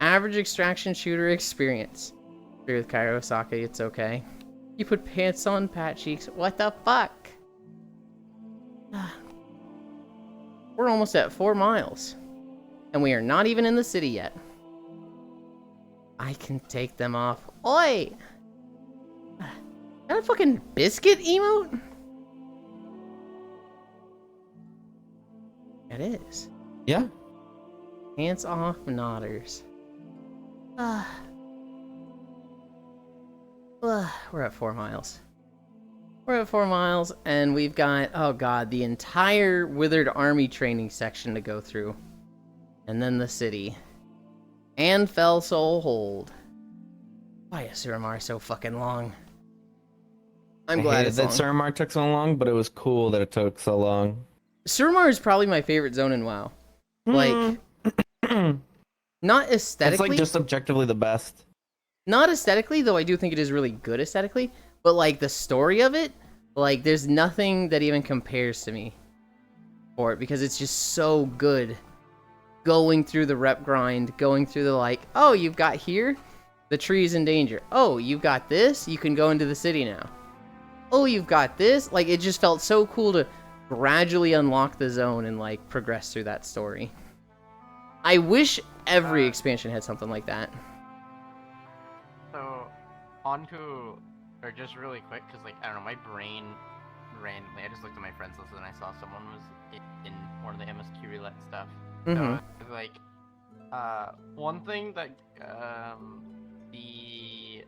Average extraction shooter experience. Agree with Kairo Sake, it's okay. You put pants on, Pat Cheeks. What the fuck? We're almost at 4 miles. And we are not even in the city yet. I can take them off. Oi! Is that a fucking biscuit emote? It is.
Yeah.
Pants off, nodders. We're at 4 miles. We're at 4 miles, and we've got, oh god, the entire Withered Army training section to go through. And then the city. And Fell Soul Hold. Why is Suramar so fucking long? I'm glad
hated
it's
that
long.
Suramar took so long, but it was cool that it took so long.
Suramar is probably my favorite zone in WoW. Like, not
It's
aesthetically.
like just objectively the best.
Not aesthetically, though I do think it is really good aesthetically. But like the story of it, like there's nothing that even compares to me for it because it's just so good. Going through the rep grind, going through the like, oh, you've got here, the tree's in danger. Oh, you've got this, you can go into the city now. Oh, you've got this. Like it just felt so cool to gradually unlock the zone and like progress through that story. I wish every expansion had something like that.
So, onto, or just really quick, because, like, I don't know, my brain randomly, I just looked at my friends list and I saw someone was in one of the MSQ roulette stuff.
Mhm.
So, like, one thing that, the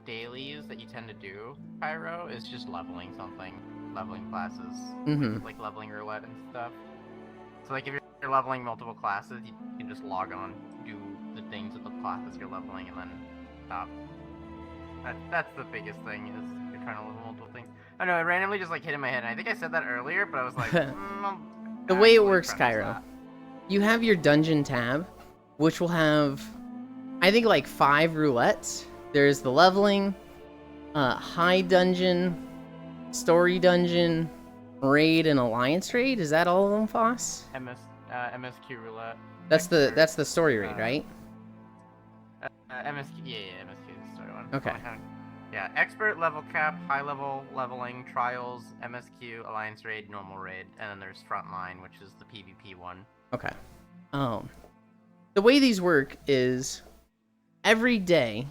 dailies that you tend to do, Pyro, is just leveling something, leveling classes,
Mhm.
like leveling roulette and stuff. So, like, if you're leveling multiple classes, you can just log on, do the things with the classes you're leveling, and then stop. That's the biggest thing, is you're trying to level multiple things. I know, it randomly just, like, hit in my head, and I think I said that earlier, but I was like,
The way it
actually
works,
preface
Cairo,
that.
you have your dungeon tab, which will have, I think, like 5 roulettes. There's the leveling, high dungeon, story dungeon, raid, and alliance raid. Is that all of them, Foss?
MSQ roulette.
That's the story raid, right?
MSQ, yeah, MSQ is the story one.
Okay.
Yeah, expert, level cap, high level, leveling, trials, MSQ, alliance raid, normal raid, and then there's frontline, which is the PvP one.
Okay. The way these work is every day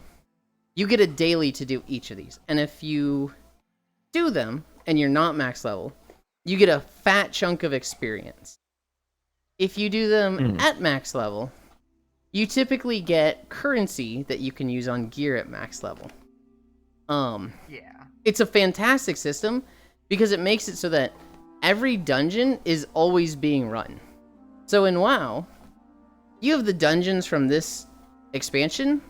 you get a daily to do each of these. And if you do them and you're not max level, you get a fat chunk of experience. If you do them at max level, you typically get currency that you can use on gear at max level.
Yeah.
It's a fantastic system because it makes it so that every dungeon is always being run. So in WoW, you have the dungeons from this expansion,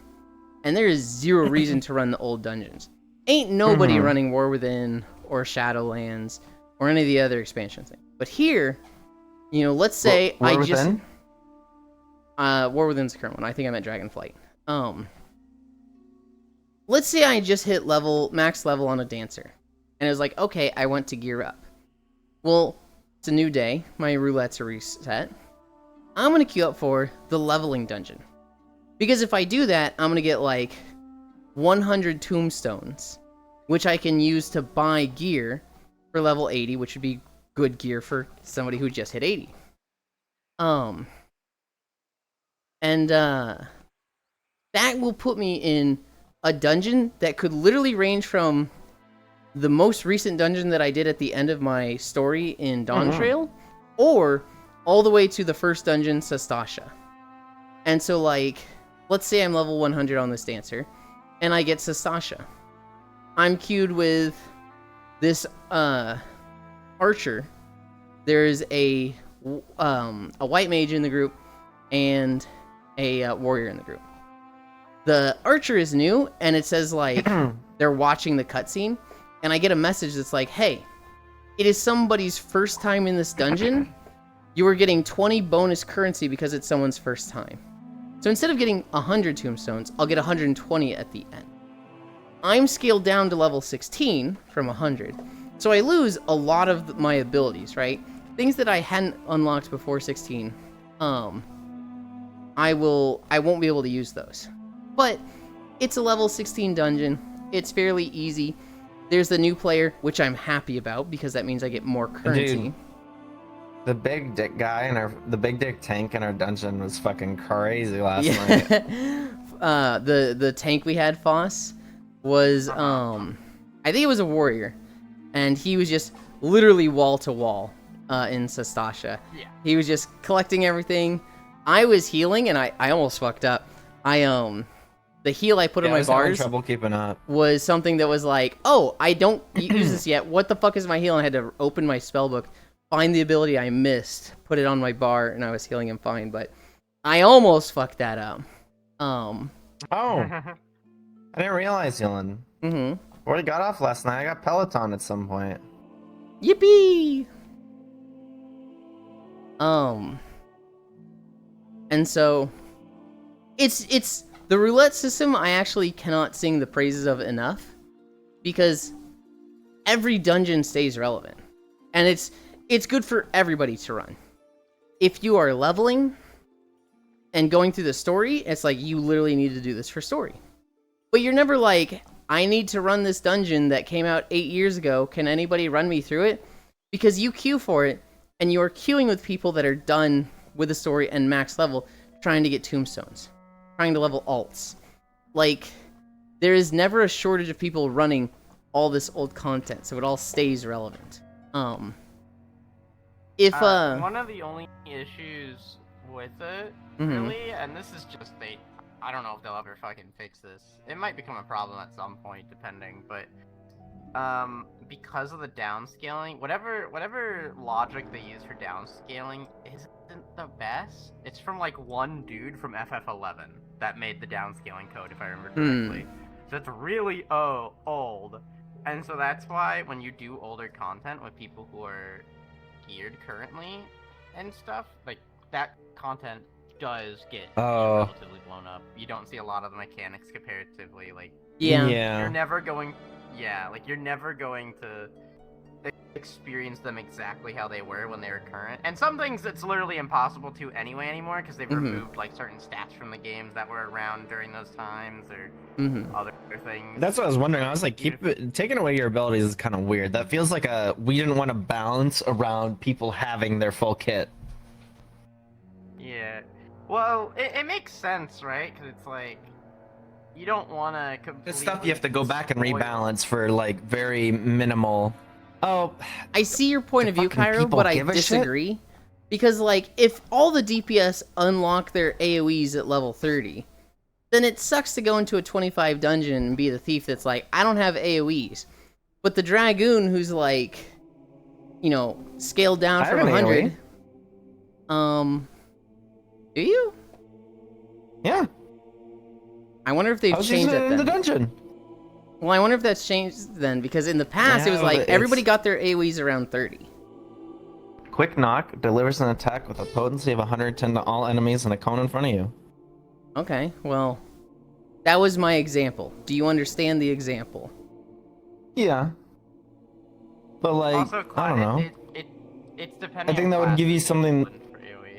and there is zero reason to run the old dungeons. Ain't nobody running War Within or Shadowlands or any of the other expansion things. But here, you know, let's say
War
I
Within?
just War Within's the current one. I think I meant Dragonflight. Let's say I just hit max level on a dancer, and it was like, okay, I want to gear up. Well, it's a new day. My roulettes are reset. I'm gonna queue up for the leveling dungeon, because if I do that, I'm gonna get like 100 tombstones, which I can use to buy gear for level 80, which would be good gear for somebody who just hit 80. That will put me in a dungeon that could literally range from the most recent dungeon that I did at the end of my story in Dawn Trail, or all the way to the first dungeon, Sastasha. And so, like, let's say I'm level 100 on this dancer, and I get Sastasha. I'm queued with this archer. There's a white mage in the group, and a warrior in the group. The archer is new, and it says, like, they're watching the cutscene, and I get a message that's like, hey, it is somebody's first time in this dungeon. You are getting 20 bonus currency because it's someone's first time. So instead of getting 100 tombstones, I'll get 120 at the end. I'm scaled down to level 16 from 100, so I lose a lot of my abilities, right? Things that I hadn't unlocked before 16, I won't be able to use those. But it's a level 16 dungeon. It's fairly easy. There's the new player, which I'm happy about because that means I get more currency.
Dude, the big dick guy the big dick tank in our dungeon was fucking crazy last night.
The tank we had, Foss, was I think it was a warrior, and he was just literally wall to wall in Sastasha.
Yeah.
He was just collecting everything. I was healing, and I almost fucked up. The heal I put on
I
my
was having
bars
trouble keeping up.
was something that was like, oh, I don't use this yet. What the fuck is my heal? And I had to open my spellbook, find the ability I missed, put it on my bar, and I was healing him fine. But I almost fucked that up.
Oh, I didn't realize, Dylan. Before I got off last night, I got Peloton at some point.
Yippee! And so it's the roulette system I actually cannot sing the praises of enough because every dungeon stays relevant. And it's good for everybody to run. If you are leveling and going through the story, it's like you literally need to do this for story. But you're never like, I need to run this dungeon that came out 8 years ago. Can anybody run me through it? Because you queue for it, and you're queuing with people that are done with the story and max level, trying to get tombstones, trying to level alts. Like, there is never a shortage of people running all this old content, so it all stays relevant.
One of the only issues with it, really, and this is just I don't know if they'll ever fucking fix this. It might become a problem at some point, depending, but because of the downscaling, whatever logic they use for downscaling isn't the best. It's from like one dude from FF11 that made the downscaling code, if I remember correctly. So it's really old, and so that's why when you do older content with people who are geared currently and stuff, like that content does get relatively blown up. You don't see a lot of the mechanics comparatively, like you're never going to experience them exactly how they were when they were current. And some things it's literally impossible to anymore because they've removed like certain stats from the games that were around during those times or other things.
That's what I was wondering. I was like, taking away your abilities is kind of weird. That feels like we didn't want to balance around people having their full kit.
Yeah. Well, it makes sense, right? Because it's like, you don't want to completely...
It's stuff you have to go back and rebalance for, like, very minimal... Oh...
I see your point of view, Cairo, but I disagree. Because, like, if all the DPS unlock their AoEs at level 30, then it sucks to go into a 25 dungeon and be the thief that's like, I don't have AoEs. But the Dragoon, who's, like, you know, scaled down from 100... Do you?
Yeah.
I wonder if they've changed that then.
In the dungeon.
Well, I wonder if that's changed then, because in the past it was like everybody got their AoEs around 30.
Quick Knock delivers an attack with a potency of 110 to all enemies in a cone in front of you.
Okay, well, that was my example. Do you understand the example?
Yeah. But like,
also,
I don't know.
It's depending.
I think that would give you something.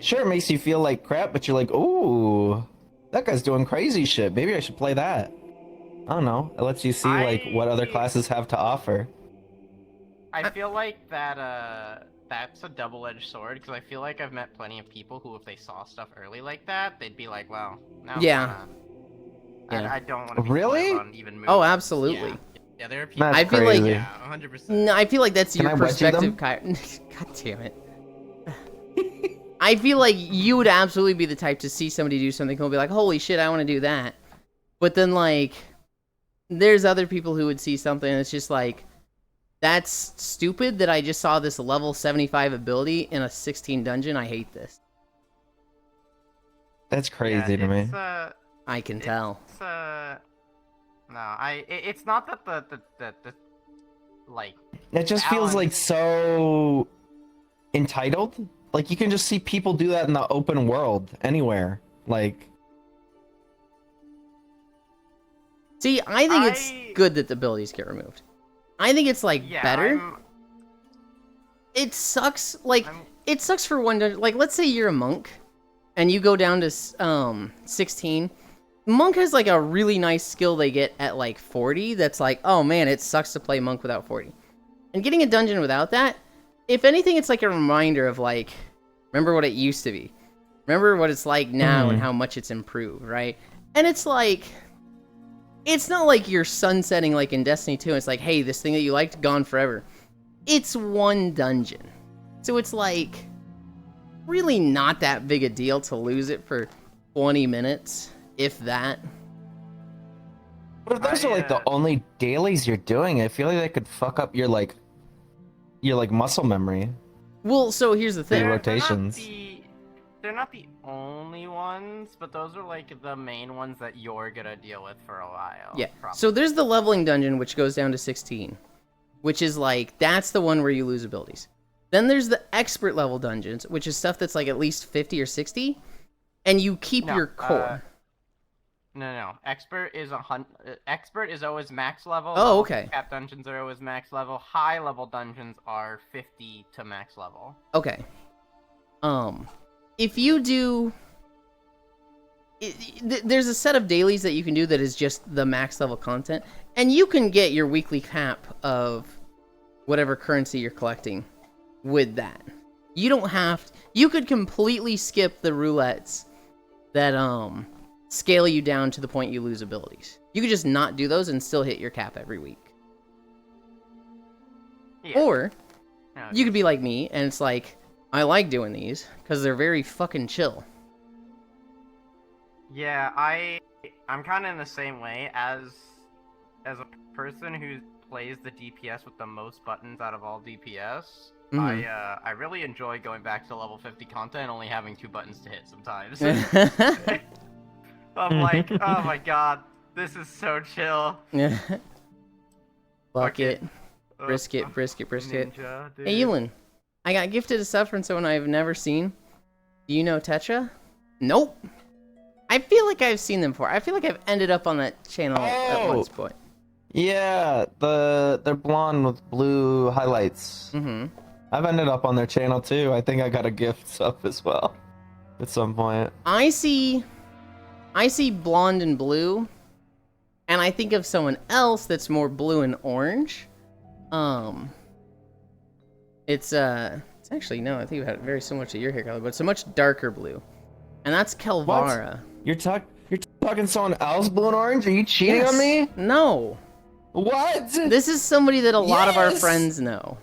Sure, it makes you feel like crap, but you're like, ooh, that guy's doing crazy shit. Maybe I should play that. I don't know. It lets you see like what other classes have to offer.
I feel like that's a double-edged sword, because I feel like I've met plenty of people who, if they saw stuff early like that, they'd be like, well, now I don't want to be
really
on even moves.
Oh, absolutely.
Yeah, there are people.
That's
I feel
crazy.
like,
yeah, 100%.
No, I feel like that's
Can
your
I wedge you
perspective,
them?
God damn it. I feel like you would absolutely be the type to see somebody do something cool and be like, holy shit, I want to do that. But then, like, there's other people who would see something and it's just like, that's stupid that I just saw this level 75 ability in a 16 dungeon. I hate this.
That's crazy to me.
I can tell.
It's not that the like...
It just feels like so entitled. Like, you can just see people do that in the open world, anywhere. Like...
See, I think it's good that the abilities get removed. I think it's, like, better. It sucks, like, it sucks for one dungeon. Like, let's say you're a monk, and you go down to 16, Monk has like a really nice skill they get at like 40 that's like, oh man, it sucks to play Monk without 40. And getting a dungeon without that, if anything, it's like a reminder of like, remember what it used to be. Remember what it's like now and how much it's improved, right? And it's like, it's not like you're sunsetting like in Destiny 2. It's like, hey, this thing that you liked, gone forever. It's one dungeon. So it's like, really not that big a deal to lose it for 20 minutes, if that.
But if those are like the only dailies you're doing, I feel like that could fuck up your muscle memory.
Well, so here's the thing.
Rotations.
They're not the only ones, but those are like the main ones that you're gonna deal with for a while.
Yeah.
Probably.
So there's the leveling dungeon, which goes down to 16, which is like, that's the one where you lose abilities. Then there's the expert level dungeons, which is stuff that's like at least 50 or 60, and you keep your core.
No. Expert is always max level.
Oh, okay.
Cap dungeons are always max level. High level dungeons are 50 to max level.
Okay. If you do, there's a set of dailies that you can do that is just the max level content, and you can get your weekly cap of whatever currency you're collecting with that. You don't have to, you could completely skip the roulettes that scale you down to the point you lose abilities. You could just not do those and still hit your cap every week.
Yeah.
Or you could be like me and it's like, I like doing these because they're very fucking chill.
Yeah, I'm kind of in the same way as a person who plays the DPS with the most buttons out of all DPS. I really enjoy going back to level 50 content and only having 2 buttons to hit sometimes. I'm like, oh my god, this is so chill.
Fuck it. Brisket.
Ninja, dude.
Hey, Elin, I got gifted a sub from someone I've never seen. Do you know Tetra? Nope. I feel like I've seen them before. I feel like I've ended up on that channel at one point.
Yeah, they're blonde with blue highlights.
Mm-hmm.
I've ended up on their channel too. I think I got a gift sub as well at some point.
I see blonde and blue, and I think of someone else that's more blue and orange. It's actually, no, I think it had very similar to your hair color, but it's a much darker blue, and that's Kelvara.
You're talking someone else blue and orange? Are you cheating on me?
No.
What?
This is somebody that a lot of our friends know.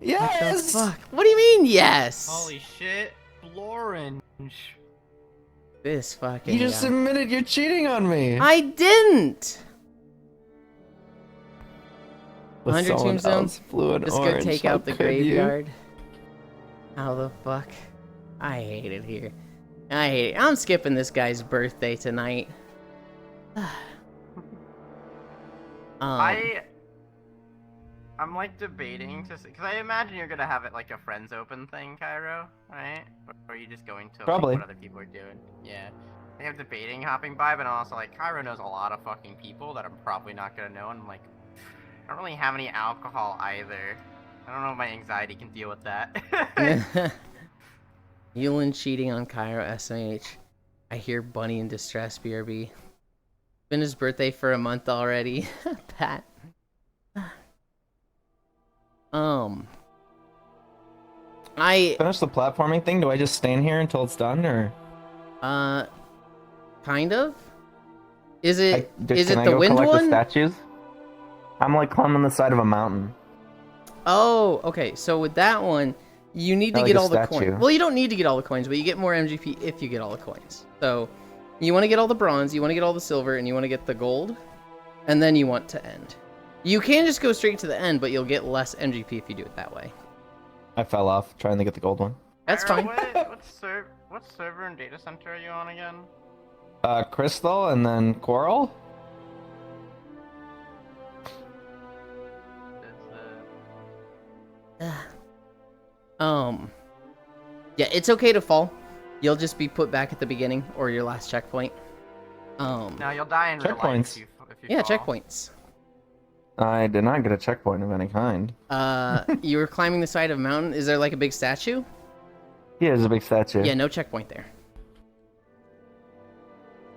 Yes.
What the fuck? What do you mean, yes?
Holy shit, Blorange.
This fucking
You just
guy.
admitted you're cheating on me.
I didn't.
With
100
someone
tombstones.
else, blue and
Just
orange.
go take
How
out the
could you?
graveyard. How the fuck? I hate it here. I hate it. I'm skipping this guy's birthday tonight.
I'm like debating to see, because I imagine you're gonna have it like a friends open thing, Cairo, right? Or are you just going to
Probably.
like, what other people are doing? Yeah. I think I'm debating hopping by, but I'm also like, Cairo knows a lot of fucking people that I'm probably not gonna know, and I'm like, I don't really have any alcohol either. I don't know if my anxiety can deal with that.
Yulin cheating on Cairo SMH. I hear Bunny in distress, BRB. Been his birthday for a month already. Pat. I
Finish the platforming thing? Do I just stand here until it's done, or?
Kind of. Is it
Can
is it
I
the
go
wind
collect
one?
the statues? I'm like climbing the side of a mountain.
Oh, okay. So with that one, you need to
like
get
a
all the
statue.
coins. Well, you don't need to get all the coins, but you get more MGP if you get all the coins. So you want to get all the bronze, you want to get all the silver, and you want to get the gold, and then you want to end. You can just go straight to the end, but you'll get less MGP if you do it that way.
I fell off trying to get the gold one.
That's
Cairo,
fine.
What server and data center are you on again?
Crystal and then Coral?
Yeah, it's okay to fall. You'll just be put back at the beginning or your last checkpoint.
No, you'll die in real life
Checkpoints.
if you
Yeah,
fall.
checkpoints.
I did not get a checkpoint of any kind.
You were climbing the side of a mountain. Is there like a big statue?
Yeah, there's a big statue.
Yeah, no checkpoint there. 'Cause you were climbing the side of a mountain. Is there like a big statue? Yeah, no checkpoint there.
Yeah, there's a big statue.
Yeah, no checkpoint there. 'Cause you were climbing the side of a mountain. Yeah, no checkpoint there.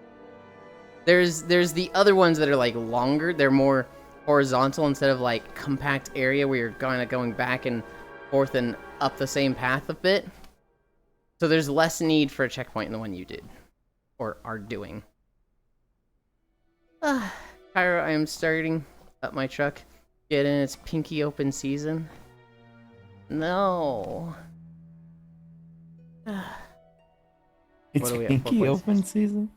There's the other ones that are like longer. They're more horizontal instead of like compact area where you're kind of going back and forth and up the same path a bit. So there's less need for a checkpoint in the one you did or are doing. Cairo, I am starting up my truck. Get in its pinky open season. No.
It's
What are we at, 4
pinky
points?
open season.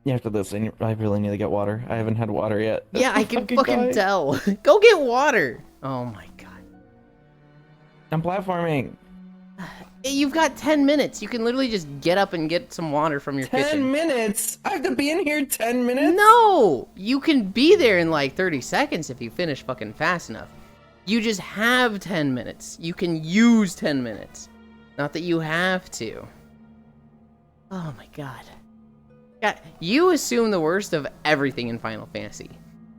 Yeah, after this, I really need to get water. I haven't had water yet.
Yeah, I can fucking
dying.
tell. Go get water. Oh my god.
I'm platforming.
You've got 10 minutes. You can literally just get up and get some water from your
10
kitchen.
minutes? I have to be in here 10 minutes?
No! You can be there in like 30 seconds if you finish fucking fast enough. You just have 10 minutes. You can use 10 minutes. Not that you have to. Oh my god. God, you assume the worst of everything in Final Fantasy.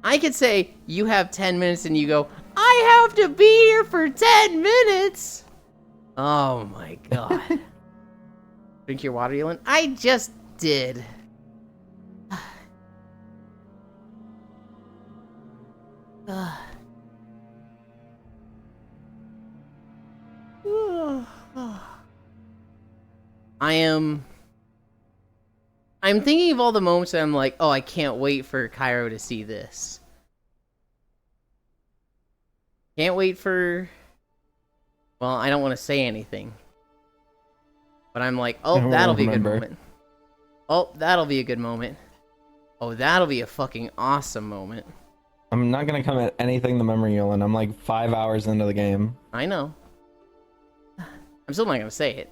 I could say you have 10 minutes and you go, I have to be here for 10 minutes! Oh my god. Drink your water, Yulin? I just did. I'm thinking of all the moments that I'm like, oh, I can't wait for Cairo to see this. Can't wait for... Well, I don't want to say anything. But I'm like, oh, that'll be a good moment. Oh, that'll be a good moment. Oh, that'll be a fucking awesome moment.
I'm not gonna come at anything the memory Yulin. I'm like 5 hours into the game.
I know. I'm still not gonna say it.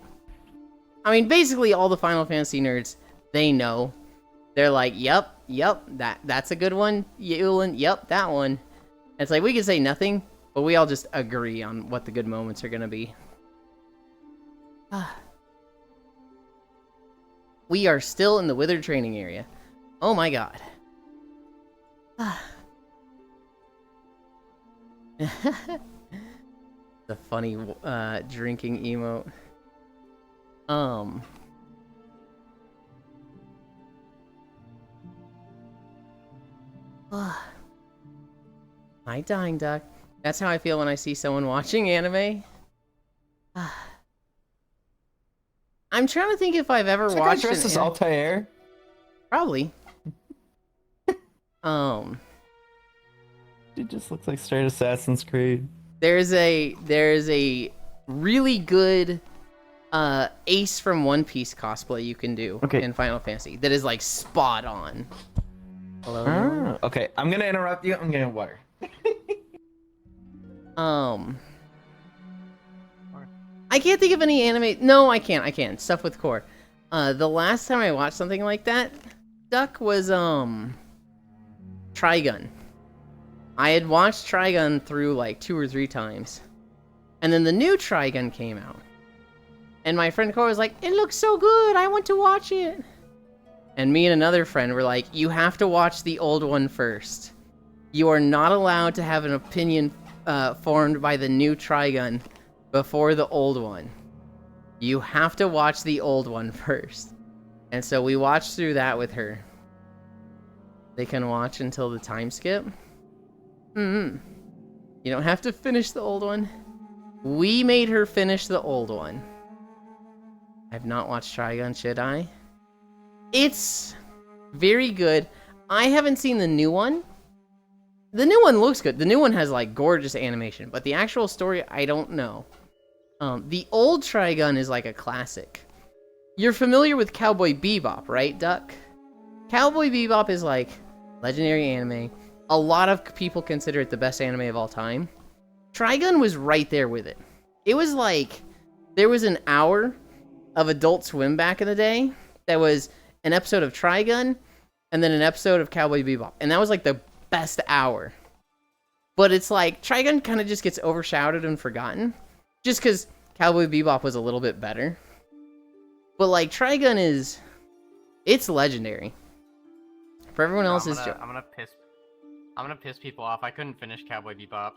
I mean, basically all the Final Fantasy nerds, they know. They're like, yep, that's a good one, Yulin, yep, that one. And it's like, we can say nothing, but we all just agree on what the good moments are gonna be. We are still in the Wither training area. Oh my god. The funny drinking emote. Hi, Dying Duck. That's how I feel when I see someone watching anime. I'm trying to think if I've ever watched
dressed as Altair.
Probably.
It just looks like straight Assassin's Creed.
There's a really good Ace from One Piece cosplay you can do in Final Fantasy that is like spot on. Hello.
Okay, I'm gonna interrupt you. I'm getting water.
I can't think of any anime. No, I can't. Stuff with core. The last time I watched something like that, Duck, was Trigun. I had watched Trigun through like 2 or 3 times. And then the new Trigun came out. And my friend Cora was like, it looks so good, I want to watch it. And me and another friend were like, you have to watch the old one first. You are not allowed to have an opinion formed by the new Trigun before the old one. You have to watch the old one first. And so we watched through that with her. They can watch until the time skip. You don't have to finish the old one. We made her finish the old one. I've not watched Trigun, should I? It's very good. I haven't seen the new one. The new one looks good. The new one has like gorgeous animation, but the actual story, I don't know. The old Trigun is like a classic. You're familiar with Cowboy Bebop, right, Duck? Cowboy Bebop is like legendary anime. A lot of people consider it the best anime of all time. Trigun was right there with it. It was like, there was an hour of Adult Swim back in the day that was an episode of Trigun and then an episode of Cowboy Bebop. And that was like the best hour. But it's like, Trigun kind of just gets overshadowed and forgotten. Just because Cowboy Bebop was a little bit better. But like, Trigun is, it's legendary. For everyone else's job.
I'm gonna piss people off. I couldn't finish Cowboy Bebop.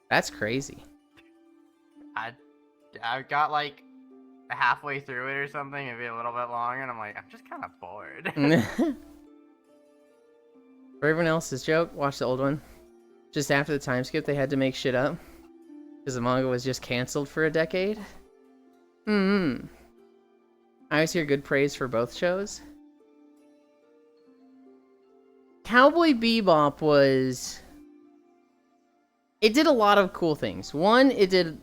That's crazy.
I got like halfway through it or something, maybe a little bit longer, and I'm like, I'm just kind of bored.
For everyone else's joke, watch the old one. Just after the time skip, they had to make shit up. Because the manga was just canceled for a decade. I always hear good praise for both shows. Cowboy Bebop was... It did a lot of cool things. One, it did,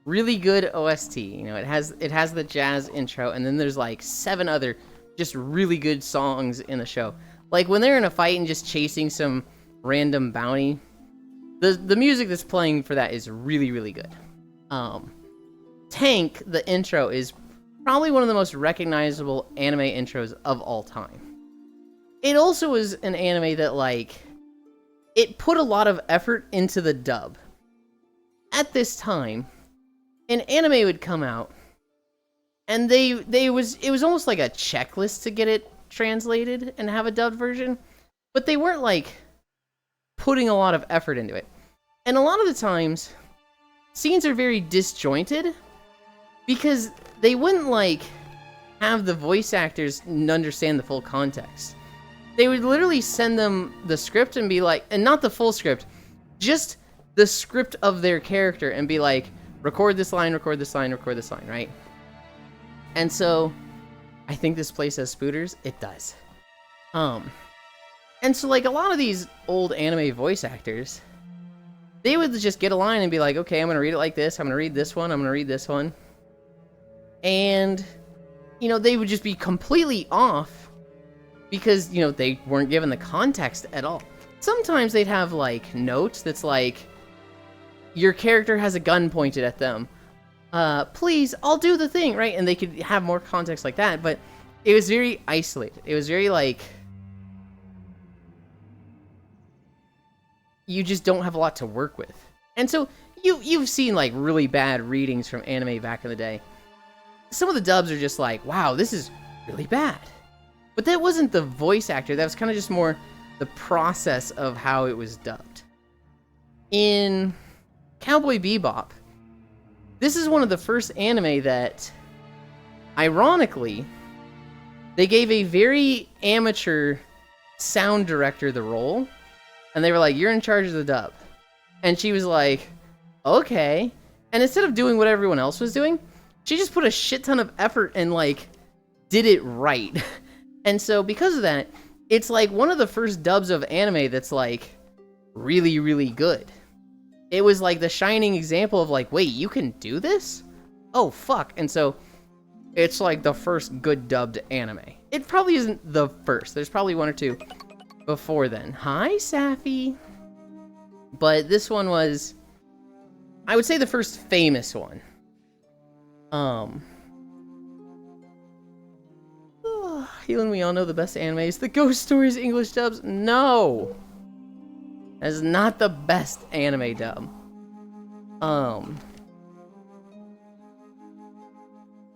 really good OST. It has the jazz intro, and then there's like 7 other just really good songs in the show. Like when they're in a fight and just chasing some random bounty, the music that's playing for that is really, really good. Tank, the intro, is probably one of the most recognizable anime intros of all time. It also is an anime that, like, it put a lot of effort into the dub. At this time, an anime would come out, and it was almost like a checklist to get it translated and have a dubbed version, but they weren't, like, putting a lot of effort into it. And a lot of the times, scenes are very disjointed, because they wouldn't, like, have the voice actors understand the full context. They would literally send them the script and be like, and not the full script, just the script of their character, and be like, record this line, record this line, record this line, right? And so, I think this place has spooters. It does. And so, like, a lot of these old anime voice actors, they would just get a line and be like, okay, I'm gonna read it like this, I'm gonna read this one, I'm gonna read this one. And, they would just be completely off because, they weren't given the context at all. Sometimes they'd have, like, notes that's like, your character has a gun pointed at them. Please, I'll do the thing, right? And they could have more context like that, but it was very isolated. It was very, like, you just don't have a lot to work with. And so, you've seen, like, really bad readings from anime back in the day. Some of the dubs are just like, wow, this is really bad. But that wasn't the voice actor. That was kind of just more the process of how it was dubbed. In Cowboy Bebop, this is one of the first anime that, ironically, they gave a very amateur sound director the role. And they were like, you're in charge of the dub. And she was like, okay. And instead of doing what everyone else was doing, she just put a shit ton of effort and, like, did it right. And so, because of that, it's, like, one of the first dubs of anime that's, like, really, really good. It was, like, the shining example of, like, wait, you can do this? Oh, fuck. And so, it's, like, the first good dubbed anime. It probably isn't the first. There's probably one or two before then. Hi, Safi. But this one was, I would say, the first famous one. Healing, we all know the best animes. The Ghost Stories English dubs? No! That is not the best anime dub.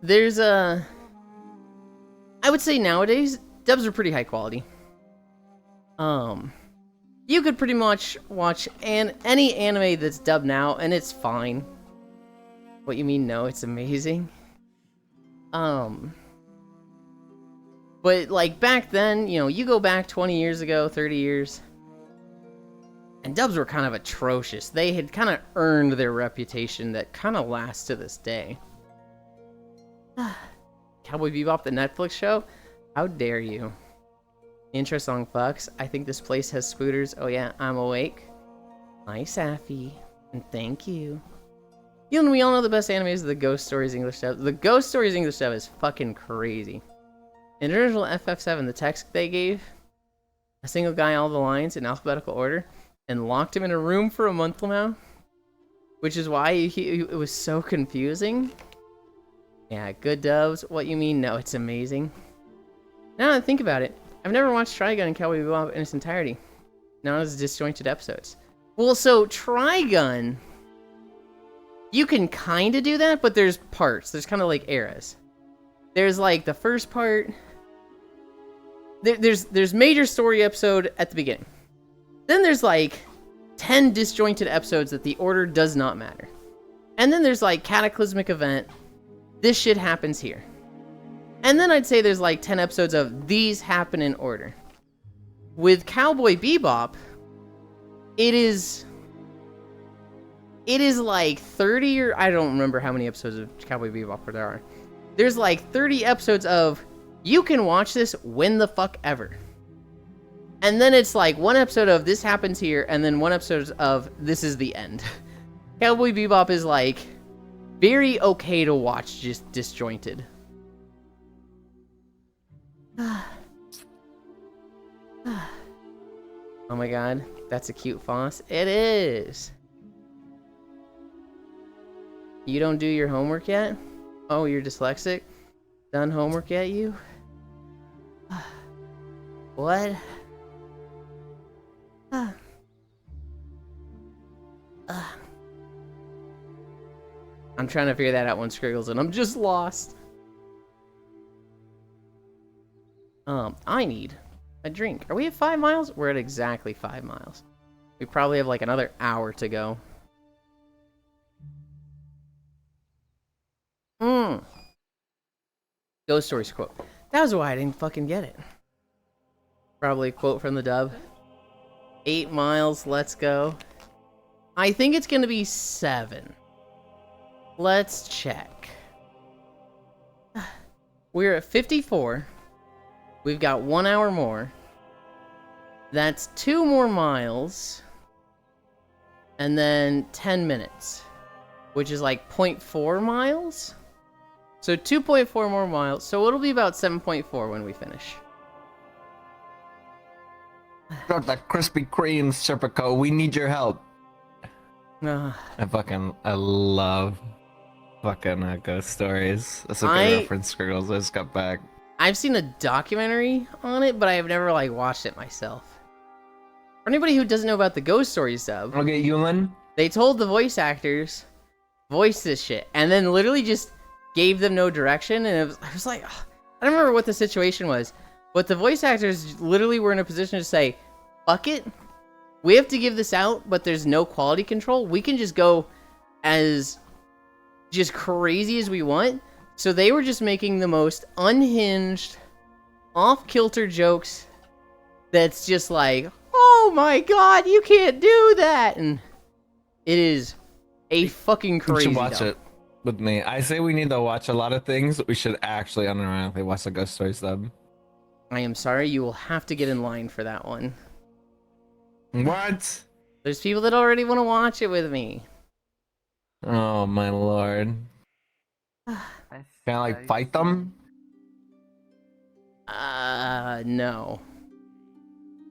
There's I would say nowadays, dubs are pretty high quality. You could pretty much watch any anime that's dubbed now, and it's fine. What you mean, no? It's amazing. But, like, back then, you go back 20 years ago, 30 years, and dubs were kind of atrocious. They had kind of earned their reputation that kind of lasts to this day. Cowboy Bebop, the Netflix show? How dare you? Intro song fucks. I think this place has spooters. Oh yeah, I'm awake. Hi, Safi. And thank you. We all know the best anime is the Ghost Stories English dub. The Ghost Stories English dub is fucking crazy. In the original FF7, the text they gave a single guy all the lines in alphabetical order and locked him in a room for a month now, which is why it was so confusing. Yeah, good dubs. What you mean? No, it's amazing. Now that I think about it, I've never watched Trigun and Cowboy Bebop in its entirety. Not as disjointed episodes. Well, so Trigun, you can kind of do that, but there's parts. There's kind of like eras. There's like the first part. There's major story episode at the beginning. Then there's like 10 disjointed episodes that the order does not matter. And then there's like cataclysmic event. this shit happens here. And then I'd say there's like 10 episodes of these happen in order. With Cowboy Bebop, it is like 30 or I don't remember how many episodes of Cowboy Bebop there are. There's like 30 episodes of you can watch this when the fuck ever. And then it's like one episode of this happens here and then one episode of this is the end. Cowboy Bebop is like very okay to watch, just disjointed. Oh my god, that's a cute Foss. It is. You don't do your homework yet? Oh, you're dyslexic? Done homework yet, you? What? I'm trying to figure that out when Scriggles and I'm just lost. I need a drink. Are we at 5 miles? We're at exactly 5 miles. We probably have like another hour to go. Ghost Stories quote. That was why I didn't fucking get it. Probably a quote from the dub. 8 miles, let's go. I think it's gonna be 7. Let's check. We're at 54. We've got 1 hour more. That's 2 more miles. And then 10 minutes. Which is like 0.4 miles? So 2.4 more miles. So it'll be about 7.4 when we finish.
Got that Krispy Kreme, Serpico. We need your help. I love fucking Ghost Stories. That's a good reference, Scriggles. I just got back.
I've seen a documentary on it, but I have never like watched it myself. For anybody who doesn't know about the Ghost Stories dub,
Okay, Yulin.
they told the voice actors, voice this shit, and then literally just gave them no direction, and I was like, ugh. I don't remember what the situation was, but the voice actors literally were in a position to say, fuck it, we have to give this out, but there's no quality control, we can just go as just crazy as we want. So they were just making the most unhinged, off-kilter jokes that's just like, oh my god, you can't do that, and it is a fucking crazy.
You should watch it with me. I say we need to watch a lot of things. We should actually unironically watch the Ghost Stories dub.
I am sorry, you will have to get in line for that one.
What?
There's people that already want to watch it with me.
Oh my lord. Can I like fight them?
No.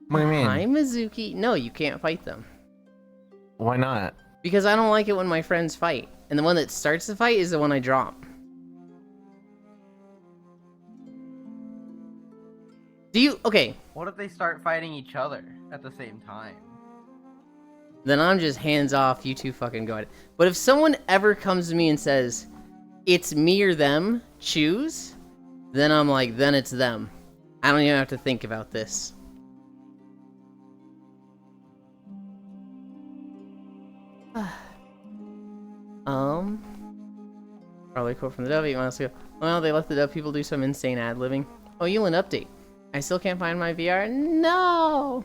What do you mean?
Hi, Mizuki. No, you can't fight them.
Why not?
Because I don't like it when my friends fight. And the one that starts the fight is the one I drop. Do you... Okay.
What if they start fighting each other at the same time?
Then I'm just hands off, you two fucking go at it. But if someone ever comes to me and says, it's me or them, choose, then I'm like, then it's them. I don't even have to think about this. Probably a quote from the dub 8 miles ago. Well, they let the dub people do some insane ad-libbing. Oh, Yulin update. I still can't find my VR. No!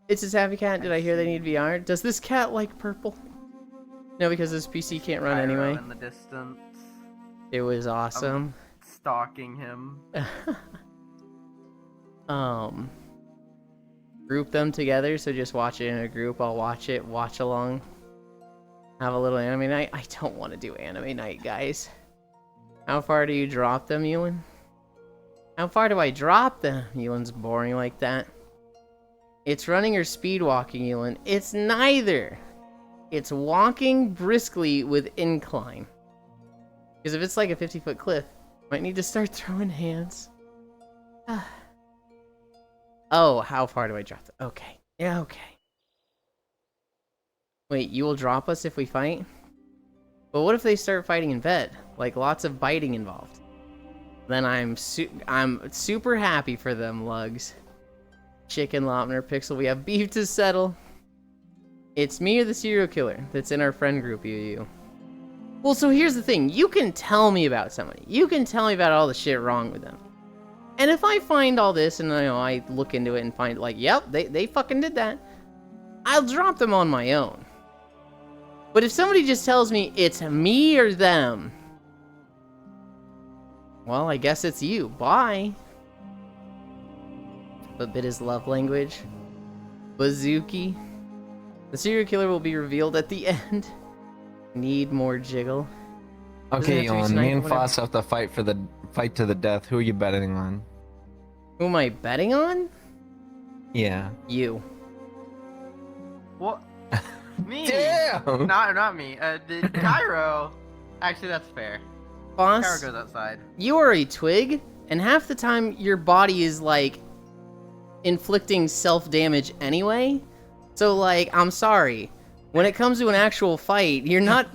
It's a happy cat. Did I hear they need VR? Does this cat like purple? No, because this PC can't run anyway.
In the distance.
It was awesome.
Stalking him.
Group them together, so just watch it in a group. I'll watch it, watch along. Have a little anime night. I don't want to do anime night, guys. How far do you drop them, Ewan? How far do I drop them? Ewan's boring like that. It's running or speed walking, Ewan. It's neither. It's walking briskly with incline. Because if it's like a 50-foot cliff, might need to start throwing hands. Oh, how far do I drop them? Okay. Yeah, okay. Wait, you will drop us if we fight? But what if they start fighting in bed? Like lots of biting involved. Then I'm super happy for them, Lugs. Chicken, Lopner, Pixel, we have beef to settle. It's me or the serial killer that's in our friend group, you. Well, so here's the thing. You can tell me about somebody. You can tell me about all the shit wrong with them. And if I find all this and I look into it and find like, yep, they fucking did that, I'll drop them on my own. But if somebody just tells me it's me or them, well, I guess it's you. Bye. But bit is love language. Bazooki. The serial killer will be revealed at the end. Need more jiggle.
Okay,
Doesn't have to be
Elon,
tonight,
me and
whatever.
Foss have to fight to the death. Who are you betting on?
Who am I betting on?
Yeah.
You.
What? Me?
Damn!
Not me. The Cairo. Actually, that's fair. Cairo
Boss,
goes outside.
you are a twig, and half the time your body is like inflicting self-damage anyway. So like, I'm sorry. When it comes to an actual fight, you're not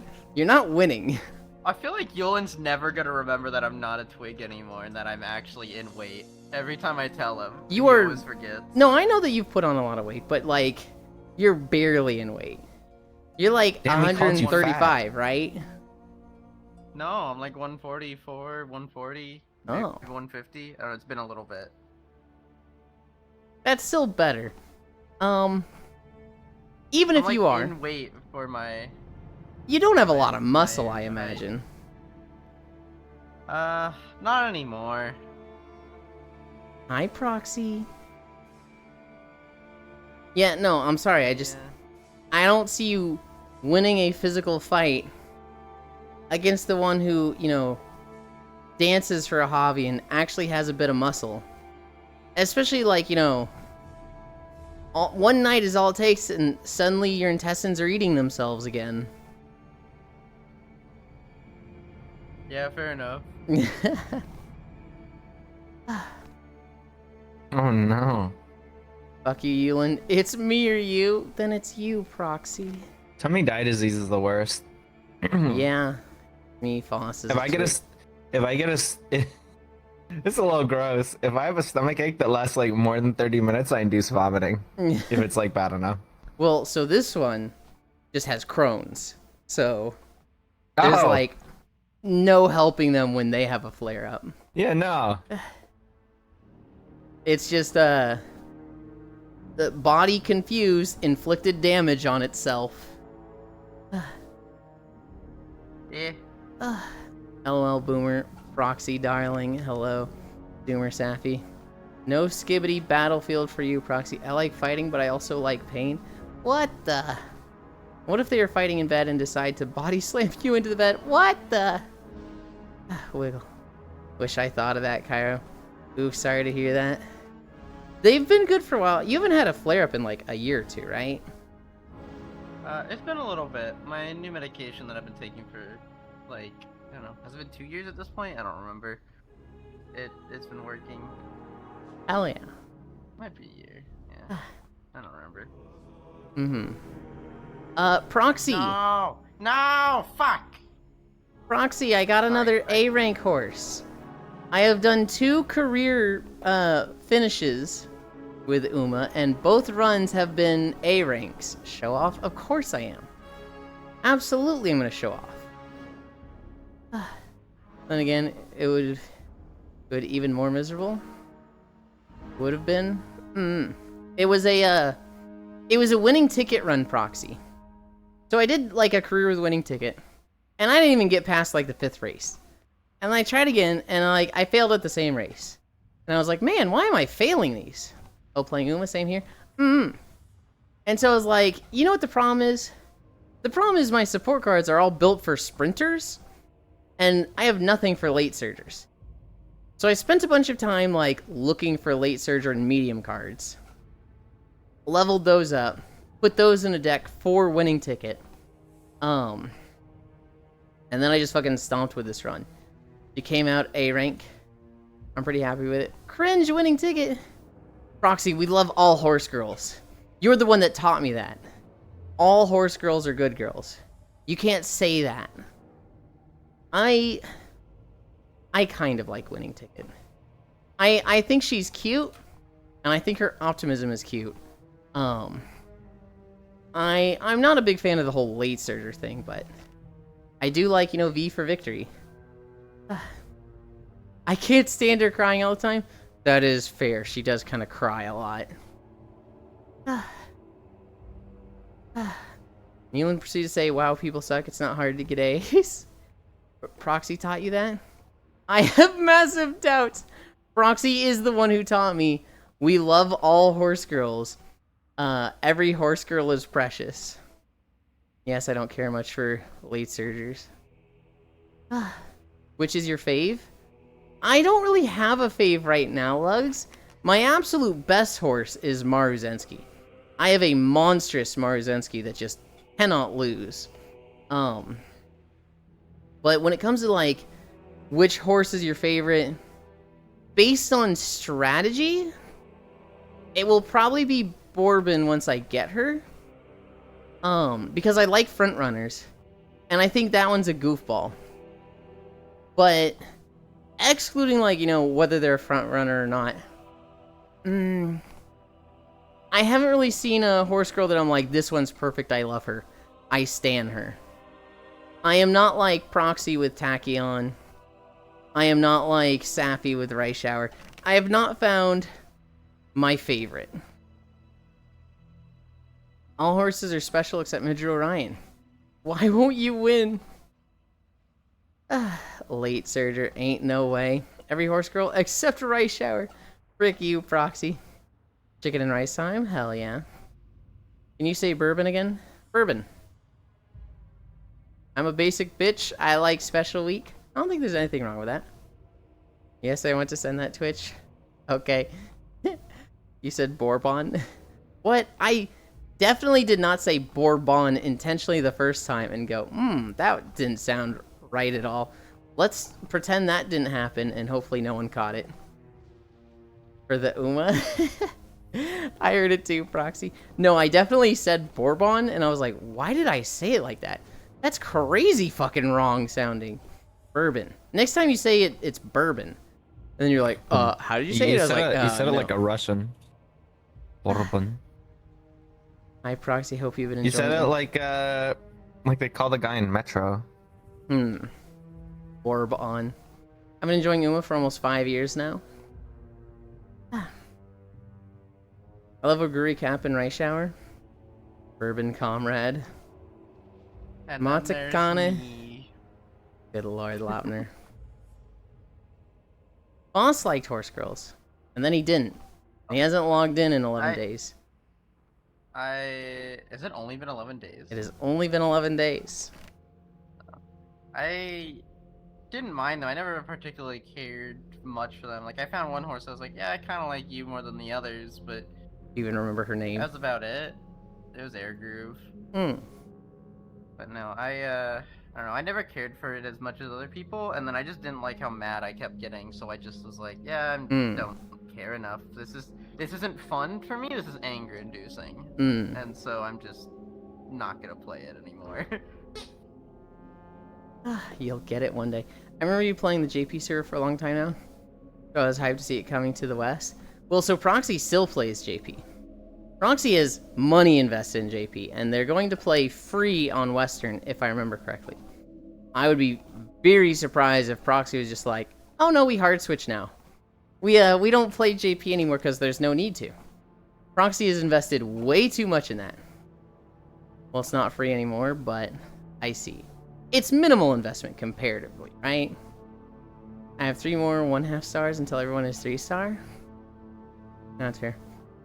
winning.
I feel like Yolen's never gonna remember that I'm not a twig anymore and that I'm actually in weight. Every time I tell him,
You
he
are-
always forgets.
No, I know that you've put on a lot of weight, but like, you're barely in weight. You're like
Damn, he called you
135, right?
No, I'm like 144, 140,
Oh.
maybe 150. I don't know, it's been a little bit.
That's still better. Even
I'm
if
like
you are,
in weight for my
you don't have a lot of
my
muscle, I
height.
imagine.
Not anymore.
Hi, Proxy. Yeah, no, I'm sorry. I don't see you winning a physical fight against the one who, you know, dances for a hobby and actually has a bit of muscle. Especially, like, you know, one night is all it takes, and suddenly your intestines are eating themselves again.
Yeah, fair enough.
Oh no.
Fuck you, Yulin. It's me or you. Then it's you, Proxy.
Tummy dye disease is the worst.
Yeah. Me, Foss.
If I get it's a little gross. If I have a stomach ache that lasts like more than 30 minutes, I induce vomiting. If it's like bad enough.
Well, so this one just has Crohn's. So there's like no helping them when they have a flare up.
Yeah, no.
It's just the body confused, inflicted damage on itself.
Eh.
LOL Boomer, Proxy darling, hello. Doomer Safi. No skibbity battlefield for you, Proxy. I like fighting, but I also like pain. What the? What if they are fighting in bed and decide to body slam you into the bed? What the? Wiggle. Wish I thought of that, Cairo. Ooh, sorry to hear that. They've been good for a while. You haven't had a flare-up in like a year or two, right?
It's been a little bit. My new medication that I've been taking for, like, I don't know, has it been 2 years at this point? I don't remember. It's been working.
Hell yeah.
Might be a year. Yeah. I don't remember.
Proxy.
No! No! Fuck!
Proxy, I got another A rank horse. I have done 2 career finishes with Uma, and both runs have been A ranks. Show off? Of course I am. Absolutely I'm gonna show off. Then again, it would even more miserable. Would have been. It was a winning ticket run, Proxy. So I did like a career with winning ticket, and I didn't even get past like the 5th race. And I tried again, and I failed at the same race. And I was like, man, why am I failing these? Oh, playing Uma, same here. And so I was like, you know what the problem is? The problem is my support cards are all built for sprinters, and I have nothing for late surgers. So I spent a bunch of time like looking for late surger and medium cards. Leveled those up, put those in a deck for winning ticket. And then I just fucking stomped with this run. It came out A rank. I'm pretty happy with it. Cringe winning ticket. Proxy, we love all horse girls. You're the one that taught me that. All horse girls are good girls. You can't say that. I kind of like winning ticket. I think she's cute, and I think her optimism is cute. I'm not a big fan of the whole late surger thing, but I do like, V for victory. I can't stand her crying all the time. That is fair. She does kind of cry a lot. Nealon proceeded to say, wow, people suck. It's not hard to get A's. Proxy taught you that? I have massive doubts. Proxy is the one who taught me. We love all horse girls. Every horse girl is precious. Yes, I don't care much for late surgers. Which is your fave? I don't really have a fave right now, Lugs. My absolute best horse is Maruzensky. I have a monstrous Maruzensky that just cannot lose. But when it comes to, like, which horse is your favorite, based on strategy, it will probably be Bourbon once I get her. Because I like front runners, and I think that one's a goofball. But excluding, like, whether they're a front runner or not, I haven't really seen a horse girl that I'm like, this one's perfect, I love her, I stan her. I am not like Proxy with Tachyon. I am not like Sappy with Reischauer. I have not found my favorite. All horses are special except Midget Orion. Why won't you win? Late surger, ain't no way. Every horse girl except Reischauer. Frick you, Proxy. Chicken and rice time? Hell yeah. Can you say bourbon again? Bourbon. I'm a basic bitch. I like special week. I don't think there's anything wrong with that. Yes, I want to send that Twitch. Okay. You said Bourbon? What? I definitely did not say Bourbon intentionally the first time and go, that didn't sound right at all. Let's pretend that didn't happen and hopefully no one caught it. For the Uma? I heard it too, Proxy. No, I definitely said Bourbon and I was like, why did I say it like that? That's crazy fucking wrong sounding. Bourbon. Next time you say it, it's bourbon. And then you're like, how did you say it? I was like,
you said it
no.
like a Russian. Bourbon.
Hi, Proxy. Hope you've been enjoying
You said it like they call the guy in Metro.
Bourbon. I've been enjoying Uma for almost 5 years now. I love Oguri Cap and Reischauer. Bourbon Comrade.
And then there's
Matakane.
me.
Good Lord, Lautner. Boss liked horse girls, and then he didn't. He hasn't logged in 11 days.
Has it only been 11 days?
It has only been 11 days.
I didn't mind them. I never particularly cared much for them. Like, I found one horse, I was like, yeah, I kind of like you more than the others, but...
You even remember her name?
That's about it. It was Air Groove. But no, I don't know, I never cared for it as much as other people, and then I just didn't like how mad I kept getting, so I just was like, yeah, I don't care enough. This isn't fun for me, this is anger-inducing. And so I'm just not gonna play it anymore.
You'll get it one day. I remember you playing the JP server for a long time now. I was hyped to see it coming to the West. Well, so Proxy still plays JP. Proxy has money invested in JP, and they're going to play free on Western, if I remember correctly. I would be very surprised if Proxy was just like, oh no, we hard switch now. We don't play JP anymore because there's no need to. Proxy has invested way too much in that. Well, it's not free anymore, but I see. It's minimal investment comparatively, right? I have 3 more 1/2 stars until everyone is 3-star. Not fair.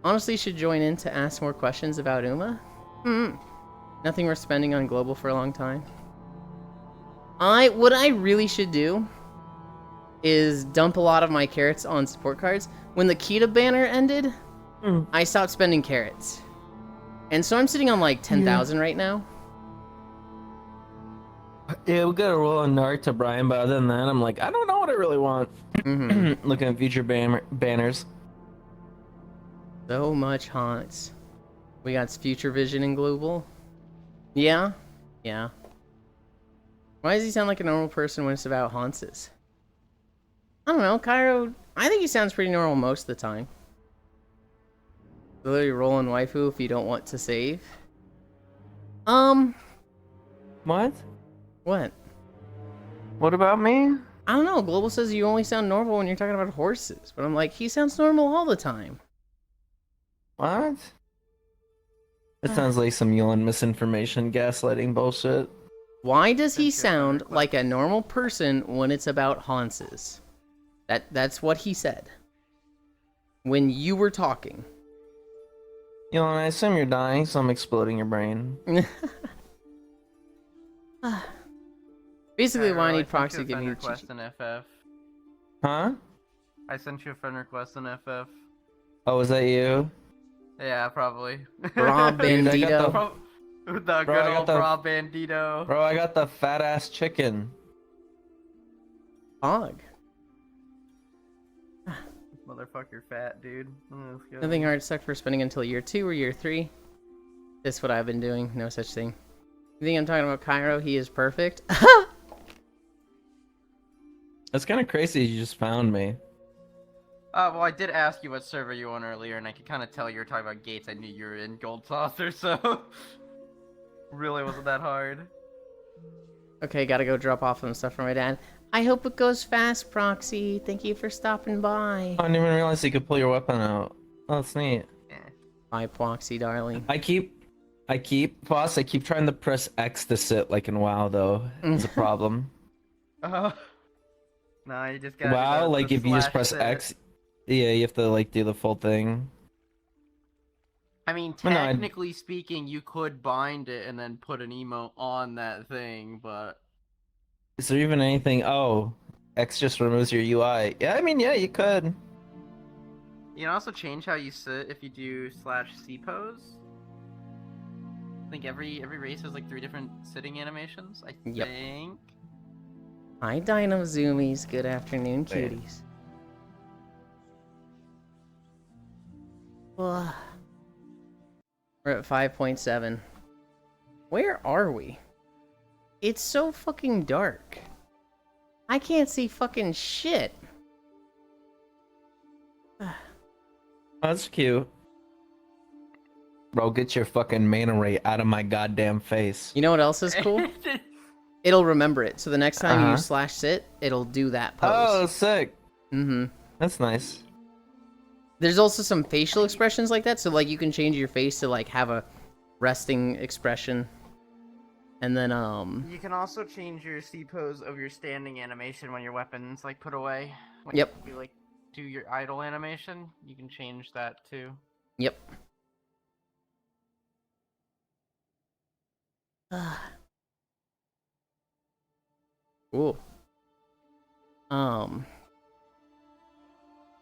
Honestly, should join in to ask more questions about Uma. Nothing worth spending on global for a long time. What I really should do is dump a lot of my carrots on support cards. When the Kita banner ended, I stopped spending carrots. And so I'm sitting on like 10,000 right now.
Yeah, we gotta roll on Naruto, Brian, but other than that, I'm like, I don't know what I really want. Looking at future banners.
So much haunts. We got Future Vision and Global. Yeah. Yeah. Why does he sound like a normal person when it's about haunts? I don't know, Cairo. I think he sounds pretty normal most of the time. Literally rolling waifu if you don't want to save.
What?
What?
What about me?
I don't know. Global says you only sound normal when you're talking about horses, but I'm like, he sounds normal all the time.
What? That sounds like some Yulin misinformation, gaslighting bullshit.
Why does he sound like a normal person when it's about Hanses? That's what he said. When you were talking.
Yulin, I assume you're dying, so I'm exploding your brain.
Basically, why I
Cairo,
need proxy to
sent
give
you
me
a friend request in FF.
Huh?
I sent you a friend request in FF.
Oh, was that you?
Yeah, probably.
Bra
Dude, I got
Bandito.
The
Bro,
good
I got
old
the-
Bra Bandito.
Bro, I got the fat ass chicken.
Hog.
Motherfucker fat, dude. Let's go.
Nothing hard stuck for spending until year 2 or year 3. This is what I've been doing. No such thing. You think I'm talking about Cairo? He is perfect.
That's kind of crazy you just found me.
Well, I did ask you what server you on earlier, and I could kind of tell you were talking about Gates. I knew you were in Gold Saucer, so really wasn't that hard.
Okay, gotta go drop off some stuff for my dad. I hope it goes fast, Proxy. Thank you for stopping by.
I didn't even realize you could pull your weapon out. Oh, that's neat.
Bye, Proxy, darling.
I keep trying to press X to sit like in WoW though. It's a problem.
No, you just gotta.
WoW,
do the
like if you just
slash
press
sit.
X, yeah, you have to like do the full thing.
I mean,
Well, no,
technically speaking, you could bind it and then put an emote on that thing, but
Is there even anything? Oh, X just removes your UI. Yeah, I mean, yeah, you could.
you can also change how you sit if you do /C pose. I think every race has like 3 different sitting animations. I
Yep.
think.
Hi, Dino Zoomies. Good afternoon,
Wait.
cuties. Ugh. We're at 5.7. Where are we? It's so fucking dark. I can't see fucking shit.
That's cute. Bro, get your fucking mana rate out of my goddamn face.
You know what else is cool? It'll remember it. So the next time you
Uh-huh.
/sit, it'll do that
Oh,
pose.
sick.
Mm-hmm.
That's nice.
There's also some facial expressions like that. So like you can change your face to like have a resting expression. And then
You can also change your C pose of your standing animation when your weapon's like put away. When
Yep.
You like do your idle animation. You can change that too.
Yep. Cool.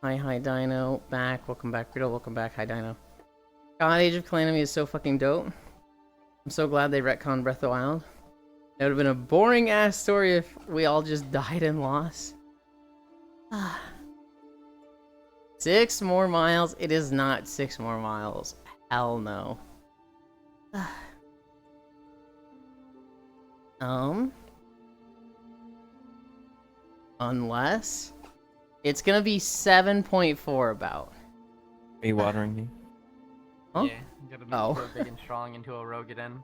Hi Dino, back. Welcome back, Riddle. Welcome back. Hi Dino. God, Age of Calamity is so fucking dope. I'm so glad they retconned Breath of the Wild. It would have been a boring ass story if we all just died and lost. 6 more miles? It is not 6 more miles. Hell no. Unless it's gonna be 7.4 about.
Are you watering me?
Huh?
Yeah, you gotta be
Oh.
grow big and strong into a Rogadin.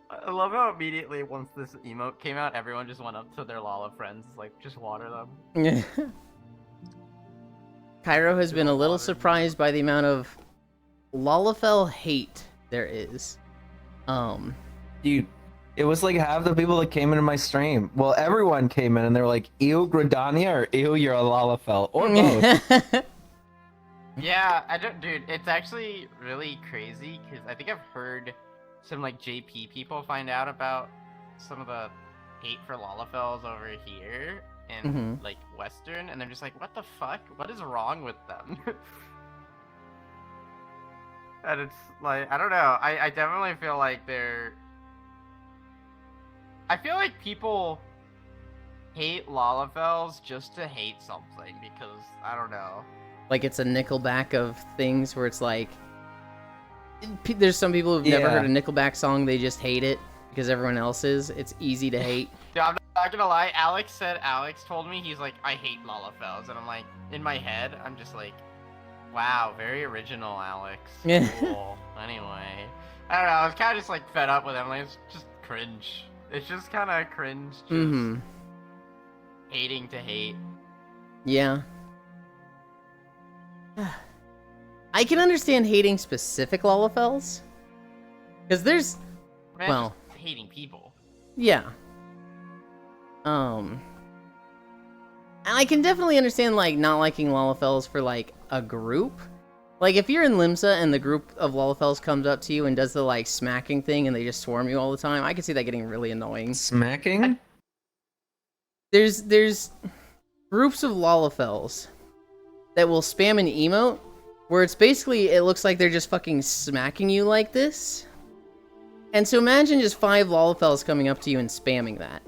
I love how immediately once this emote came out, everyone just went up to their Lala friends, like just water them.
Cairo has been a little
Water.
surprised by the amount of Lalafell hate there is.
Dude, it was like half the people that came into my stream. Well, everyone came in and they were like, ew, Gridania, or ew, you're a Lalafell. Or both.
Yeah, I don't, dude. It's actually really crazy because I think I've heard some like JP people find out about some of the hate for Lalafells over here in
Mhm.
like Western, and they're just like, "What the fuck? What is wrong with them?" And it's like, I don't know. I definitely feel like they're. I feel like people hate Lalafells just to hate something because I don't know.
Like it's a Nickelback of things where it's like there's some people who've never
Yeah.
heard a Nickelback song, they just hate it because everyone else is. It's easy to hate.
Dude, I'm not gonna lie. Alex told me, he's like, I hate Lalafells. And I'm like, in my head, I'm just like, Wow, very original, Alex.
Yeah.
Cool. Anyway, I don't know. I was kind of just like fed up with Emily. It's just cringe. It's just kind of cringe. Just
Mm-hmm.
hating to hate.
Yeah. I can understand hating specific Lalafels. Because there's...
Man,
Well.
just hating people.
Yeah. And I can definitely understand, like, not liking Lalafels for, like, a group. Like, if you're in Limsa and the group of Lalafels comes up to you and does the, like, smacking thing and they just swarm you all the time, I can see that getting really annoying.
Smacking?
There's groups of Lalafels that will spam an emote where it's basically, it looks like they're just fucking smacking you like this. And so imagine just 5 Lalafels coming up to you and spamming that.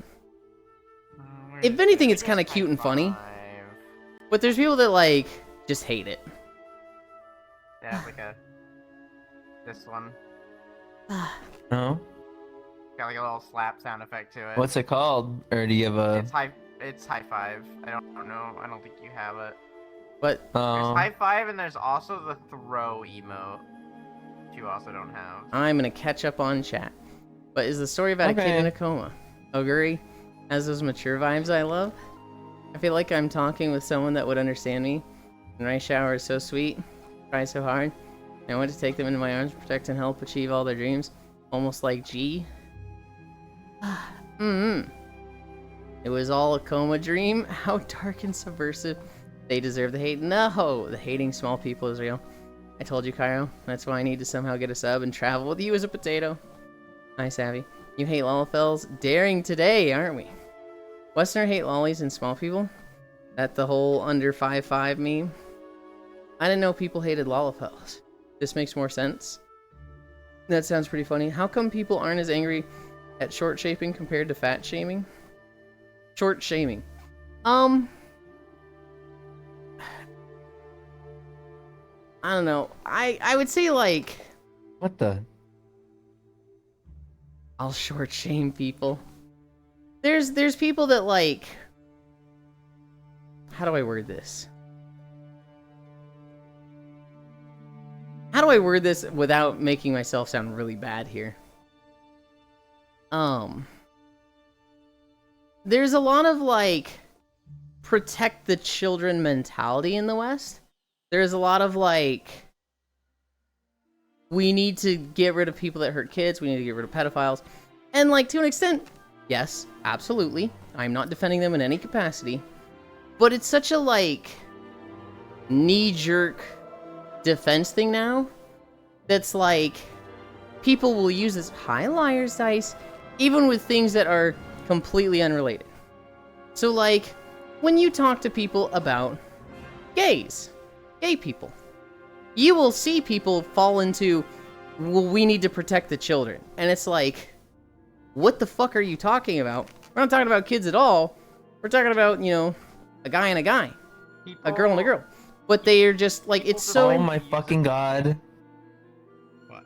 If anything, it's kind of cute and funny. But there's people that, like, just hate it.
Yeah, it's like this one.
No.
Got like a little slap sound effect to it.
What's it called? Or do you have a?
It's high five. I don't know. I don't think you have it.
But
There's
Oh.
high five and there's also the throw emote. Which you also don't have.
I'm gonna catch up on chat. But is the story about a kid in a coma? Oguri has those mature vibes I love. I feel like I'm talking with someone that would understand me. And Rice Shower is so sweet. Try so hard. I want to take them into my arms, protect and help achieve all their dreams. Almost like G. It was all a coma dream. How dark and subversive. They deserve the hate. No! The hating small people is real. I told you, Cairo. That's why I need to somehow get a sub and travel with you as a potato. Hi, Savvy. You hate Lalafels? Daring today, aren't we? Westerner hate lollies and small people? That the whole under 5'5" meme? I didn't know people hated Lalafels. This makes more sense. That sounds pretty funny. How come people aren't as angry at short shaping compared to fat shaming? Short shaming. I don't know. I would say, like,
What the?
I'll short shame people. There's people that, like, how do I word this? How do I word this without making myself sound really bad here? There's a lot of, like, protect the children mentality in the West. There's a lot of, like, we need to get rid of people that hurt kids, we need to get rid of pedophiles. And, like, to an extent, yes, absolutely. I'm not defending them in any capacity. But it's such a, like, knee-jerk defense thing now that's like, people will use this high liar's dice even with things that are completely unrelated. So, like, when you talk to people about gay people, you will see people fall into, well, we need to protect the children. And it's like, what the fuck are you talking about? We're not talking about kids at all. We're talking about, you know, a guy and a guy. A girl and a girl. But they are just, like, it's so...
Oh my fucking god.
What?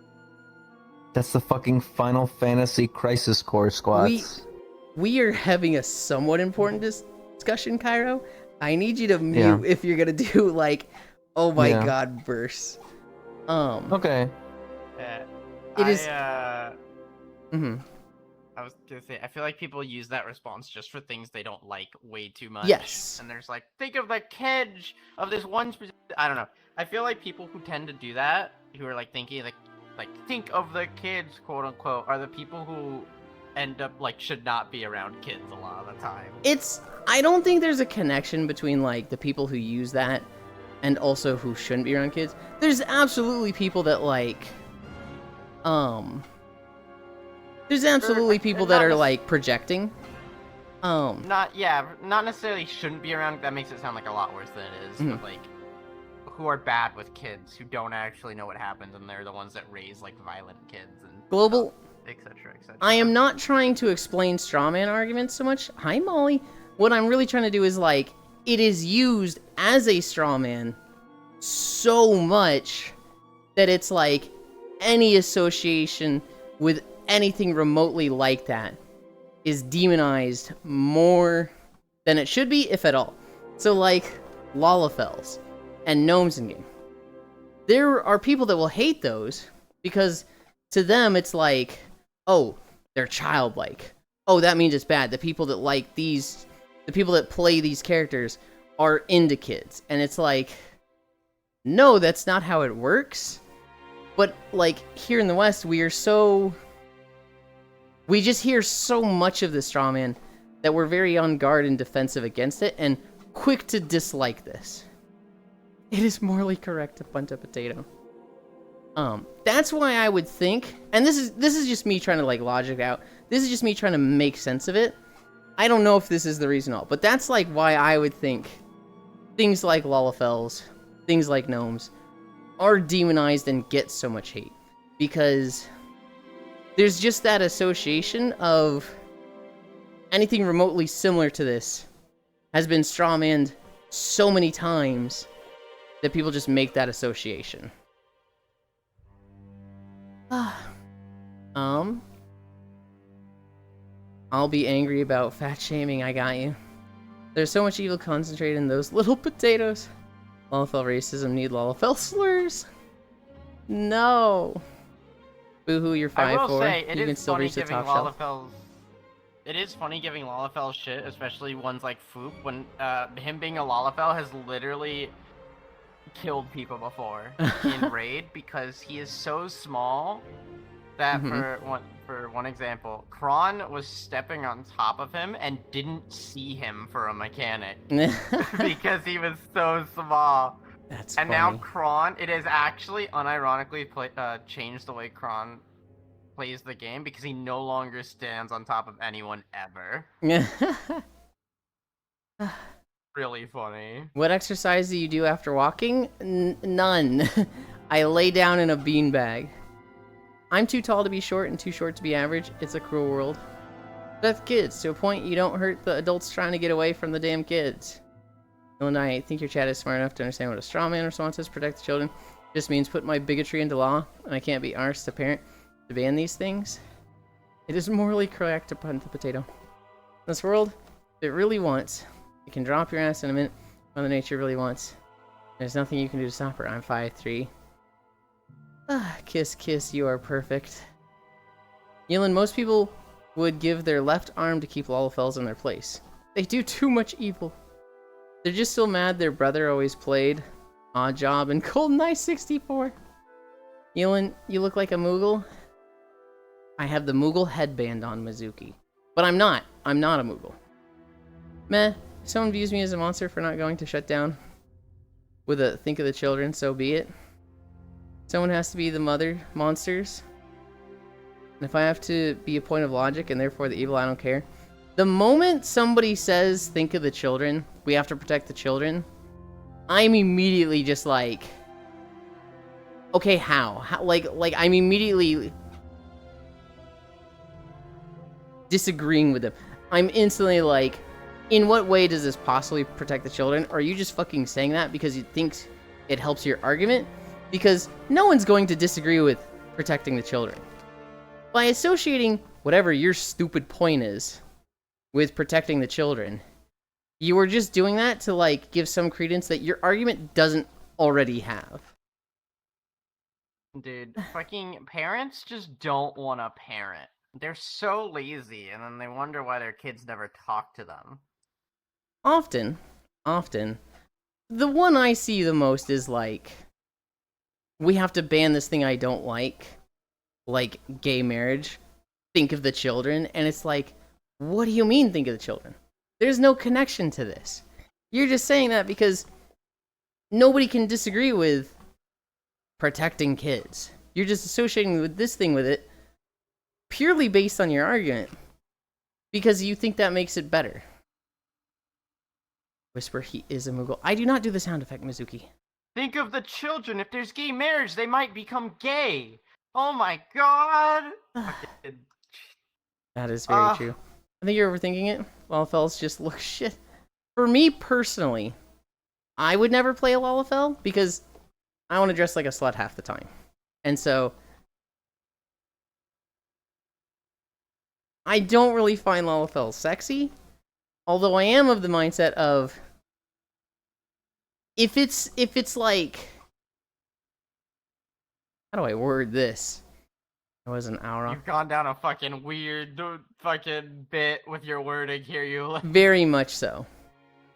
That's the fucking Final Fantasy Crisis Core squads.
We are having a somewhat important discussion, Cairo. I need you to mute if you're gonna do, like, oh my god bursts.
Okay.
It is...
I was gonna say, I feel like people use that response just for things they don't like way too much.
Yes.
And there's like, think of the kids of this one specific... I don't know. I feel like people who tend to do that, who are like thinking, like think of the kids, quote unquote, are the people who end up, like, should not be around kids a lot of the time.
I don't think there's a connection between, like, the people who use that and also who shouldn't be around kids. There's absolutely people that, like, there's absolutely people that are, like, projecting.
Not necessarily shouldn't be around. That makes it sound like a lot worse than it is. But, like, who are bad with kids, who don't actually know what happens, and they're the ones that raise, like, violent kids and
Global,
etc. etc.
I am not trying to explain strawman arguments so much. Hi, Molly. What I'm really trying to do is, like, it is used as a strawman so much that it's like any association with anything remotely like that is demonized more than it should be, if at all. So, like, Lalafels and gnomes in game. there are people that will hate those because to them it's like, oh, they're childlike. Oh, that means it's bad. The people that like these, the people that play these characters are into kids. And it's like, no, that's not how it works. But like here in the West, we just hear so much of the straw man that we're very on guard and defensive against it and quick to dislike this. It is morally correct to punt a potato. That's why I would think, and this is just me trying to like logic out. This is just me trying to make sense of it. I don't know if this is the reason all, but that's like why I would think things like Lalafels, things like gnomes, are demonized and get so much hate. Because there's just that association of anything remotely similar to this has been strawmanned so many times that people just make that association. I'll be angry about fat shaming, I got you. There's so much evil concentrated in those little potatoes. Lalafell racism need Lalafell slurs. No. Boohoo, you're 5'4".
I will say,
you can still reach the top shelf.
It is funny giving Lalafell shit, especially ones like Foop, when him being a Lalafell has literally killed people before in Raid because he is so small that for one example, Kron was stepping on top of him and didn't see him for a mechanic because he was so small.
That's
and
funny.
Now Kron, it has actually unironically changed the way Kron plays the game because he no longer stands on top of anyone ever. Really funny.
What exercise do you do after walking? None. I lay down in a beanbag. I'm too tall to be short and too short to be average. It's a cruel world. With kids, to a point you don't hurt the adults trying to get away from the damn kids. And I think your chat is smart enough to understand what a straw man response is. Protect the children. Just means put my bigotry into law, and I can't be arsed to parent to ban these things. It is morally correct to punt the potato. In this world, if it really wants, it can drop your ass in a minute. Mother Nature really wants. There's nothing you can do to stop her. I'm 5'3". Kiss, kiss, you are perfect. Yelin, most people would give their left arm to keep Lalafells in their place. They do too much evil. They're just so mad their brother always played Odd Job and GoldenEye 64. Yelin, you look like a Moogle. I have the Moogle headband on, Mizuki. But I'm not. I'm not a Moogle. Meh. If someone views me as a monster for not going to shut down with a think of the children, so be it. Someone has to be the mother monsters. And if I have to be a point of logic and therefore the evil, I don't care. The moment somebody says, think of the children, we have to protect the children, I'm immediately just like, okay, how? Like I'm immediately disagreeing with them. I'm instantly like, in what way does this possibly protect the children? Or are you just fucking saying that because you think it helps your argument? Because no one's going to disagree with protecting the children. By associating whatever your stupid point is with protecting the children, you were just doing that to like give some credence that your argument doesn't already have.
Dude, fucking parents just don't want to parent. They're so lazy, and then they wonder why their kids never talk to them.
Often. The one I see the most is like, we have to ban this thing I don't like gay marriage. Think of the children. And it's like, what do you mean think of the children? There's no connection to this. You're just saying that because nobody can disagree with protecting kids. You're just associating with this thing with it purely based on your argument because you think that makes it better. Whisper, he is a Moogle. I do not do the sound effect, Mizuki.
Think of the children. If there's gay marriage, they might become gay. Oh my god.
That is very true. I think you're overthinking it. Lalafells just look shit. For me personally, I would never play a Lalafell because I want to dress like a slut half the time. And so I don't really find Lalafell sexy. Although I am of the mindset of if it's like How do I word this? It was an hour off.
You've gone down a fucking weird fucking bit with your wording here, you.
Very much so.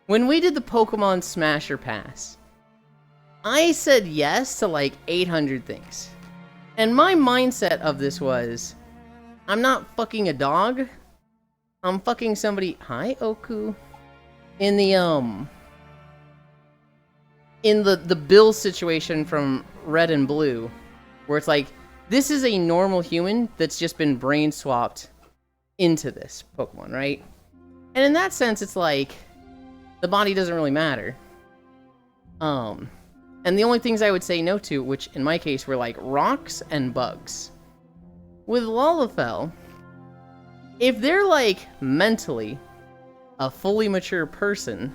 When we did the Pokemon Smasher Pass, I said yes to like 800 things. And my mindset of this was, I'm not fucking a dog. I'm fucking somebody. Hi, Oku. In the Bill situation from Red and Blue, where it's like, this is a normal human that's just been brain swapped into this Pokemon, right? And in that sense, it's like, the body doesn't really matter. And the only things I would say no to, which in my case were like rocks and bugs. With Lalafell, if they're like mentally a fully mature person,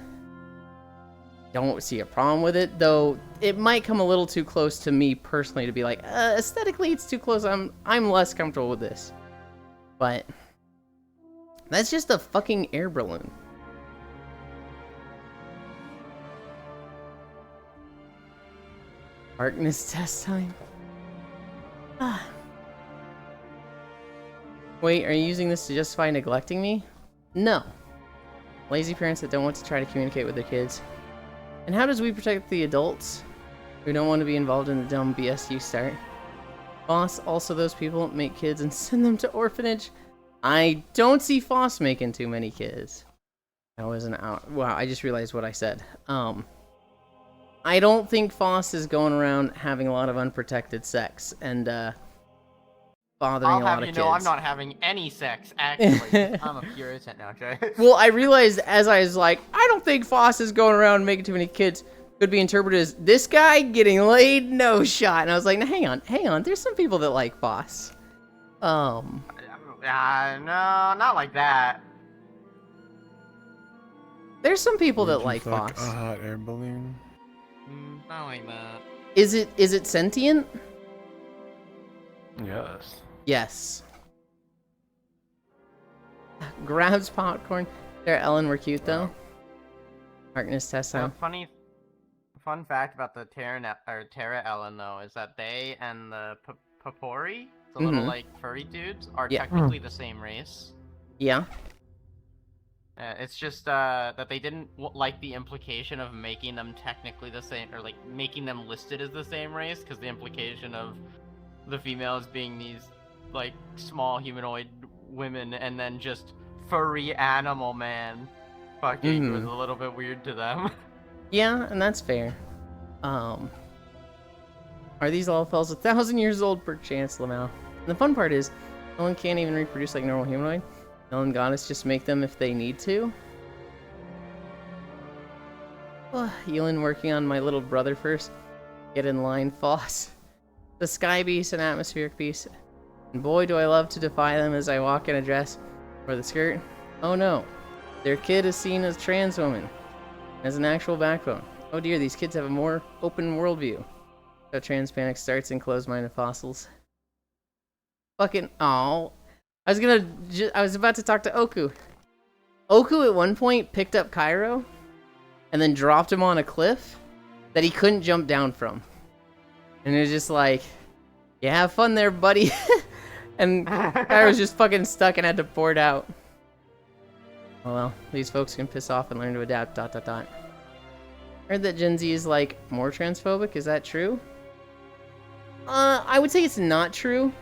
don't see a problem with it, though it might come a little too close to me personally to be like, aesthetically it's too close, I'm less comfortable with this. But that's just a fucking air balloon. Darkness test time. Wait, are you using this to justify neglecting me? No. Lazy parents that don't want to try to communicate with their kids. And how does we protect the adults who don't want to be involved in the dumb BS you start? Foss, also those people make kids and send them to orphanage. I don't see Foss making too many kids. That wasn't out. Wow, I just realized what I said. I don't think Foss is going around having a lot of unprotected sex and bothering a lot of kids.
I'm not having any sex, actually. I'm a Puritan now, okay?
Well, I realized as I was like, I don't think Foss is going around making too many kids. Could be interpreted as this guy getting laid, no shot. And I was like, no, hang on. There's some people that like Foss.
No, not like that.
There's some people that like Foss.
A hot air balloon.
Not like that.
Is it sentient?
Yes.
Yes. Grabs popcorn. There, Ellen were cute though. Darkness test time.
Fun fact about the Terra Ellen though is that they and the Papori, the little like furry dudes, are technically the same race.
Yeah.
It's just that they didn't like the implication of making them technically the same, or like making them listed as the same race, because the implication of the females being these like small humanoid women and then just furry animal man fucking was a little bit weird to them.
Yeah, and that's fair. Are these all fells 1,000 years old per chance, Lamau? And the fun part is, no one can't even reproduce like normal humanoid. Ellen Goddess just make them if they need to. Elin working on my little brother first. Get in line, Foss. The Sky Beast and Atmospheric Beast. And boy, do I love to defy them as I walk in a dress or the skirt. Oh no, their kid is seen as trans woman, as an actual backbone. Oh dear, these kids have a more open worldview. So trans panic starts in closed-minded fossils. Fucking oh. I was about to talk to Oku. Oku at one point picked up Cairo and then dropped him on a cliff that he couldn't jump down from. And it was just like, yeah, have fun there, buddy. And Cairo's just fucking stuck and had to pour it out. Oh well, these folks can piss off and learn to adapt, ... Heard that Gen Z is like more transphobic, is that true? I would say it's not true.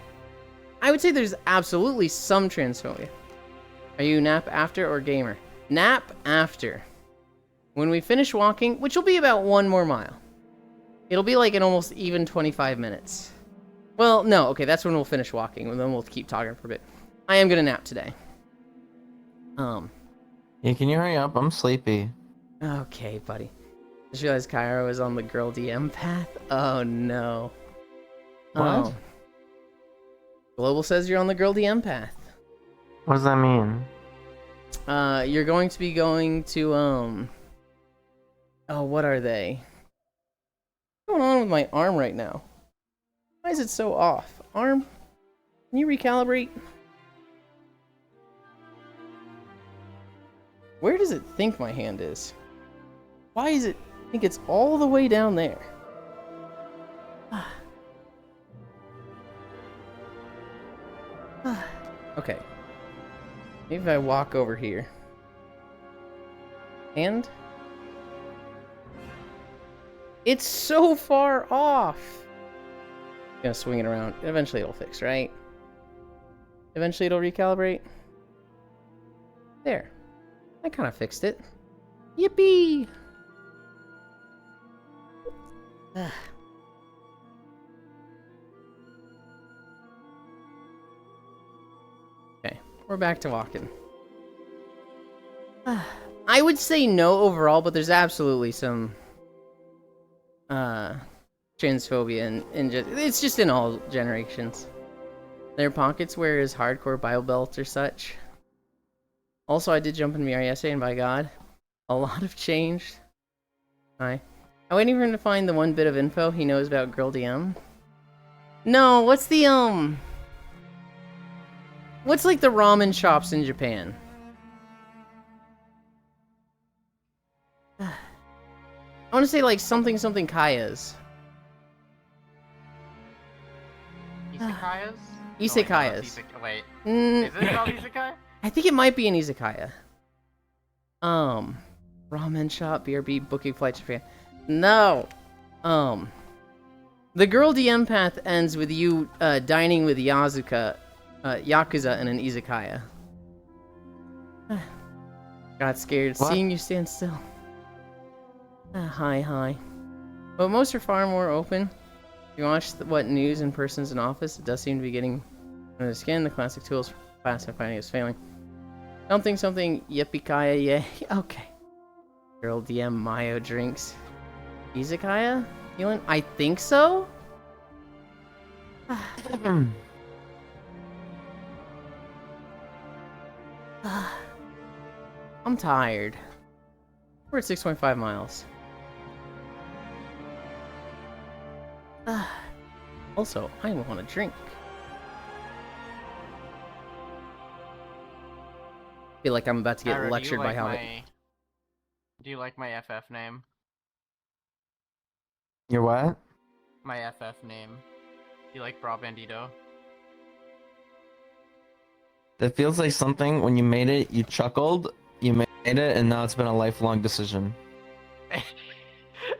I would say there's absolutely some transphobia. Are you nap after or gamer? Nap after. When we finish walking, which will be about 1 more mile. It'll be like an almost even 25 minutes. Well, no, okay, that's when we'll finish walking, and then we'll keep talking for a bit. I am gonna nap today.
Yeah, can you hurry up? I'm sleepy.
Okay, buddy. Just realized Cairo is on the girl DM path. Oh no.
What?
Oh. Global says you're on the girl DM path.
What does that mean?
You're going to be going to, oh, what are they? What's going on with my arm right now? Why is it so off? Arm? Can you recalibrate? Where does it think my hand is? Why is it think it's all the way down there? Okay. Maybe if I walk over here. And? It's so far off! Gonna swing it around. Eventually it'll fix, right? Eventually it'll recalibrate. There. I kind of fixed it. Yippee! Okay, we're back to walking. I would say no overall, but there's absolutely some transphobia and just, it's just in all generations. There are pockets where his hardcore Bible Belt or such. Also, I did jump in VR yesterday, and by God, a lot have changed. Hi. I'm waiting for him to find the one bit of info he knows about Girl DM. No, what's the, what's like the ramen shops in Japan? I want to say like something Kayas.
Isekayas?
Isekayas.
Wait,
Mm,
is it called Isekai?
I think it might be an izakaya. Ramen shop, BRB, booking flights to Japan. No. The Girl DM path ends with you dining with Yakuza in an izakaya. Got scared
What?
seeing you stand still. Hi. But most are far more open. If you watch what news in persons in office, it does seem to be getting under the skin. The classic tools for passive finding is failing. Something yippee-kaya, yay. Okay. Girl DM Mayo drinks. Izakaya? Healing? I think so? I'm tired. We're at 6.5 miles. Also, I want a drink. Feel like I'm about to get
Ira,
lectured by Hobbit.
Do you like my FF name?
Your what?
My FF name. Do you like Bra Bandito?
It feels like something when you made it, you chuckled, you made it, and now it's been a lifelong decision.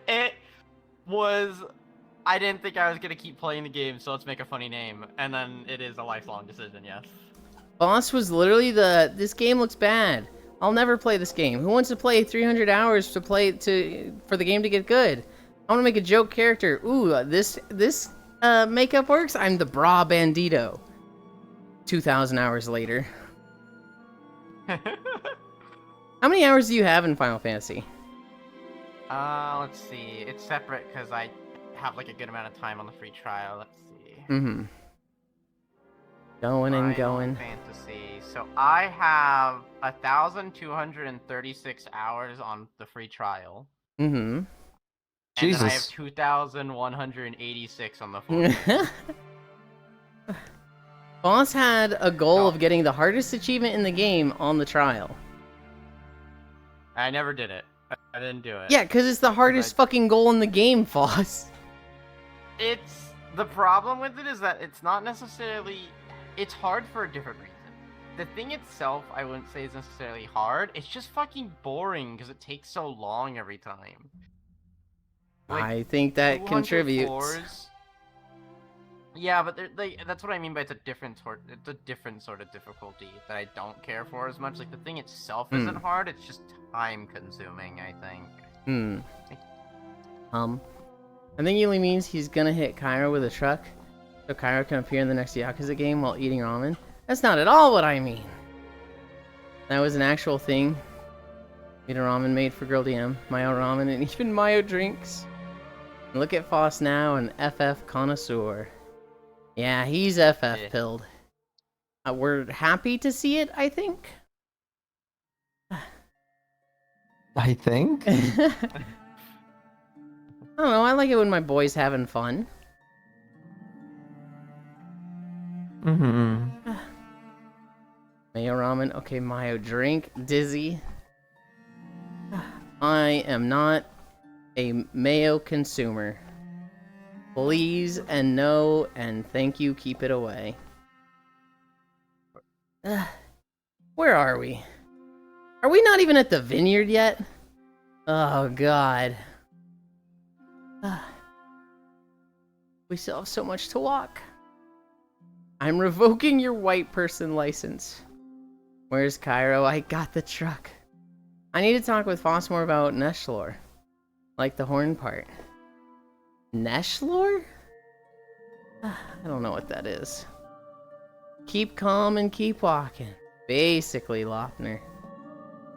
It was... I didn't think I was gonna keep playing the game, so let's make a funny name. And then it is a lifelong decision, yes.
Boss was literally this game looks bad. I'll never play this game. Who wants to play 300 hours for the game to get good? I want to make a joke character. Ooh, this makeup works. I'm the Bra Bandito. 2,000 hours later. How many hours do you have in Final Fantasy?
Let's see. It's separate because I have like a good amount of time on the free trial. Let's see.
Mm-hmm. Going and
Final
going.
Fantasy. So I have 1,236 hours on the free trial.
Mm-hmm.
And
Jesus.
then I have 2,186 on the full.
Boss had a goal of getting the hardest achievement in the game on the trial.
I never did it. I didn't do it.
Yeah, because it's the hardest fucking goal in the game, Foss.
It's... The problem with it is that it's not necessarily... It's hard for a different reason. The thing itself, I wouldn't say is necessarily hard. It's just fucking boring because it takes so long every time. Like,
I think that
200
contributes.
floors- Yeah, but that's what I mean by it's a different sort of difficulty that I don't care for as much. Like the thing itself isn't hard; it's just time consuming. I think.
I think he only means he's gonna hit Cairo with a truck, so Cairo can appear in the next Yakuza game while eating ramen. That's not at all what I mean. That was an actual thing. Made a ramen made for Girl DM, Mayo ramen, and even Mayo drinks. And look at Foss now, an FF connoisseur. Yeah, he's FF pilled. We're happy to see it, I think.
I think?
I don't know, I like it when my boy's having fun.
Mm-hmm.
Mayo ramen, okay, Mayo drink, Dizzy. I am not a mayo consumer. Please and no and thank you, keep it away. Where are we? Are we not even at the vineyard yet? Oh, God. We still have so much to walk. I'm revoking your white person license. Where's Cairo? I got the truck. I need to talk with Fossmore about Neshlor. Like the horn part. Neshlor? I don't know what that is. Keep calm and keep walking. Basically, Lopner.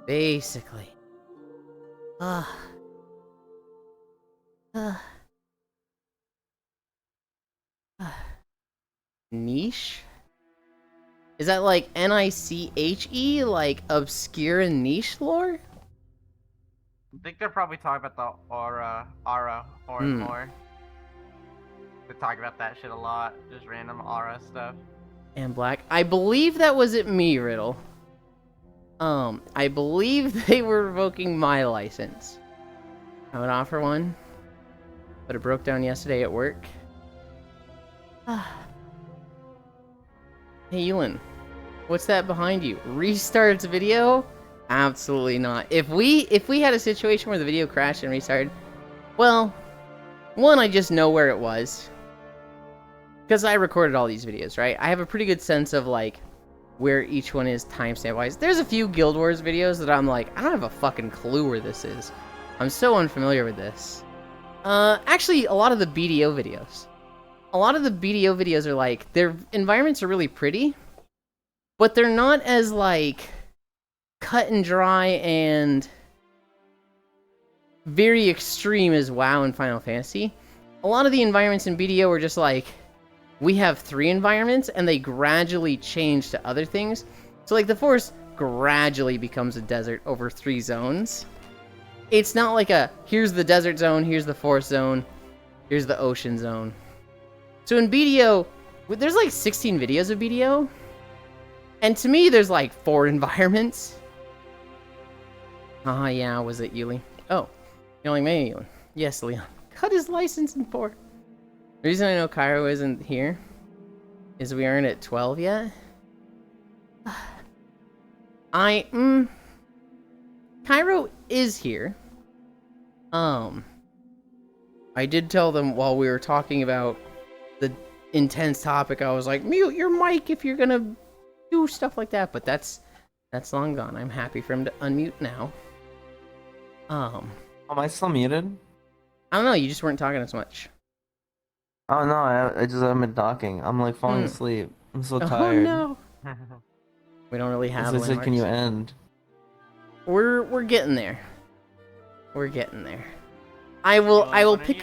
Basically. Niche? Is that like Niche? Like obscure and niche lore?
I think they're probably talking about the Aura horn more. They talk about that shit a lot. Just random Aura stuff.
And black. I believe that was at me, Riddle. I believe they were revoking my license. I would offer one, but it broke down yesterday at work. Hey, Ewan, what's that behind you? Restarts video? Absolutely not. If we had a situation where the video crashed and restarted, well, one, I just know where it was. Because I recorded all these videos, right? I have a pretty good sense of, like, where each one is timestamp-wise. There's a few Guild Wars videos that I'm like, I don't have a fucking clue where this is. I'm so unfamiliar with this. Actually, a lot of the BDO videos. A lot of the BDO videos are like, their environments are really pretty, but they're not as, like, cut and dry and very extreme as WoW and Final Fantasy. A lot of the environments in BDO are just like, we have 3 environments, and they gradually change to other things. So, like, the forest gradually becomes a desert over 3 zones. It's not like a, here's the desert zone, here's the forest zone, here's the ocean zone. So in BDO, there's like 16 videos of BDO, and to me, there's like 4 environments. Yeah, was it Yuli? Oh, you only made Yuli. Yes, Leon. Cut his license in 4. The reason I know Cairo isn't here is we aren't at 12 yet. Cairo is here. I did tell them while we were talking about the intense topic, I was like, mute your mic if you're gonna do stuff like that, but that's long gone. I'm happy for him to unmute now.
Am I still muted?
I don't know, you just weren't talking as much.
Oh no, I just haven't been talking. I'm like falling asleep. I'm so tired.
Oh no. We don't really have
I said, can you end?
We're getting there. We're getting there. I will pick.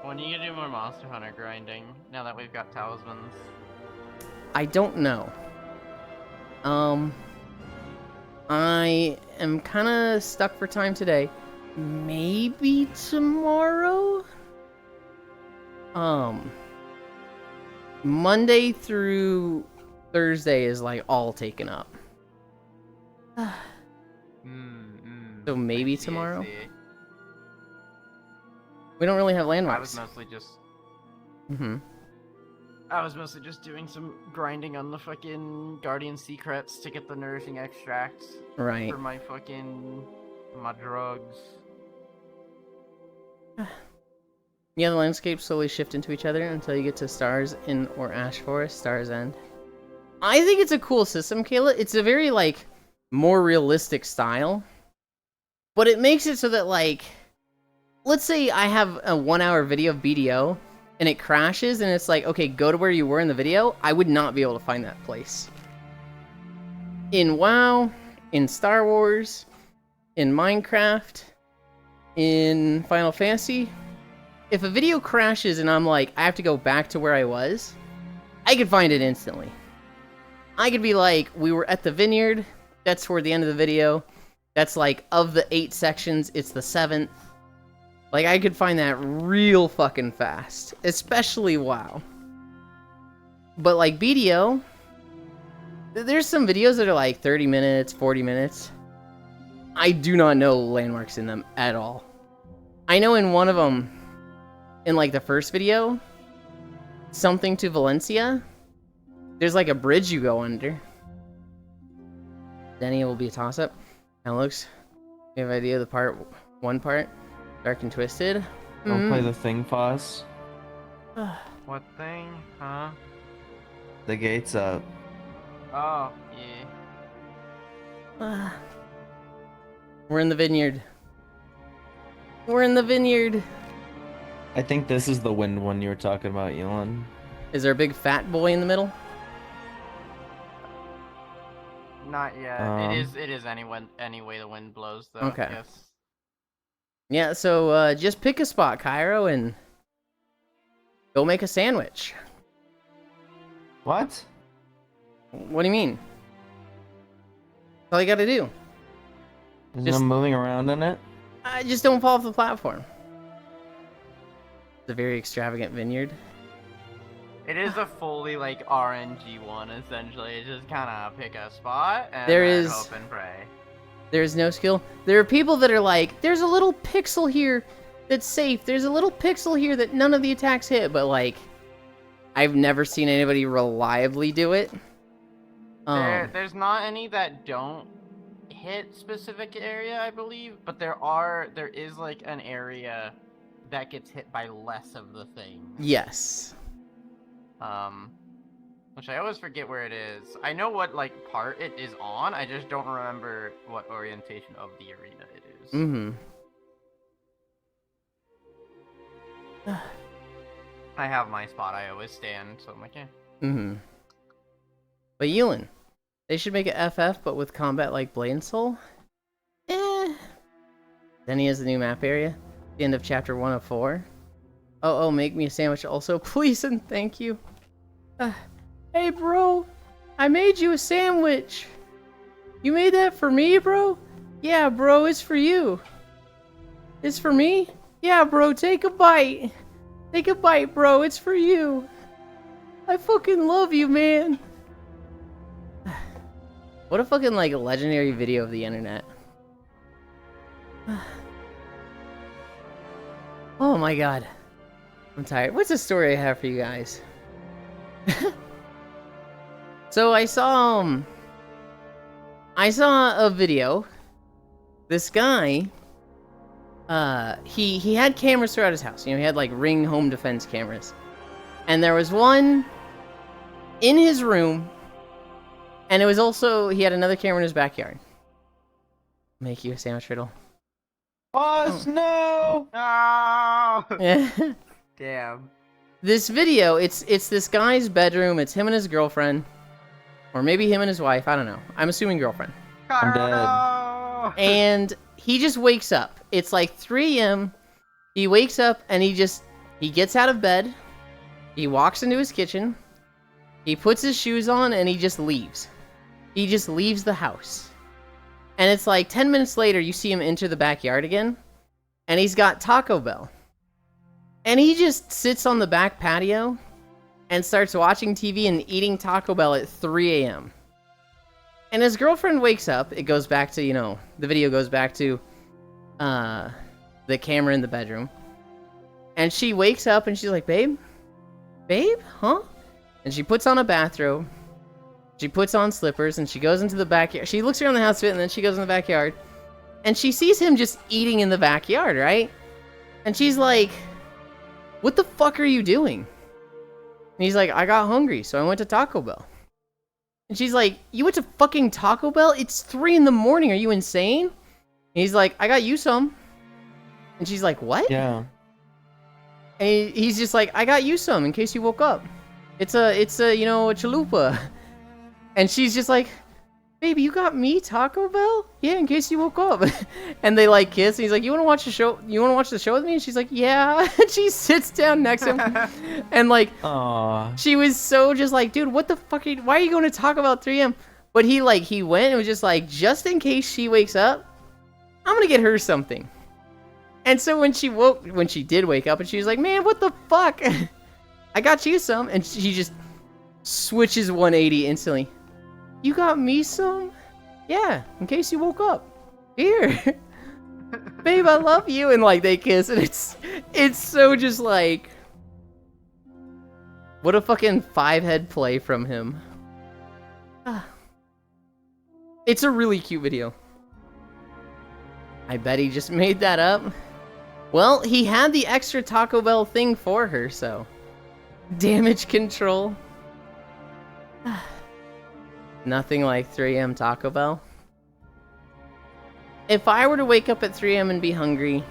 When are you gonna do more Monster Hunter grinding now that we've got talismans?
I don't know. I am kind of stuck for time today. Maybe tomorrow? Monday through Thursday is like all taken up. So maybe tomorrow? We don't really have landmarks.
I was mostly just doing some grinding on the fucking Guardian Secrets to get the nourishing extracts.
Right.
For my drugs.
Yeah, the landscapes slowly shift into each other until you get to Stars in or Ash Forest, Stars End. I think it's a cool system, Kayla. It's a very, like, more realistic style. But it makes it so that, like, let's say I have a 1-hour video of BDO, and it crashes, and it's like, okay, go to where you were in the video. I would not be able to find that place. In WoW, in Star Wars, in Minecraft, in Final Fantasy, if a video crashes and I'm like, I have to go back to where I was, I could find it instantly. I could be like, we were at the vineyard, that's toward the end of the video, that's like, of the 8 sections, it's the 7th. Like, I could find that real fucking fast, especially WoW. But like BDO, there's some videos that are like 30 minutes, 40 minutes. I do not know landmarks in them at all. I know in one of them, in like the first video, something to Valencia, There's like a bridge you go under. Denny will be a toss-up. Now looks. You have an idea of the one part? Dark and Twisted?
Don't play the thing for us.
What thing? Huh?
The gate's up.
Oh, yeah.
We're in the vineyard. We're in the vineyard.
I think this is the wind one you were talking about, Elon.
Is there a big fat boy in the middle?
Not yet. It is any way the wind blows, though.
Okay.
Yes.
Yeah, so just pick a spot, Cairo, and go make a sandwich.
What?
What do you mean? That's all you gotta do.
Is
Just-
no moving around in it?
I just don't fall off the platform. It's a very extravagant vineyard.
It is a fully like RNG one essentially. It's just kind of pick a spot and
There
then
is-
hope and pray.
There's no skill. There are people that are like, there's a little pixel here that's safe. There's a little pixel here that none of the attacks hit, but like, I've never seen anybody reliably do it.
There's not any that don't hit specific area, I believe, but there is like an area that gets hit by less of the thing.
Yes.
Which I always forget where it is. I know what like part it is on. I just don't remember what orientation of the arena it is.
Mm-hmm.
I have my spot. I always stand, so I'm like, yeah.
Mm-hmm. But Yulin, they should make a FF, but with combat like Blade and Soul. Then he has the new map area. The end of chapter 1 of 4. Oh, make me a sandwich also, please and thank you. Hey, bro, I made you a sandwich. You made that for me, bro? Yeah, bro, it's for you. It's for me? Yeah, bro, take a bite. Take a bite, bro, it's for you. I fucking love you, man. What a fucking, like, legendary video of the internet. Oh my god. I'm tired. What's the story I have for you guys? So I saw a video. This guy, he had cameras throughout his house. You know, he had like Ring home defense cameras. And there was one in his room, and it was also, he had another camera in his backyard. Make you a sandwich riddle.
Boss, no!
No! Damn.
This video, it's this guy's bedroom. It's him and his girlfriend, or maybe him and his wife. I don't know. I'm assuming girlfriend.
I'm dead.
No!
And he just wakes up. It's like 3 a.m. He wakes up and he gets out of bed. He walks into his kitchen. He puts his shoes on and he just leaves. He just leaves the house. And it's like 10 minutes later, you see him enter the backyard again. And he's got Taco Bell. And he just sits on the back patio and starts watching TV and eating Taco Bell at 3 a.m. And his girlfriend wakes up. It goes back to, you know, the video goes back to the camera in the bedroom. And she wakes up and she's like, babe? Babe? Huh? And she puts on a bathrobe. She puts on slippers and she goes into the backyard. She looks around the house a bit and then she goes in the backyard. And she sees him just eating in the backyard, right? And she's like, what the fuck are you doing? And he's like, I got hungry, so I went to Taco Bell. And she's like, you went to fucking Taco Bell? It's 3 in the morning. Are you insane? And he's like, I got you some. And she's like, what?
Yeah.
And he's just like, I got you some in case you woke up. It's a, you know, a chalupa. And she's just like, baby, you got me Taco Bell? Yeah, in case you woke up. And they like kiss. And he's like, you want to watch the show? You want to watch the show with me? And she's like, yeah. And she sits down next to him. And like,
Aww.
she was so just like, dude, what the fuck are you, why are you going to Taco Bell at 3 a.m.? But he went and was just like, just in case she wakes up, I'm going to get her something. And so when she did wake up and she was like, man, what the fuck? I got you some. And she just switches 180 instantly. You got me some? Yeah, in case you woke up. Here. Babe, I love you. And like they kiss and it's so just like, what a fucking 5-head play from him. It's a really cute video. I bet he just made that up. Well, he had the extra Taco Bell thing for her, so... Damage control. Nothing like 3 a.m. Taco Bell. If I were to wake up at 3 a.m. and be hungry...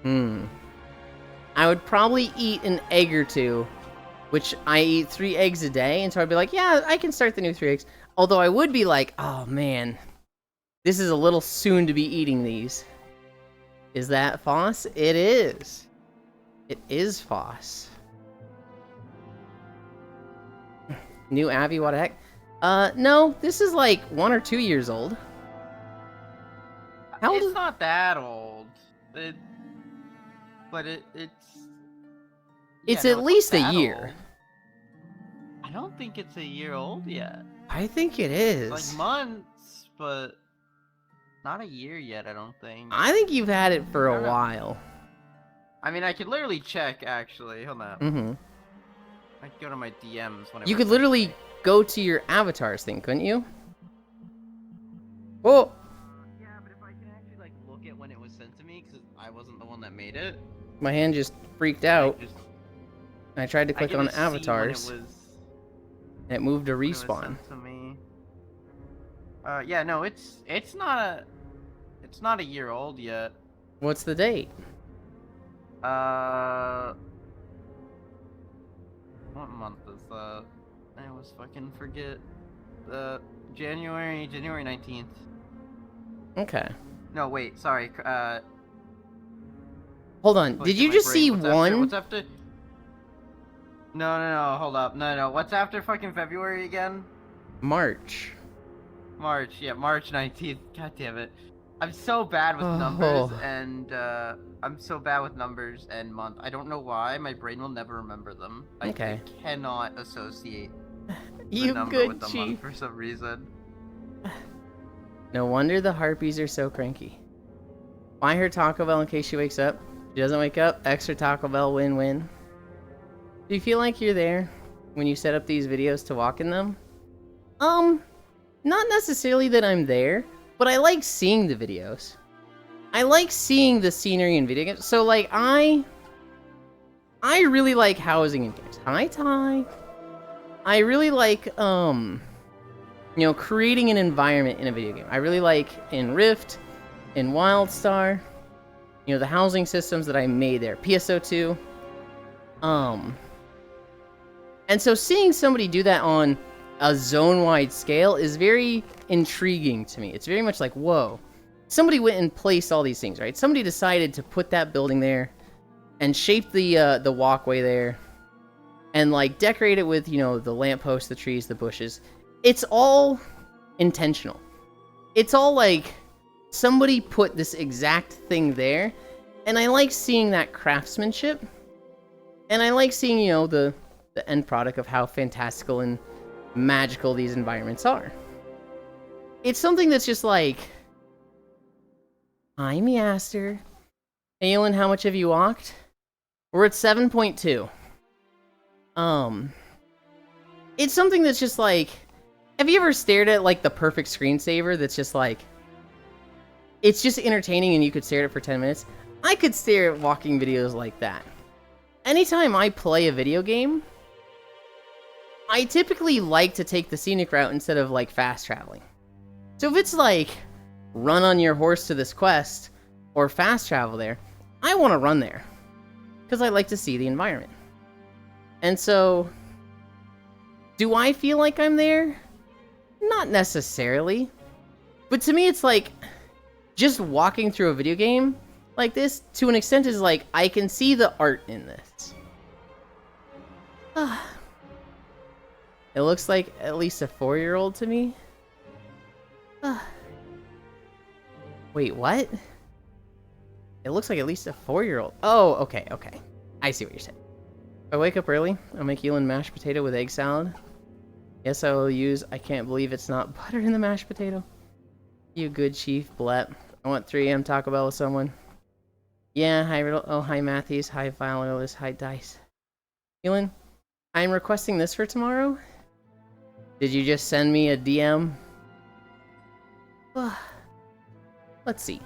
I would probably eat an egg or two, which I eat 3 eggs a day, and so I'd be like, yeah, I can start the new 3 eggs. Although I would be like, oh man, this is a little soon to be eating these. Is that Foss? It is. It is Foss. New Abby, what the heck? No, this is like 1 or 2 years old. How old
It's
is...
not that old. But it's...
It's
yeah,
at
no,
least
not
a
that
year.
old. I don't think it's a year old yet.
I think it
It's
is.
like months, but not a year yet, I don't think.
I think you've had it for
I
a
don't know.
while.
I mean, I could literally check, actually. Hold on.
Mm-hmm.
I could go to my DMs whenever.
You
it
could
comes
literally
to me.
go to your avatars thing, couldn't you? Oh,
Yeah, but if I can actually, like, look at when it was sent to me, because I wasn't the one that made it.
my hand just freaked out.
Just,
I tried to click
get
on
to see when
avatars.
It was,
And it moved to
when it was
respawn.
sent to me. Yeah, no, it's not a year old yet.
What's the date?
What month is that? I always fucking forget. January 19th.
Okay.
No, wait, sorry.
Hold on.
Like,
Did
in
you
my
just
brain,
see
what's after-
one?
What's after? No, hold up. No. What's after fucking February again?
March.
March, yeah, March 19th. God damn it. I'm so bad with
Oh.
numbers, and I'm so bad with numbers and month. I don't know why. My brain will never remember them.
Okay.
I cannot associate the
You
number
good
with the
chief.
month for some reason.
No wonder the harpies are so cranky. Buy her Taco Bell in case she wakes up. She doesn't wake up. Extra Taco Bell win-win. Do you feel like you're there when you set up these videos to walk in them? Not necessarily that I'm there, but I like seeing the videos. I like seeing the scenery in video games. So like I really like housing in games. Hi Ty. I really like creating an environment in a video game. I really like in Rift, in WildStar, the housing systems that I made there. PSO2. And so seeing somebody do that on a zone-wide scale is very intriguing to me. It's very much like, whoa. Somebody went and placed all these things, right? Somebody decided to put that building there and shape the walkway there and like decorate it with, the lampposts, the trees, the bushes. It's all intentional. It's all like somebody put this exact thing there, and I like seeing that craftsmanship. And I like seeing, the end product of how fantastical and magical these environments are. It's something that's just like, hi Measter. Aelin, how much have you walked? We're at 7.2. It's something that's just like, have you ever stared at like the perfect screensaver that's just like, it's just entertaining and you could stare at it for 10 minutes? I could stare at walking videos like that. Anytime I play a video game, I typically like to take the scenic route instead of like fast traveling. So if it's like, run on your horse to this quest, or fast travel there, I want to run there. Because I like to see the environment. And so, do I feel like I'm there? Not necessarily. But to me it's like, just walking through a video game like this, to an extent, is like, I can see the art in this. It looks like at least a 4-year-old to me. Wait, what? It looks like at least a 4-year-old. Oh, okay. I see what you're saying. If I wake up early, I'll make Elin mashed potato with egg salad. Yes, I will use I can't believe it's not butter in the mashed potato. You good chief, Blep. I want 3 a.m. Taco Bell with someone. Yeah, hi Riddle. Oh, hi Matthews. Hi Violas. Hi Dice. Elin, I'm requesting this for tomorrow. Did you just send me a DM? Let's see.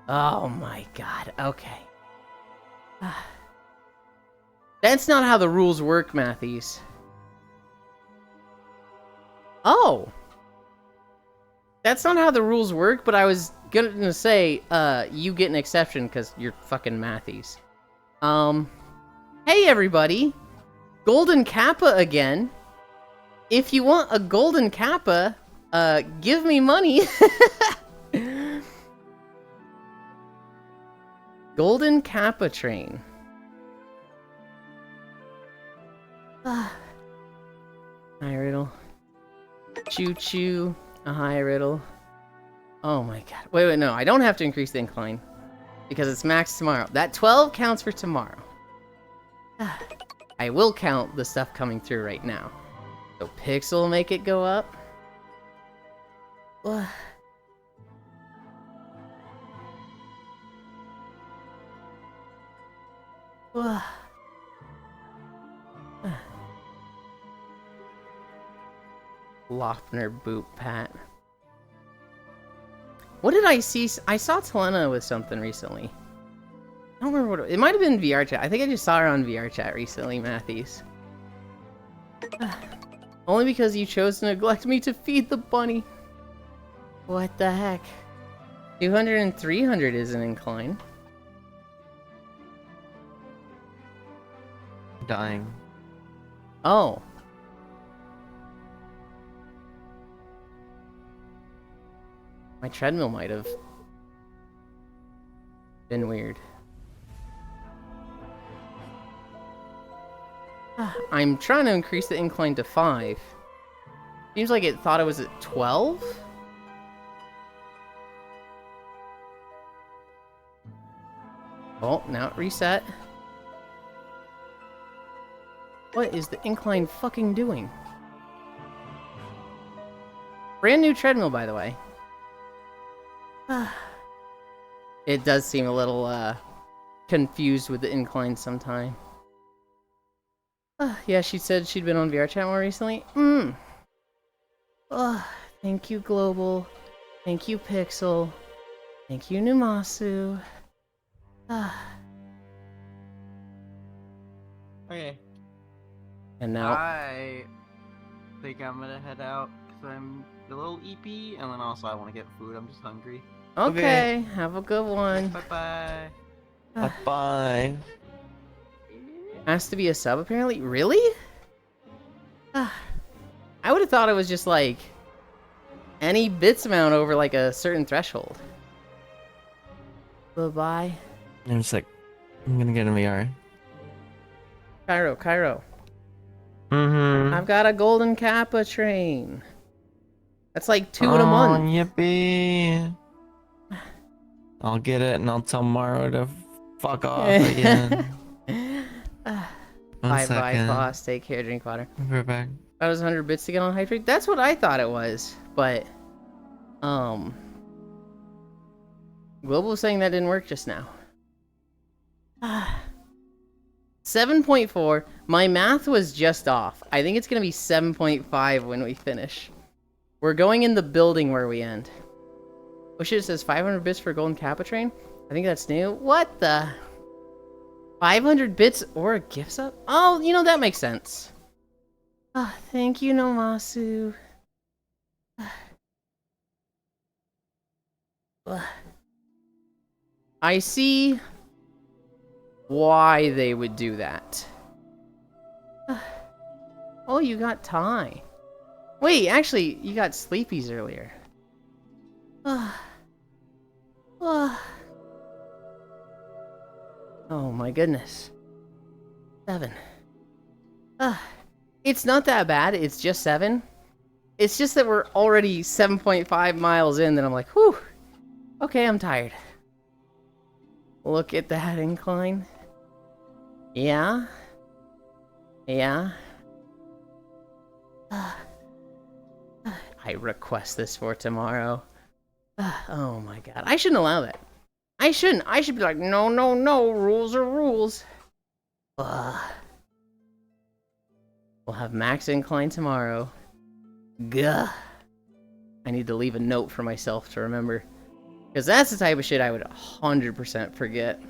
Oh my god, okay. That's not how the rules work, Matthews. Oh! That's not how the rules work, but I was gonna say, you get an exception because you're fucking Matthews. Hey everybody! Golden Kappa again. If you want a Golden Kappa, give me money. Golden Kappa train. Hi, Riddle. Choo-choo. Hi, Riddle. Oh my god. Wait, no. I don't have to increase the incline. Because it's max tomorrow. That 12 counts for tomorrow. I will count the stuff coming through right now. So Pixel will make it go up. Lofner boot pat. What did I see? I saw Telena with something recently. I don't remember what it might have been VR chat. I think I just saw her on VR chat recently, Matthews. Only because you chose to neglect me to feed the bunny. What the heck? 200 and 300 is an incline.
Dying.
Oh. My treadmill might have been weird. I'm trying to increase the incline to 5. Seems like it thought it was at 12? Oh, now it reset. What is the incline fucking doing? Brand new treadmill, by the way. It does seem a little, confused with the incline sometime. Yeah, she said she'd been on VR chat more recently. Thank you, Global. Thank you, Pixel. Thank you, Numasu.
Okay.
And now...
I think I'm gonna head out because I'm a little eepy, and then also I want to get food. I'm just hungry.
Okay, have a good one.
Bye-bye.
Bye.
Has to be a sub, apparently? Really? I would have thought it was just, like, any bits amount over, like, a certain threshold. Bye-bye.
I'm just like, I'm gonna get a VR.
Cairo.
Mm-hmm.
I've got a Golden Kappa train. That's like 2 in a month.
Yippee. I'll get it and I'll tell Maro to fuck off again.
Bye, boss. Take care. Drink water.
We're back.
That was 100 bits to get on hydrate. That's what I thought it was, but Global was saying that didn't work just now. 7.4. My math was just off. I think it's gonna be 7.5 when we finish. We're going in the building where we end. Oh shit, it says 500 bits for Golden Kappa train? I think that's new. What the? 500 bits or a gift sub? Oh, you know, that makes sense. Thank you, Nomasu. I see why they would do that. Oh, you got Ty. Wait, actually, you got Sleepies earlier. Oh my goodness. 7. It's not that bad, it's just 7. It's just that we're already 7.5 miles in, and I'm like, whew. Okay, I'm tired. Look at that incline. Yeah? Yeah? I request this for tomorrow. Oh my god. I shouldn't allow that. I shouldn't. I should be like, no, rules are rules. We'll have max incline tomorrow. Gah. I need to leave a note for myself to remember. Because that's the type of shit I would 100% forget.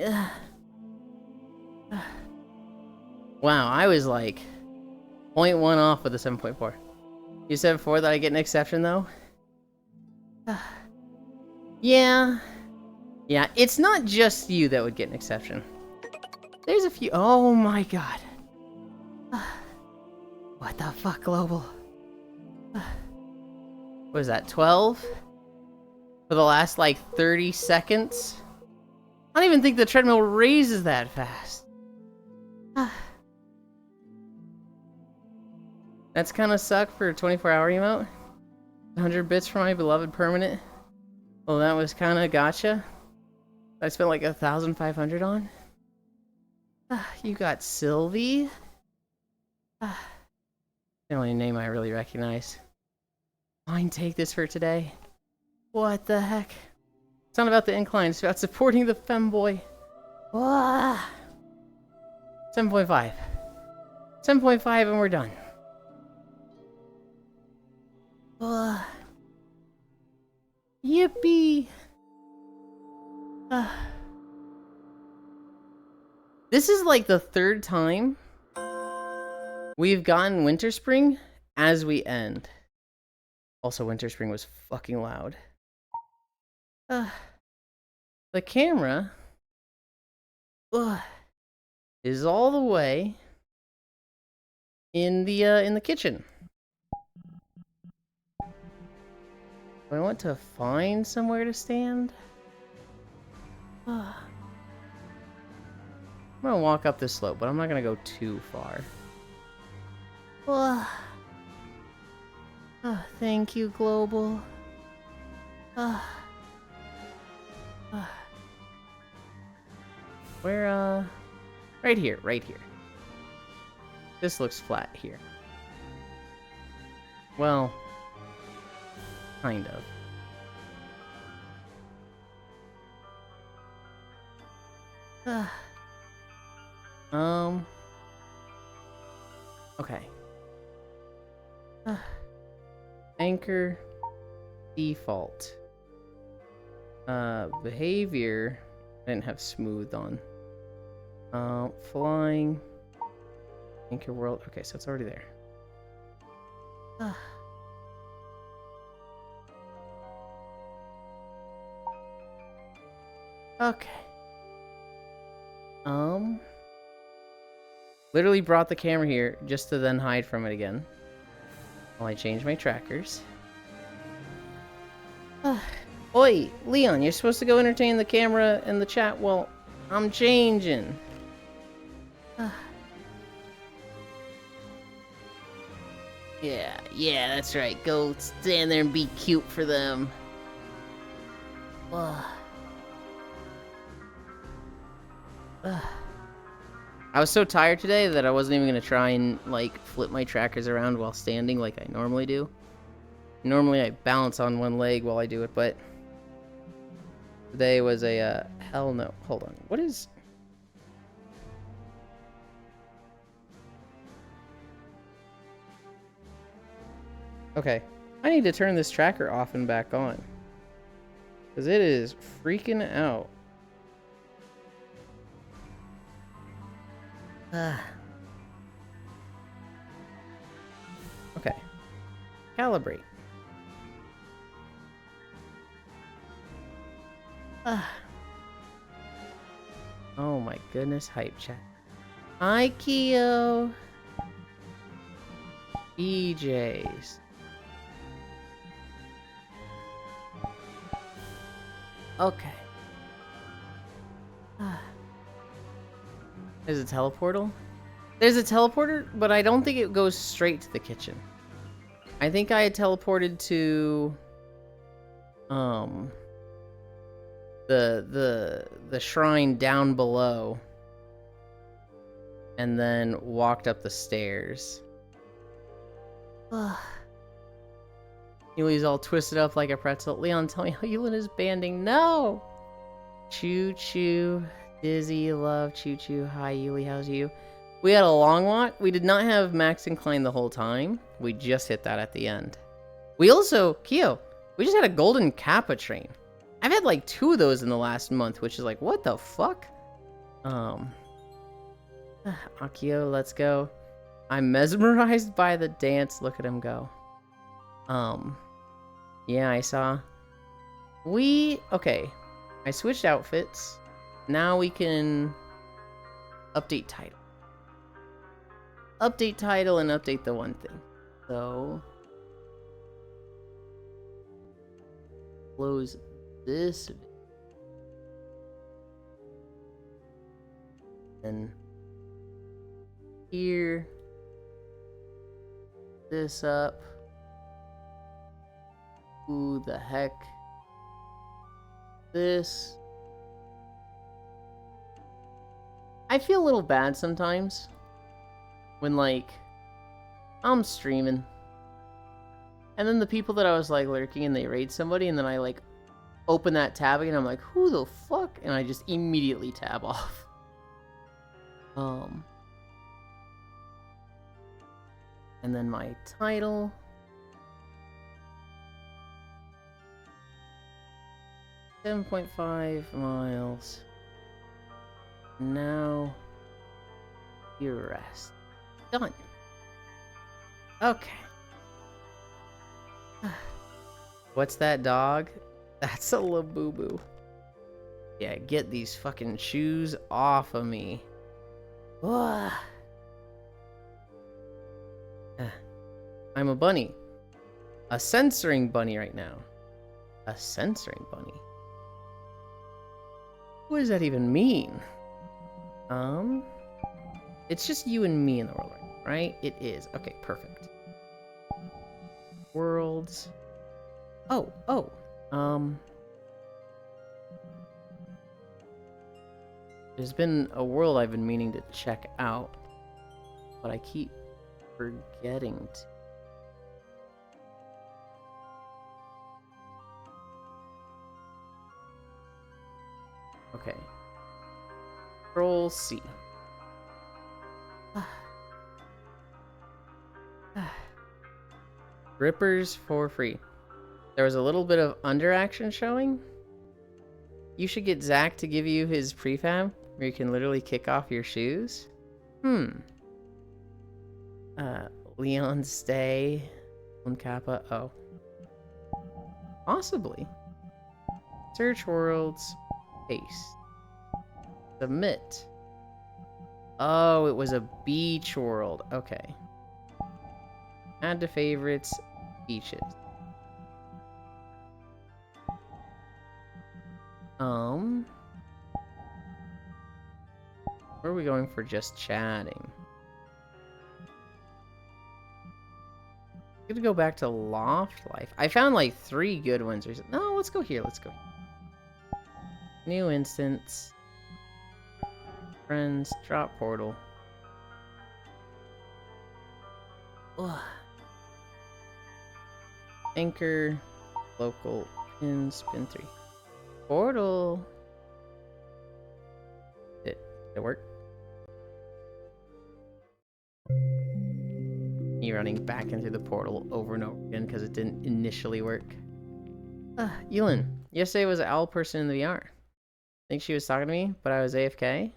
Ugh. Wow, I was like 0.1 off with the 7.4. You said before that I get an exception though? Yeah. Yeah, it's not just you that would get an exception. There's a few. Oh my god. What the fuck, Global? What is that, 12? For the last like 30 seconds? I don't even think the treadmill raises that fast. That's kind of suck for a 24-hour emote. 100 bits for my beloved permanent. Well, that was kind of gotcha. I spent like 1,500 on. You got Sylvie. The only name I really recognize. Fine, take this for today. What the heck? It's not about the incline, it's about supporting the femboy. 7.5. 7.5 and we're done. Yippee! This is like the third time we've gotten Winter Spring as we end. Also, Winter Spring was fucking loud. The camera is all the way in the kitchen. Do I want to find somewhere to stand? I'm gonna walk up this slope, but I'm not gonna go too far. Thank you, Global. Where, right here, right here. This looks flat here. Well, kind of. Okay. Anchor default. Behavior I didn't have smooth on. Flying. Anchor world. Okay, so it's already there. Okay. Literally brought the camera here just to then hide from it again. While I change my trackers. Oi, Leon, you're supposed to go entertain the camera and the chat. Well, I'm changing. Yeah, that's right. Go stand there and be cute for them. I was so tired today that I wasn't even gonna try and like flip my trackers around while standing like I normally do. Normally I balance on one leg while I do it, but today was a hell no. Hold on. What is... Okay. I need to turn this tracker off and back on. Because it is freaking out. Okay. Calibrate. Oh my goodness, hype chat. Hi, Keo. EJs. Okay. There's a teleportal? There's a teleporter, but I don't think it goes straight to the kitchen. I think I had teleported to the shrine down below and then walked up the stairs. Yuli's all twisted up like a pretzel. Leon, tell me how Yulin is banding. No! Choo choo. Dizzy, love, choo choo. Hi, Yuli, how's you? We had a long walk. We did not have max incline the whole time. We just hit that at the end. We also, Keo, we just had a golden Kappa train. I've had like 2 of those in the last month, which is like, what the fuck? Akio, let's go. I'm mesmerized by the dance. Look at him go. Yeah, I saw. Okay. I switched outfits. Now we can update title. Update title and update the one thing. So close this and here this up. Who the heck? This. I feel a little bad sometimes when, like, I'm streaming and then the people that I was like lurking and they raid somebody, and then I like open that tab again, I'm like, who the fuck? And I just immediately tab off. And then my title. .5 miles. Now you rest. Done. Okay. What's that dog? That's a Labubu. Yeah, get these fucking shoes off of me. Ugh. I'm a bunny. A censoring bunny right now. A censoring bunny. What does that even mean? It's just you and me in the world, right? It is. Okay, perfect. Worlds. Oh. There's been a world I've been meaning to check out, but I keep forgetting to. Okay. Control C. Rippers for free. There was a little bit of under action showing. You should get Zach to give you his prefab where you can literally kick off your shoes. Leon stay on Kappa. Oh. Possibly. Search worlds. Paste. Submit. Oh, it was a beach world. Okay. Add to favorites. Beaches. Where are we going for just chatting? I'm gonna go back to Loft Life. I found like 3 good ones. No, let's go here. Let's go. New instance. Friends. Drop portal. Ugh. Anchor. Local. Pin. Spin 3. Portal. Did it work? Me running back into the portal over and over again because it didn't initially work. Yulin, yesterday was an owl person in the VR. I think she was talking to me, but I was AFK.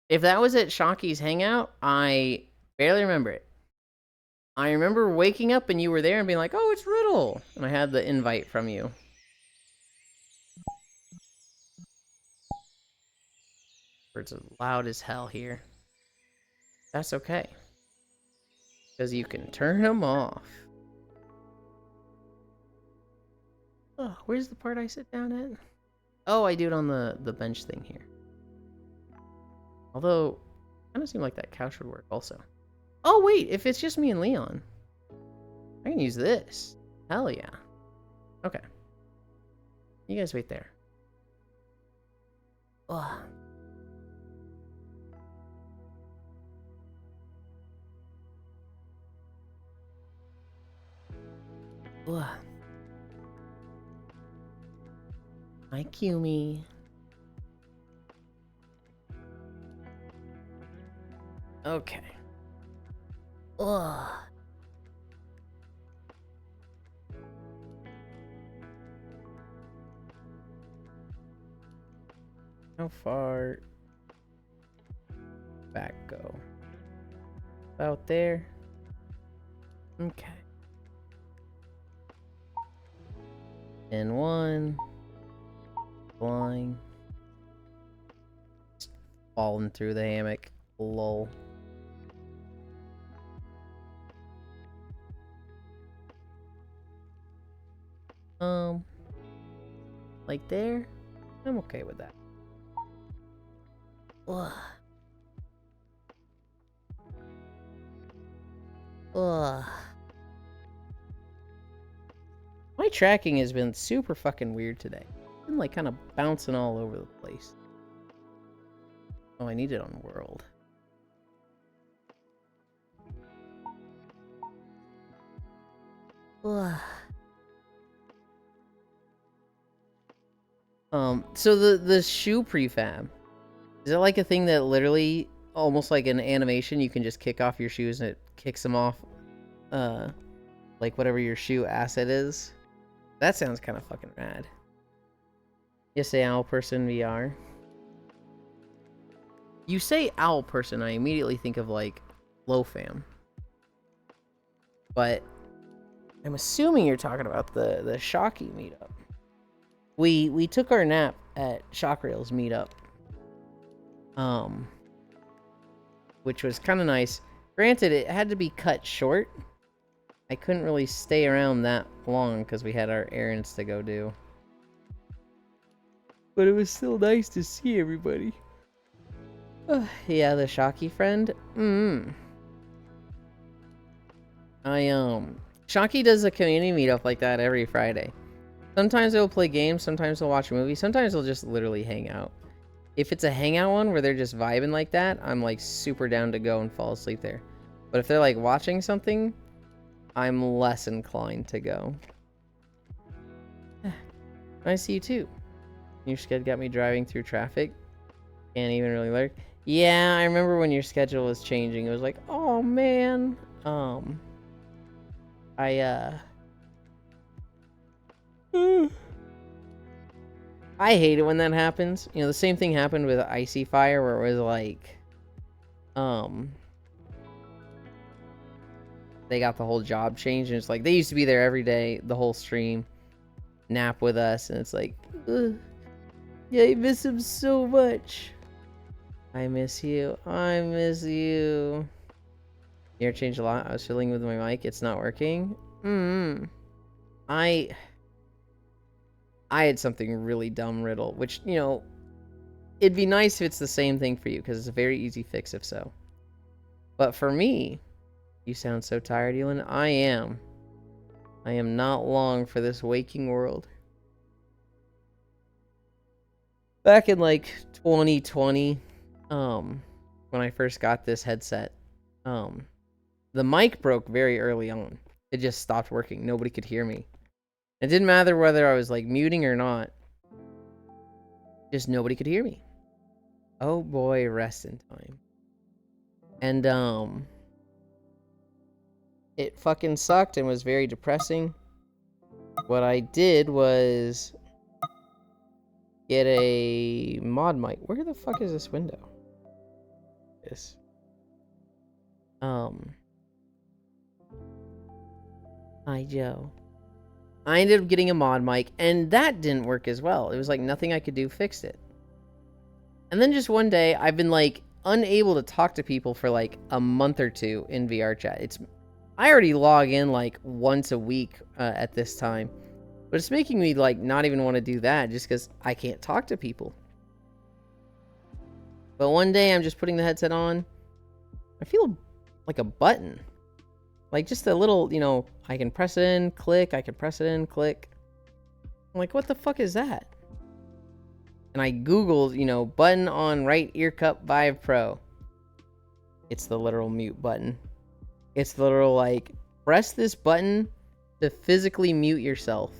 If that was at Shocky's hangout, I barely remember it. I remember waking up and you were there and being like, oh, it's Riddle. And I had the invite from you. Birds are loud as hell here. That's okay. Because you can turn them off. Oh, where's the part I sit down at? Oh, I do it on the bench thing here. Although, kind of seemed like that couch would work also. Oh, wait, if it's just me and Leon, I can use this. Hell yeah. Okay. You guys wait there. Ugh. Ugh. Hi, Kumi. Okay. Ugh. How far back go? About there. Okay. And one. Flying. Just falling through the hammock. Lol. Like there? I'm okay with that. Ugh. Ugh. My tracking has been super fucking weird today. Been like kind of bouncing all over the place. Oh, I need it on world. Ugh. So the shoe prefab, is it like a thing that literally almost like an animation you can just kick off your shoes and it kicks them off like whatever your shoe asset is? That sounds kind of fucking rad. You say owl person VR. You say owl person, I immediately think of like LoFam. But I'm assuming you're talking about the Shocky meetup. We took our nap at Shockrail's meetup. Which was kind of nice. Granted, it had to be cut short. I couldn't really stay around that long because we had our errands to go do. But it was still nice to see everybody. Yeah, the Shocky friend. Shocky does a community meetup like that every Friday. Sometimes they'll play games, sometimes they'll watch a movie, sometimes they'll just literally hang out. If it's a hangout one where they're just vibing like that, I'm like super down to go and fall asleep there. But if they're like watching something, I'm less inclined to go. I see you too. Your schedule got me driving through traffic. Can't even really lurk. Yeah, I remember when your schedule was changing. It was like, oh man. I hate it when that happens. You know, the same thing happened with Icy Fire where it was like, they got the whole job changed and it's like, they used to be there every day, the whole stream, nap with us, and it's like, ugh, yeah, I miss him so much. I miss you. I miss you. You ever changed a lot? I was fiddling with my mic. It's not working. I had something really dumb riddle, which, you know, it'd be nice if it's the same thing for you, because it's a very easy fix if so. But for me, you sound so tired, Elon. I am. I am not long for this waking world. Back in like 2020, when I first got this headset, the mic broke very early on. It just stopped working. Nobody could hear me. It didn't matter whether I was like muting or not. Just nobody could hear me. Oh boy, rest in time. And it fucking sucked and was very depressing. What I did was get a mod mic. Where the fuck is this window? This. Hi, Joe. I ended up getting a mod mic, and that didn't work as well. It was like nothing I could do fixed it. And then just one day, I've been like unable to talk to people for like a month or two in VR chat. I already log in like once a week at this time, but it's making me like not even want to do that just because I can't talk to people. But one day, I'm just putting the headset on. I feel like a button. Like just a little, you know, I can press it in, click, I can press it in, click. I'm like, what the fuck is that? And I Googled, you know, button on right ear cup Vive Pro. It's the literal mute button. It's the literal like, press this button to physically mute yourself.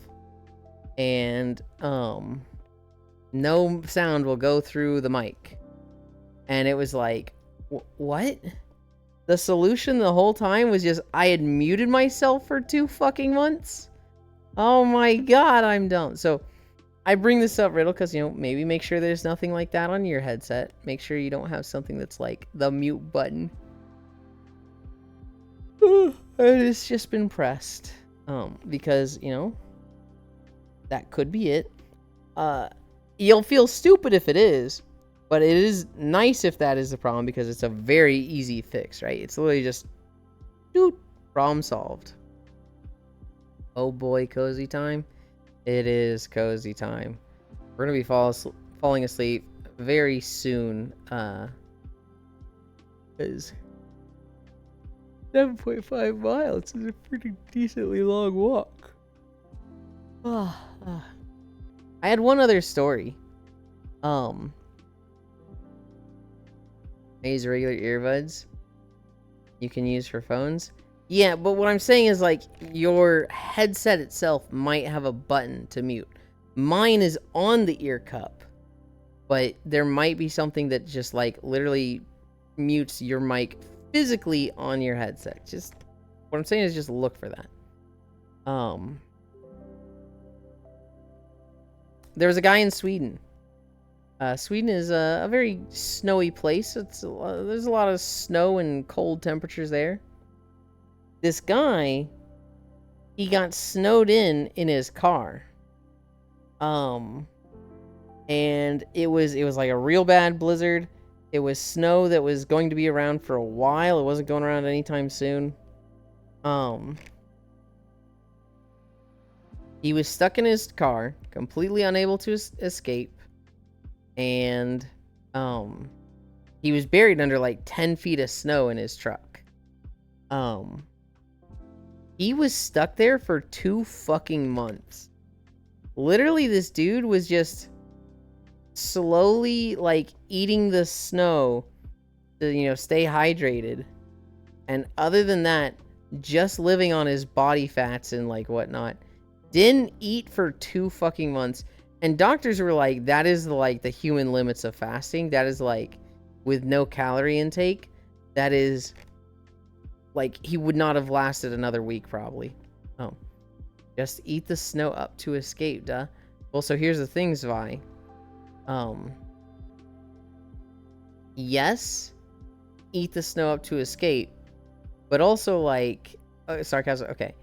And, no sound will go through the mic. And it was like, what? The solution the whole time was just I had muted myself for 2 fucking months. Oh my god, I'm dumb. So I bring this up, Riddle, because, you know, maybe make sure there's nothing like that on your headset. Make sure you don't have something that's like the mute button. And it's just been pressed. Because, you know, that could be it. You'll feel stupid if it is, but it is nice if that is the problem because it's a very easy fix, right? It's literally just, doot, problem solved. Oh boy, cozy time. It is cozy time. We're gonna be falling asleep very soon. Is 7.5 miles is a pretty decently long walk. I had one other story. I use regular earbuds you can use for phones. Yeah, but what I'm saying is, like, your headset itself might have a button to mute. Mine is on the ear cup, but there might be something that just, like, literally mutes your mic physically on your headset. Just, what I'm saying is just look for that. There was a guy in Sweden. Sweden is a very snowy place. There's a lot of snow and cold temperatures there. This guy, he got snowed in his car. And it was like a real bad blizzard. It was snow that was going to be around for a while. It wasn't going around anytime soon. He was stuck in his car, completely unable to escape. And he was buried under like 10 feet of snow in his truck. He was stuck there for 2 fucking months. Literally, this dude was just slowly, like, eating the snow to, you know, stay hydrated. And other than that, just living on his body fats and, like, whatnot. Didn't eat for 2 fucking months. And doctors were like, that is, like, the human limits of fasting. That is, like, with no calorie intake. That is... like, he would not have lasted another week, probably. Oh. Just eat the snow up to escape, duh. Well, so here's the thing, Zwei. Yes, eat the snow up to escape. But also, like... sarcasm, okay.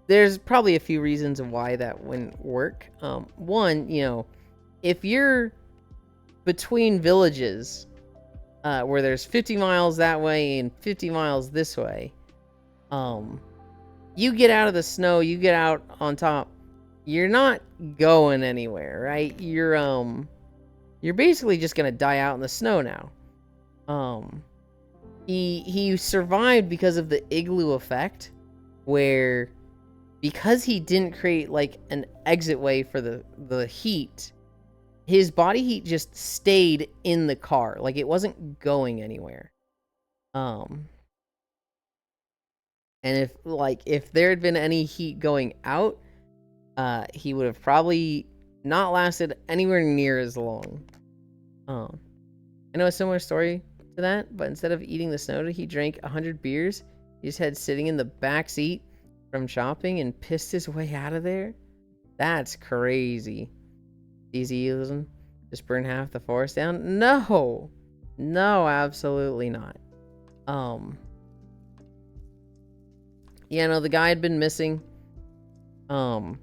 There's probably a few reasons why that wouldn't work. One, you know, if you're between villages... where there's 50 miles that way and 50 miles this way. You get out of the snow, you get out on top. You're not going anywhere, right? You're basically just gonna die out in the snow now. He survived because of the igloo effect, where because he didn't create like an exit way for the heat. His body heat just stayed in the car. Like, it wasn't going anywhere. And if there had been any heat going out, he would have probably not lasted anywhere near as long. I know a similar story to that, but instead of eating the snow, he drank 100 beers. He just had sitting in the back seat from shopping and pissed his way out of there. That's crazy. Easy, just burn half the forest down? No, absolutely not. Yeah, no, the guy had been missing. The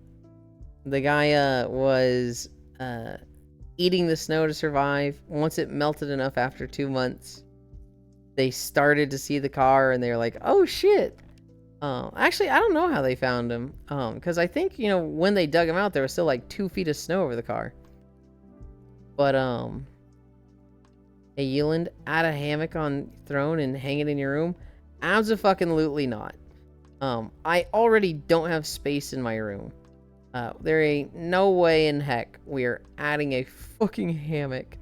guy was eating the snow to survive. Once it melted enough after 2 months, they started to see the car and they were like, oh shit. Actually, I don't know how they found him. Because I think, you know, when they dug him out, there was still like 2 feet of snow over the car. But, hey, Yeland, add a hammock on throne and hang it in your room? Abso-fucking-lutely not. I already don't have space in my room. There ain't no way in heck we are adding a fucking hammock.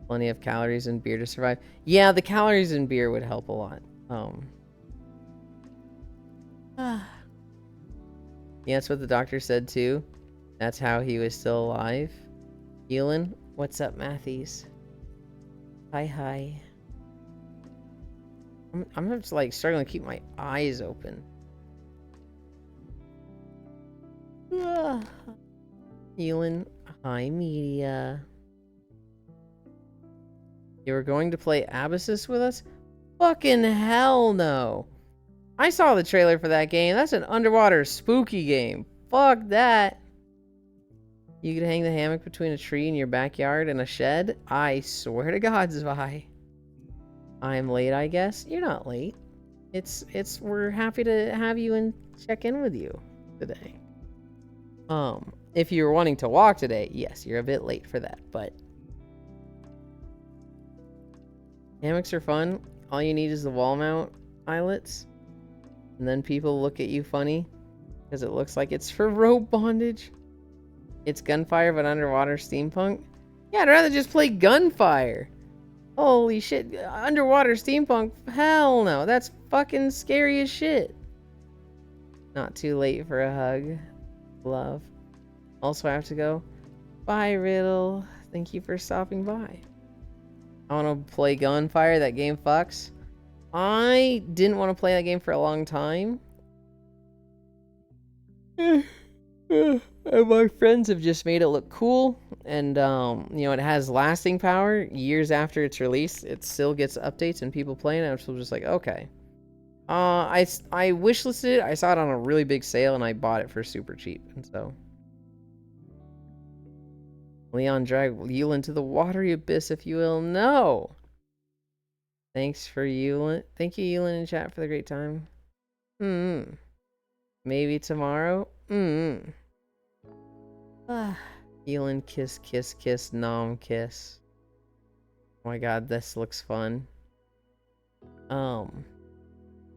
Plenty of calories in beer to survive. Yeah, the calories in beer would help a lot. Yeah, that's what the doctor said too. That's how he was still alive. Healing. What's up, Matthews? Hi, hi. I'm just like struggling to keep my eyes open. Elin, hi, media. You were going to play Abyssus with us? Fucking hell no. I saw the trailer for that game. That's an underwater spooky game. Fuck that. You could hang the hammock between a tree in your backyard and a shed? I swear to God, Zvi. I'm late, I guess. You're not late. We're happy to have you and check in with you today. If you were wanting to walk today, yes, you're a bit late for that, but hammocks are fun. All you need is the wall mount eyelets, and then people look at you funny because it looks like it's for rope bondage. It's Gunfire but underwater steampunk. Yeah, I'd rather just play Gunfire. Holy shit, underwater steampunk? Hell no, that's fucking scary as shit. Not too late for a hug. Love. Also, I have to go. Bye, Riddle. Thank you for stopping by. I want to play Gunfire. That game fucks. I didn't want to play that game for a long time. My friends have just made it look cool, and you know, it has lasting power. Years after its release, it still gets updates and people playing it. I'm still just like, okay. I wishlisted it. I saw it on a really big sale, and I bought it for super cheap. And so, Leon drag you into the watery abyss, if you will. No. Thanks for Yulin. Thank you, Yulin, in chat for the great time. Maybe tomorrow. Yulin, kiss, kiss, kiss, nom, kiss. Oh my god, this looks fun. That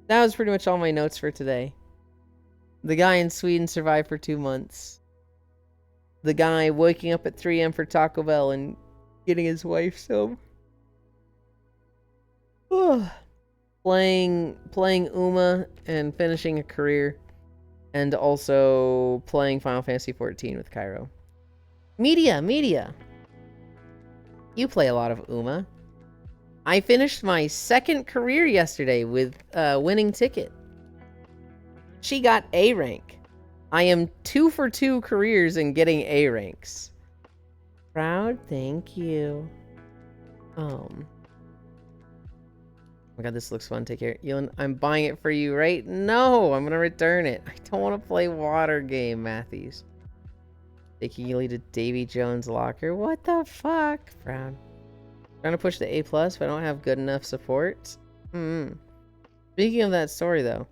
was pretty much all my notes for today. The guy in Sweden survived for 2 months. The guy waking up at 3 a.m. for Taco Bell and getting his wife some. Playing Uma and finishing a career. And also playing Final Fantasy XIV with Cairo. Media! You play a lot of Uma. I finished my 2nd career yesterday with winning ticket. She got A rank. I am 2 for 2 careers in getting A ranks. Proud, thank you. Oh my god, this looks fun. Take care. Elon, I'm buying it for you, right? No, I'm gonna return it. I don't want to play water game, Matthews. Taking you to Davy Jones' locker. What the fuck? Proud. Trying to push the A+, but I don't have good enough support. Speaking of that story, though,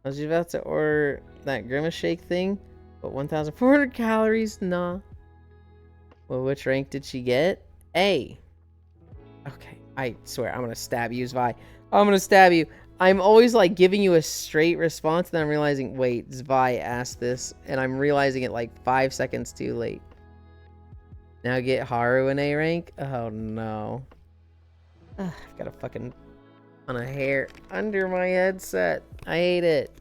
I was about to order that Grimace Shake thing, but 1,400 calories? Nah. Well, which rank did she get? A. Okay, I swear, I'm gonna stab you, Zvi. I'm gonna stab you. I'm always, like, giving you a straight response, and then I'm realizing, wait, Zvi asked this, and I'm realizing it, like, 5 seconds too late. Now get Haru in A rank? Oh, no. I've got a fucking on a hair under my headset. I hate it.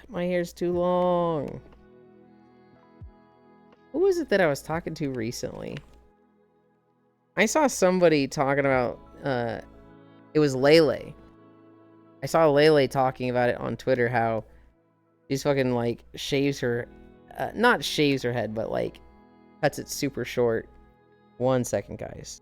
My hair's too long. Who was it that I was talking to recently? I saw somebody talking about, it was Lele. I saw Lele talking about it on Twitter, how she's fucking, like, shaves her, not shaves her head, but, like, cuts it super short. 1 second, guys.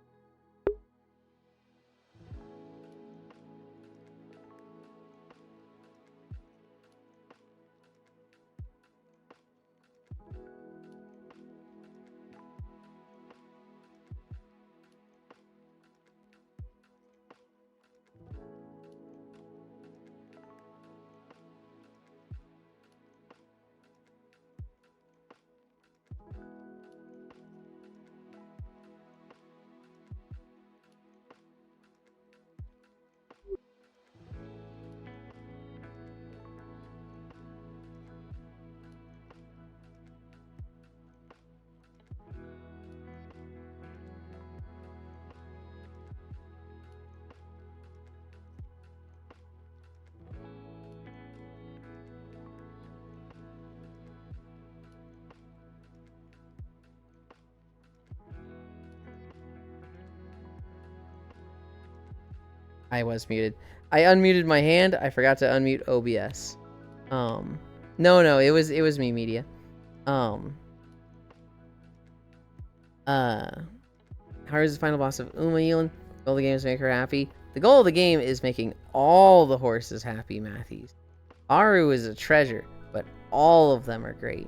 I was muted. I unmuted my hand. I forgot to unmute OBS. No, it was me, Media. How is the final boss of Uma Yulin? The goal of the game is to make her happy. The goal of the game is making all the horses happy, Matthews. Aru is a treasure, but all of them are great.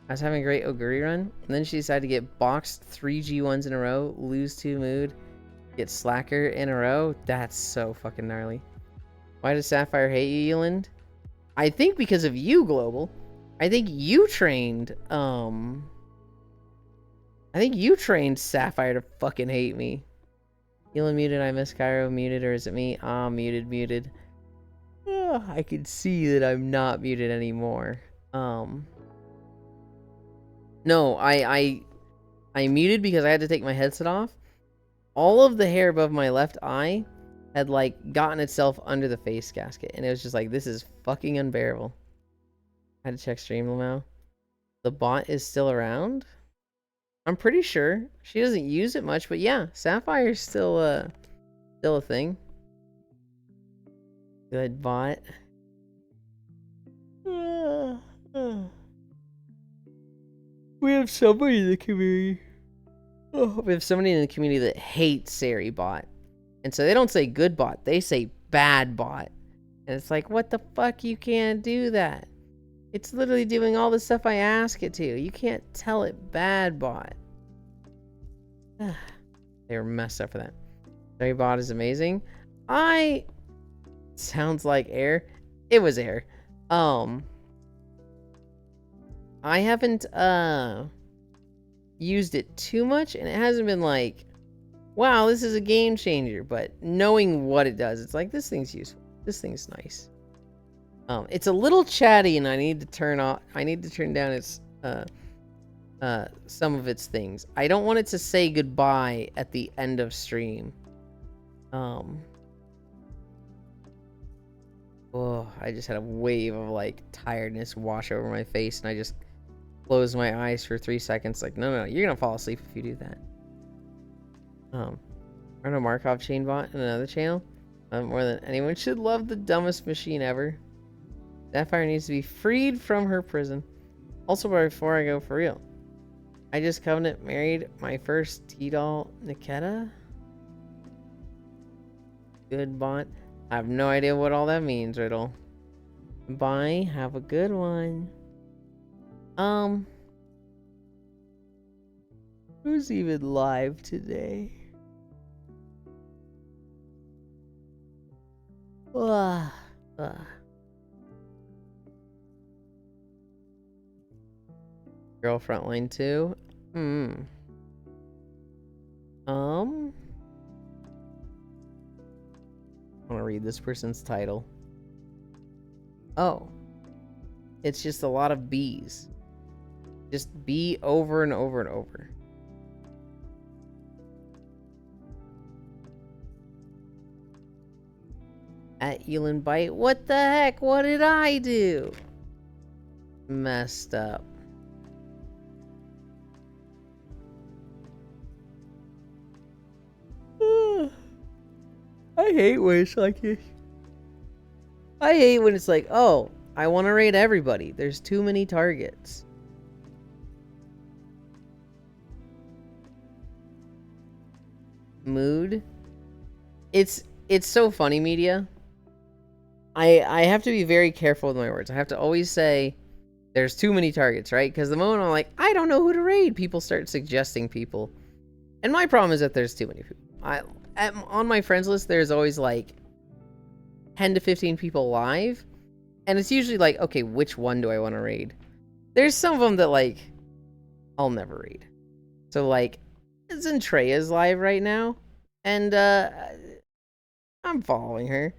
I was having a great Oguri run, and then she decided to get boxed 3 G1s in a row, lose 2 mood, get Slacker in a row. That's so fucking gnarly. Why does Sapphire hate you, Yeland? I think because of you, Global. I think you trained, Sapphire to fucking hate me. Yeland muted, I miss Cairo muted, or is it me? Ah, muted. Oh, I can see that I'm not muted anymore. No, I muted because I had to take my headset off. All of the hair above my left eye had like gotten itself under the face gasket, and it was just like, this is fucking unbearable. I had to check Streamlabs. The bot is still around? I'm pretty sure. She doesn't use it much, but yeah, Sapphire's still a thing. Good bot. We have somebody in the community. Oh, we have somebody in the community that hates Sari bot. And so they don't say good bot, they say bad bot. And it's like, what the fuck? You can't do that. It's literally doing all the stuff I ask it to. You can't tell it bad bot. They were messed up for that. Sari bot is amazing. Sounds like air. It was air. I haven't used it too much, and it hasn't been like, wow, this is a game changer, but knowing what it does, it's like, this thing's useful. This thing's nice. It's a little chatty, and I need to turn down its some of its things. I don't want it to say goodbye at the end of stream. Oh, I just had a wave of like tiredness wash over my face, and I just closed my eyes for 3 seconds. Like, no, you're gonna fall asleep if you do that. Arno Markov chain bot in another channel. More than anyone should love the dumbest machine ever. Sapphire needs to be freed from her prison. Also, before I go for real, I just Covenant married my first T-doll, Niketa. Good bot. I have no idea what all that means, Riddle. Bye. Have a good one. Who's even live today? Girl Frontline 2. I want to read this person's title. Oh. It's just a lot of B's. Just B over and over and over. At Elon Bite. What the heck? What did I do? Messed up. I hate when it's like this. I hate when it's like, oh, I want to raid everybody. There's too many targets. Mood. It's so funny, Media. I have to be very careful with my words. I have to always say there's too many targets, right? Because the moment I'm like, I don't know who to raid, people start suggesting people. And my problem is that there's too many people. On my friends list, there's always like 10 to 15 people live. And it's usually like, okay, which one do I want to raid? There's some of them that like, I'll never raid. So like, Zentreya's live right now. And I'm following her.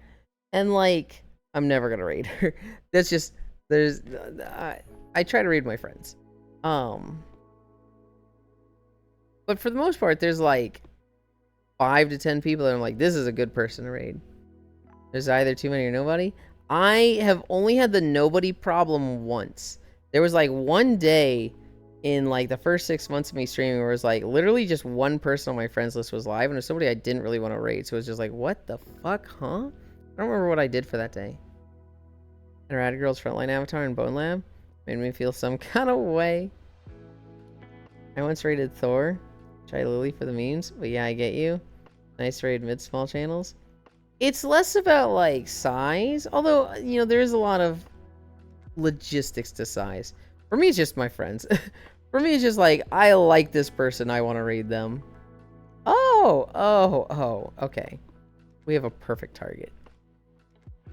And like, I'm never going to raid her. That's just, I try to raid my friends. But for the most part, there's like 5 to 10 people that I'm like, this is a good person to raid. There's either too many or nobody. I have only had the nobody problem once. There was like one day in like the first 6 months of me streaming, where it was like literally just one person on my friends list was live, and it was somebody I didn't really want to raid. So it was just like, what the fuck, huh? I don't remember what I did for that day. And Rad Girl's Frontline avatar in Bone Lab made me feel some kind of way. I once raided Thor. Try Lily for the memes, but yeah, I get you. Nice raid mid small channels. It's less about like size, although you know there is a lot of logistics to size. For me, it's just my friends. For me, it's just like I like this person, I want to raid them. Oh, okay. We have a perfect target.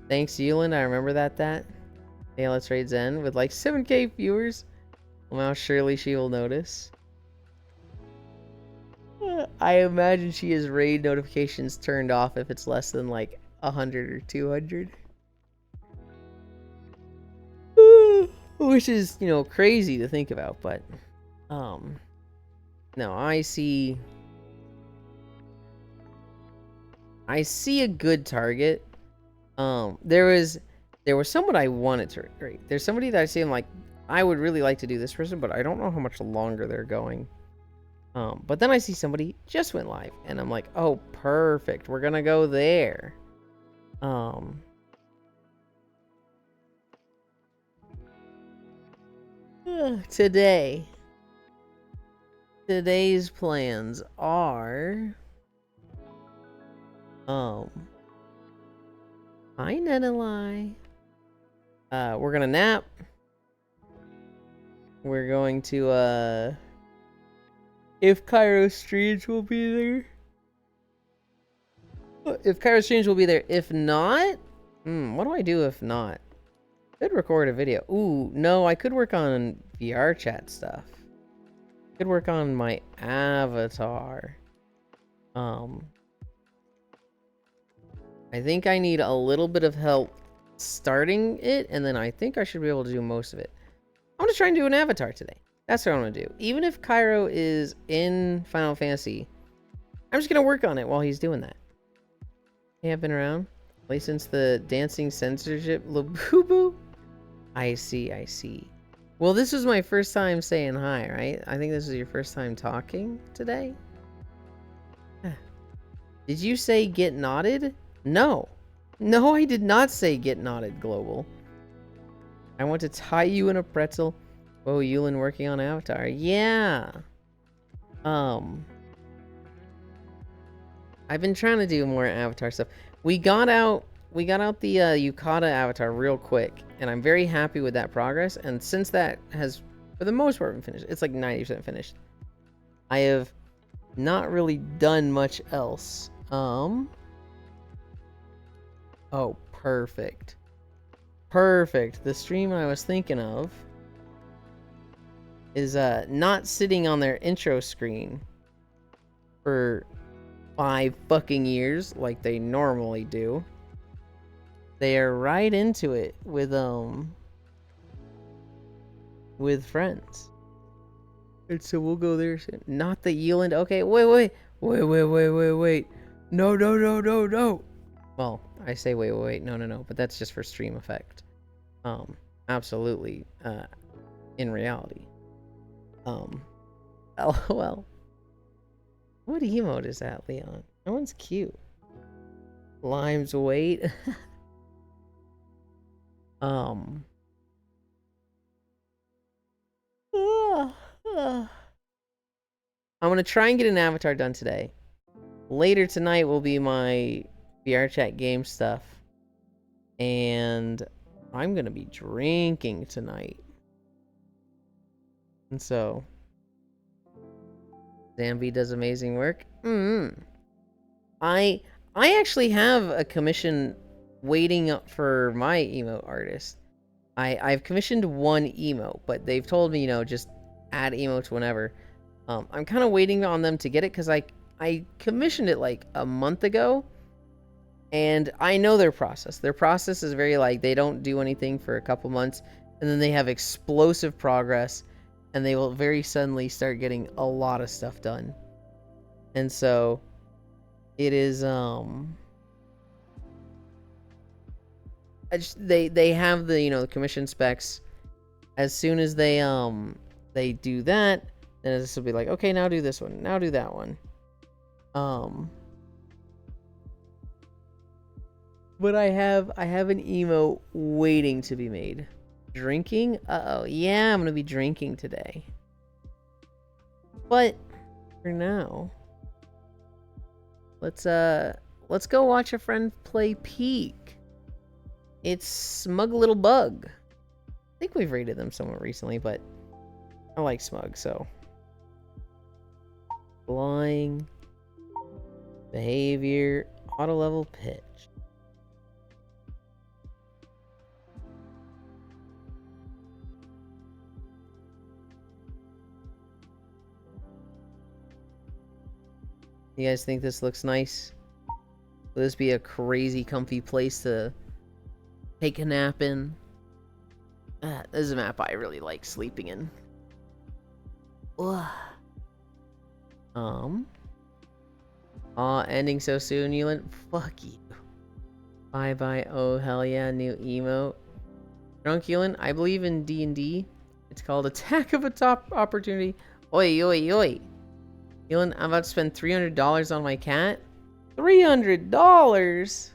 Thanks, Yuland. I remember that. Yeah, let's raid Zen with like 7K viewers. Well, now surely she will notice. I imagine she has raid notifications turned off if it's less than like 100 or 200. Which is, you know, crazy to think about, but no, I see a good target. There was someone I wanted to raid. There's somebody that I see, I'm like, I would really like to do this person, but I don't know how much longer they're going. But then I see somebody just went live, and I'm like, oh, perfect. We're gonna go there. Today's plans are, hi Nenelai. We're gonna nap. We're going to, if Cairo streams will be there. If Cairo streams will be there. If not, what do I do if not? Could record a video. Ooh, no, I could work on VR chat stuff. Could work on my avatar. I think I need a little bit of help starting it, and then I think I should be able to do most of it. I'm gonna try and do an avatar today. That's what I'm gonna do. Even if Cairo is in Final Fantasy, I'm just gonna work on it while he's doing that. Hey, I've been around. At least since the dancing censorship Labubu. I see. Well, this was my first time saying hi, right? I think this is your first time talking today. Did you say get knotted? No. No, I did not say get knotted, Global. I want to tie you in a pretzel. Whoa, Yulin working on Avatar. Yeah. I've been trying to do more Avatar stuff. We got out the Yukata Avatar real quick, and I'm very happy with that progress. And since that has, for the most part, been finished, it's like 90% finished, I have not really done much else. Oh, perfect. The stream I was thinking of is not sitting on their intro screen for 5 fucking years like they normally do. They are right into it with friends. And so we'll go there soon. Not the Yeland. Okay, wait. No. Well, I say wait. No. But that's just for stream effect. Absolutely. In reality. LOL. What emote is that, Leon? That one's cute. Lime's weight. I'm gonna try and get an avatar done today. Later tonight will be my VR chat game stuff. And I'm gonna be drinking tonight. And so Zambi does amazing work. I actually have a commission waiting up for my emote artist. I've commissioned one emote, but they've told me, just add emotes whenever. I'm kind of waiting on them to get it because I commissioned it like a month ago, and I know their process. Their process is very like they don't do anything for a couple months, and then they have explosive progress, and they will very suddenly start getting a lot of stuff done. And so it is they have the the commission specs. As soon as they they do that, then this will be like, okay, now do this one, now do that one. But I have an emo waiting to be made. Drinking? Uh-oh. Yeah, I'm gonna be drinking today. But for now, let's go watch a friend play Peak. It's Smug Little Bug. I think we've rated them somewhat recently, but I like Smug, so. Flying, behavior, auto level, pitch. You guys think this looks nice? Will this be a crazy comfy place to take a nap in? This is a map I really like sleeping in. Ending so soon, Eulan? Fuck you. Bye bye, oh hell yeah, new emote. Drunk Eulan, I believe in D&D. It's called Attack of a Top Opportunity. Oi, oi, oi. Eulan, I'm about to spend $300 on my cat. $300?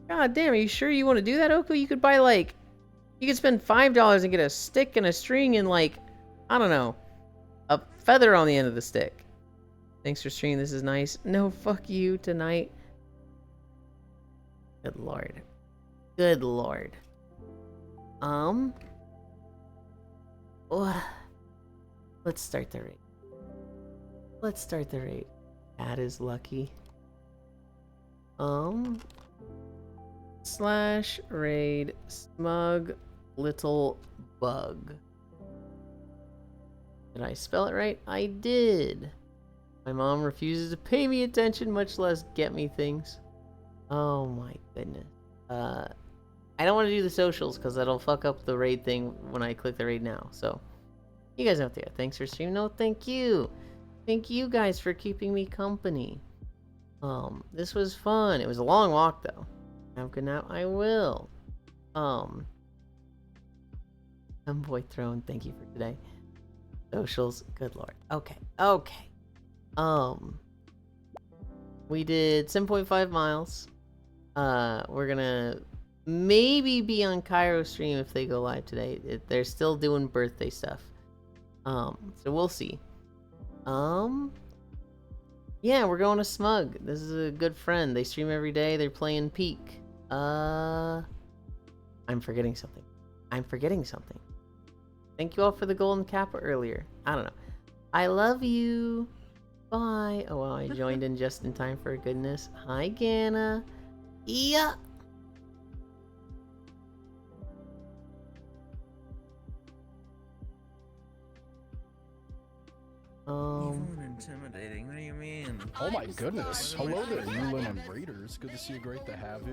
God damn, are you sure you want to do that, Oku? You could buy like, you could spend $5 and get a stick and a string and like, I don't know, a feather on the end of the stick. Thanks for streaming, this is nice. No, fuck you tonight. Good lord. Good lord. Let's start the raid. Let's start the raid. That is lucky. Slash raid Smug Little Bug. Did I spell it right? I did. My mom refuses to pay me attention, much less get me things. Oh my goodness. I don't want to do the socials because that'll fuck up the raid thing when I click the raid now. So, you guys out there, thanks for streaming. No, thank you. Thank you guys for keeping me company. This was fun. It was a long walk though. Have a good night. I will. Boy Throne, thank you for today. Socials, good lord. Okay, okay. We did 7.5 miles. We're gonna maybe be on Cairo stream if they go live today. They're still doing birthday stuff. So we'll see. Yeah, we're going to Smug. This is a good friend. They stream every day. They're playing Peak. I'm forgetting something. Thank you all for the golden kappa earlier. I don't know. I love you. Bye. Oh, wow, I joined in just in time for goodness. Hi, Gana. Yeah.
Evil and intimidating. What do you mean? Oh my goodness. Hello there, Eulan and Raiders. Good to see you. Great to have you.